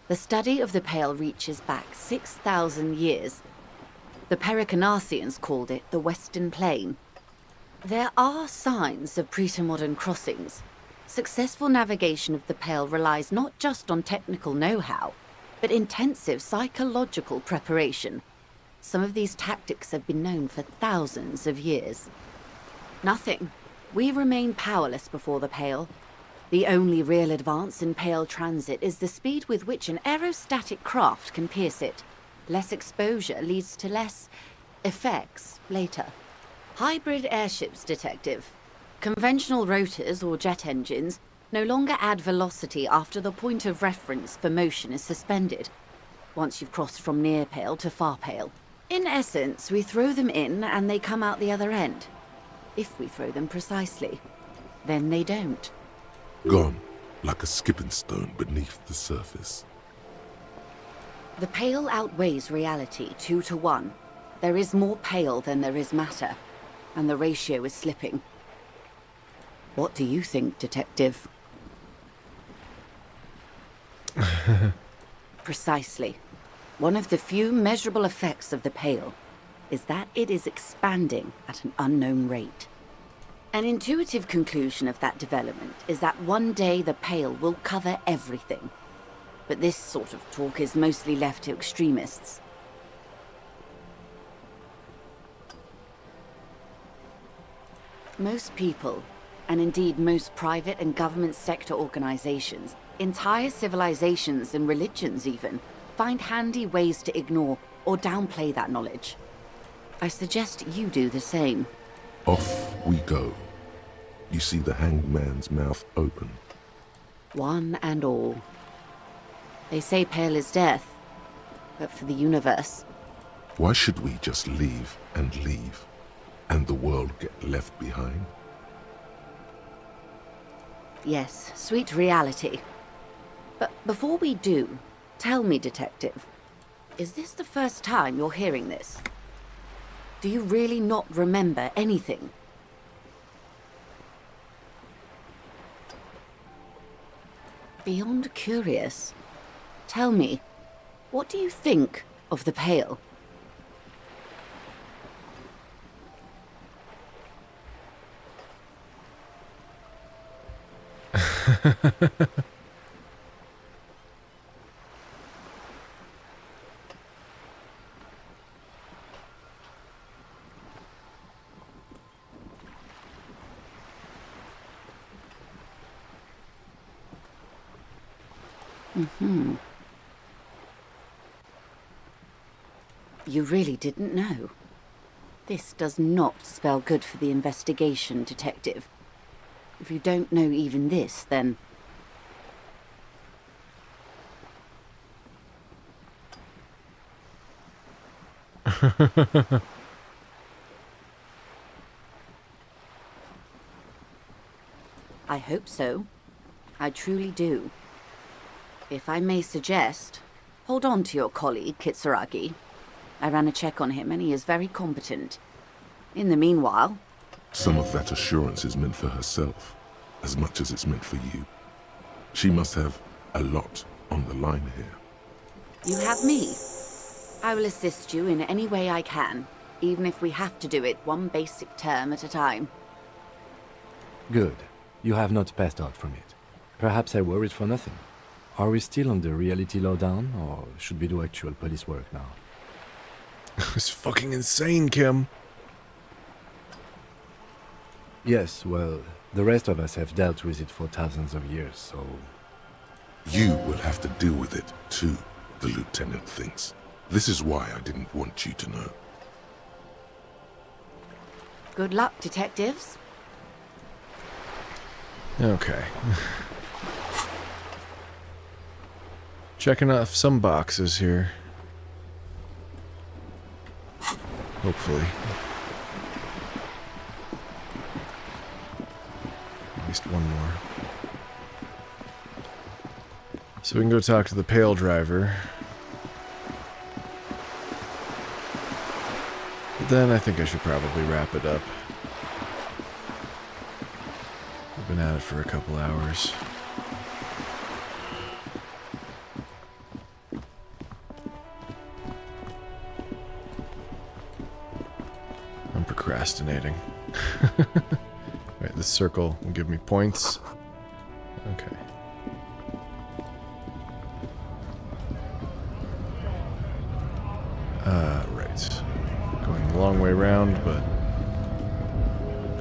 The study of the Pale reaches back 6,000 years. The Pericarnassians called it the Western Plain. There are signs of pre-modern crossings. Successful navigation of the Pale relies not just on technical know-how, but intensive psychological preparation. Some of these tactics have been known for thousands of years. Nothing. We remain powerless before the Pale. The only real advance in Pale transit is the speed with which an aerostatic craft can pierce it. Less exposure leads to less effects later. Hybrid airships, detective. Conventional rotors or jet engines no longer add velocity after the point of reference for motion is suspended, once you've crossed from near Pale to far Pale. In essence, we throw them in and they come out the other end. If we throw them precisely. Then they don't. Gone, like a skipping stone beneath the surface. The Pale outweighs reality 2 to 1. There is more Pale than there is matter, and the ratio is slipping. What do you think, detective? Precisely. One of the few measurable effects of the Pale is that it is expanding at an unknown rate. An intuitive conclusion of that development is that one day the Pale will cover everything. But this sort of talk is mostly left to extremists. Most people, and indeed most private and government sector organizations, entire civilizations and religions even, find handy ways to ignore or downplay that knowledge. I suggest you do the same. Off we go. You see the hanged man's mouth open. One and all. They say Pale is death, but for the universe. Why should we just leave, and the world get left behind? Yes, sweet reality. But before we do, tell me, detective, is this the first time you're hearing this? Do you really not remember anything? Beyond curious. Tell me, what do you think of the Pale? Mm-hmm. You really didn't know. This does not spell good for the investigation, Detective. If you don't know even this, then... I hope so. I truly do. If I may suggest, hold on to your colleague, Kitsuragi. I ran a check on him and he is very competent. In the meanwhile... Some of that assurance is meant for herself, as much as it's meant for you. She must have a lot on the line here. You have me. I will assist you in any way I can, even if we have to do it one basic term at a time. Good. You have not passed out from it. Perhaps I worried for nothing. Are we still on the reality lowdown, or should we do actual police work now? It's fucking insane, Kim. Yes, well, the rest of us have dealt with it for thousands of years, so... You will have to deal with it, too, the lieutenant thinks. This is why I didn't want you to know. Good luck, detectives. Okay. Checking off some boxes here. Hopefully. At least one more. So we can go talk to the Pale Driver. But then I think I should probably wrap it up. We've been at it for a couple hours. I'm procrastinating. Wait, this circle will give me points. Okay. Right. Going the long way around, but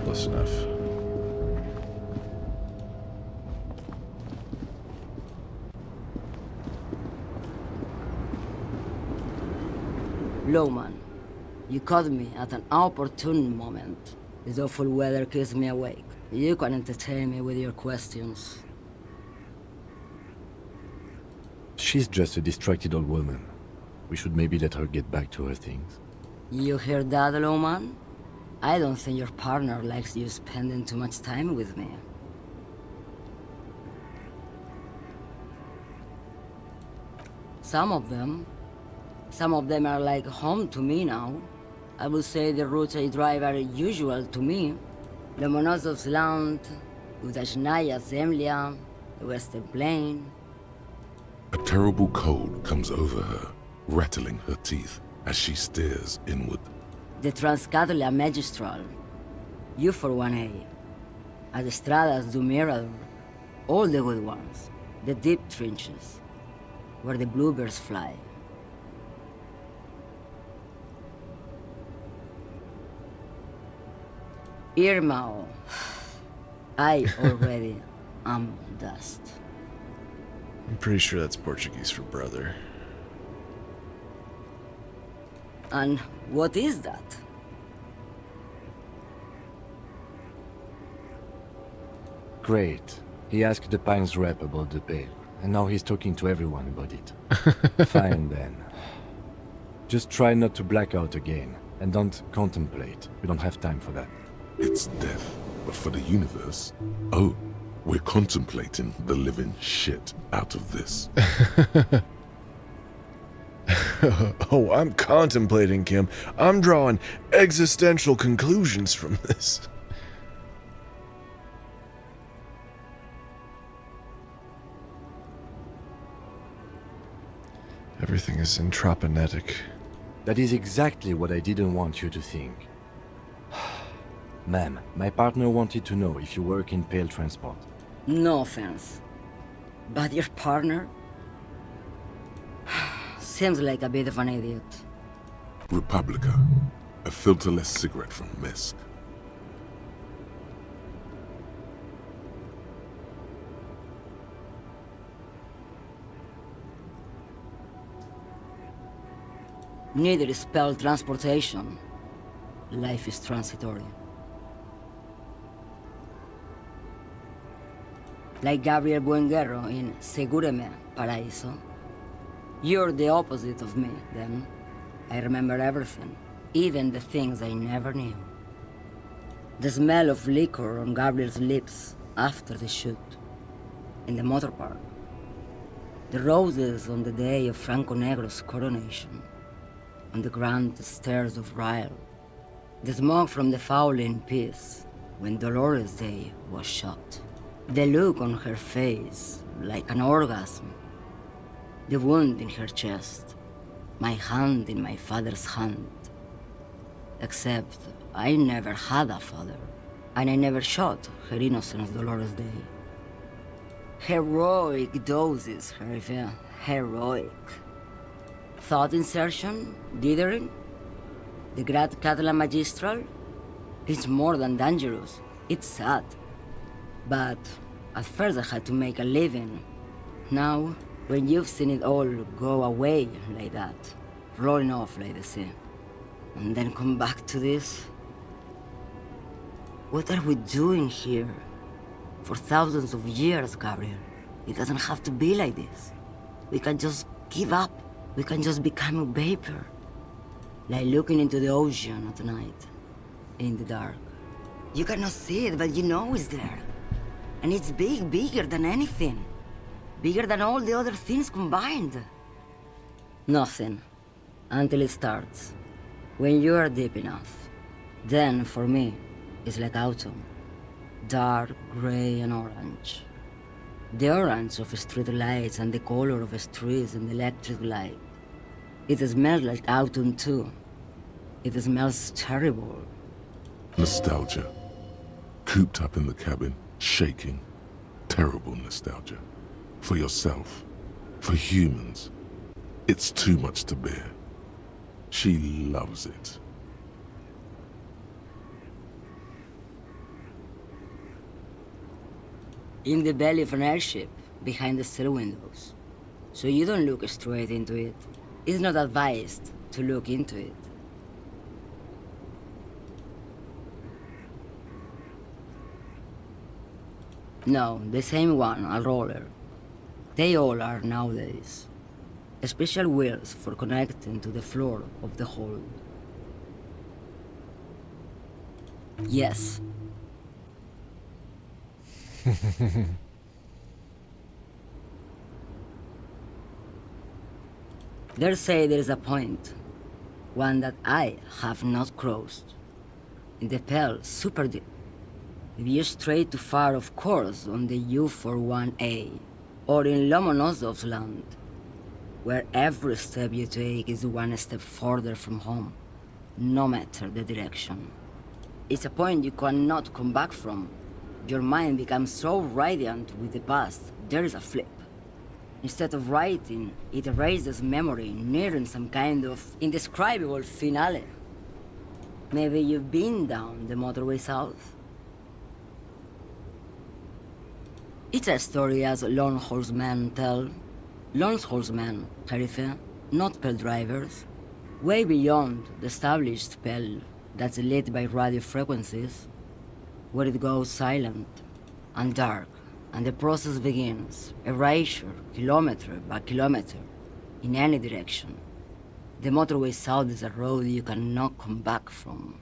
close enough. Lowman, you caught me at an opportune moment. This awful weather keeps me awake. You can entertain me with your questions. She's just a distracted old woman. We should maybe let her get back to her things. You hear that, Lowman? I don't think your partner likes you spending too much time with me. Some of them are like home to me now. I would say the routes I drive are usual to me. Lomonosov's Land, Udachnaya Zemlya, the Western Plain. A terrible cold comes over her, rattling her teeth as she stares inward. The Transcatolia Magistral. You for 1A. Adestradas do Mirador. All the good ones. The deep trenches. Where the bluebirds fly. Irmão. I already am dust. I'm pretty sure that's Portuguese for brother. And what is that? Great. He asked the Pines rep about the Pale, and now he's talking to everyone about it. Fine then. Just try not to black out again, and don't contemplate. We don't have time for that. It's death, but for the universe, oh, we're contemplating the living shit out of this. Oh, I'm contemplating, Kim. I'm drawing existential conclusions from this. Everything is intraponetic. That is exactly what I didn't want you to think. Ma'am, my partner wanted to know if you work in Pale Transport. No offense. But your partner? Seems like a bit of an idiot. Republica, a filterless cigarette from Misk. Neither is spelled transportation. Life is transitory. Like Gabriel Buenguerro in Segúreme, Paraíso. You're the opposite of me, then. I remember everything, even the things I never knew. The smell of liquor on Gabriel's lips after the shoot, in the motor park. The roses on the day of Franco Negro's coronation, on the grand stairs of Ryle. The smoke from the Fowling piece when Dolores Day was shot. The look on her face, like an orgasm. The wound in her chest, my hand in my father's hand. Except I never had a father, and I never shot her innocent Dolores Day. Heroic doses, Harifia, heroic. Thought insertion, dithering, the Grad Catalan Magistral? It's more than dangerous, it's sad. But at first I had to make a living. Now, when you've seen it all go away like that, rolling off like the sea, and then come back to this? What are we doing here? For thousands of years, Gabriel. It doesn't have to be like this. We can just give up. We can just become a vapor. Like looking into the ocean at night, in the dark. You cannot see it, but you know it's there. And it's big, bigger than anything. Bigger than all the other things combined. Nothing. Until it starts. When you are deep enough. Then, for me, it's like autumn. Dark, gray, and orange. The orange of street lights and the color of streets and electric light. It smells like autumn too. It smells terrible. Nostalgia. Cooped up in the cabin, shaking. Terrible nostalgia. For yourself. For humans. It's too much to bear. She loves it. In the belly of an airship, behind the stair windows. So you don't look straight into it. It's not advised to look into it. No, the same one, a roller. They all are nowadays. Special wheels for connecting to the floor of the hold. Yes. They say there is a point, one that I have not crossed. In the Pale, super deep. If you stray too far, of course, on the U41A, or in Lomonosov's land, where every step you take is one step further from home, no matter the direction. It's a point you cannot come back from. Your mind becomes so radiant with the past, there is a flip. Instead of writing, it erases memory, nearing some kind of indescribable finale. Maybe you've been down the motorway south? It's a story as lone horsemen tell. Lone horsemen, Tarife, not Pale drivers. Way beyond the established Pale that's lit by radio frequencies, where it goes silent and dark, and the process begins, erasure, kilometer by kilometer, in any direction. The motorway south is a road you cannot come back from.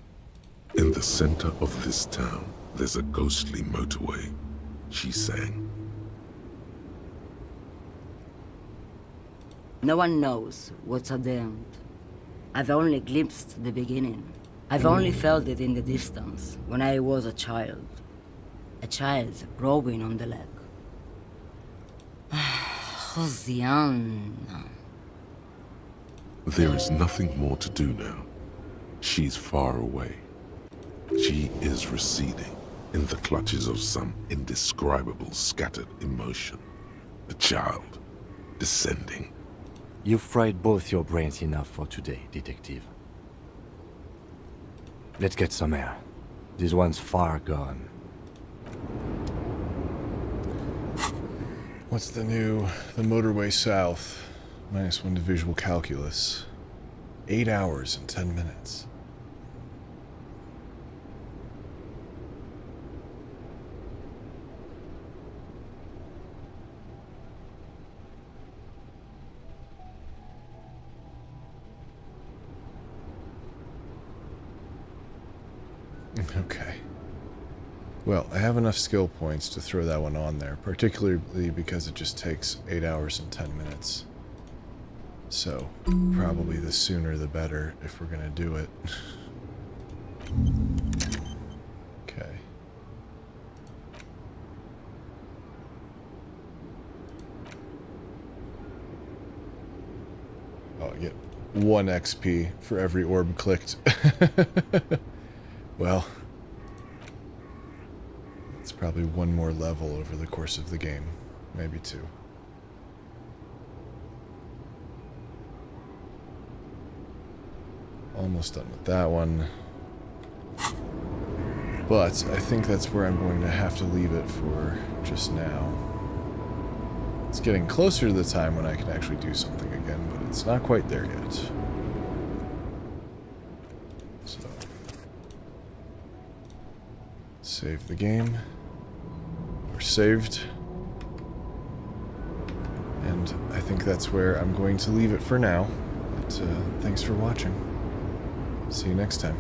In the center of this town, there's a ghostly motorway, she sang. No one knows what's at the end. I've only glimpsed the beginning. I've only felt it in the distance, when I was a child. A child rowing on the lake. Hosianna. There is nothing more to do now. She's far away. She is receding in the clutches of some indescribable scattered emotion. A child descending. You've fried both your brains enough for today, detective. Let's get some air. This one's far gone. What's the motorway south? -1 to visual calculus. 8 hours and 10 minutes. Okay. Well, I have enough skill points to throw that one on there, particularly because it just takes 8 hours and 10 minutes. So, probably the sooner the better if we're gonna do it. Okay. Oh, I get 1 XP for every orb clicked. Well, it's probably 1 more level over the course of the game. Maybe 2. Almost done with that one. But I think that's where I'm going to have to leave it for just now. It's getting closer to the time when I can actually do something again, but it's not quite there yet. So, save the game. We're saved. And I think that's where I'm going to leave it for now. But thanks for watching. See you next time.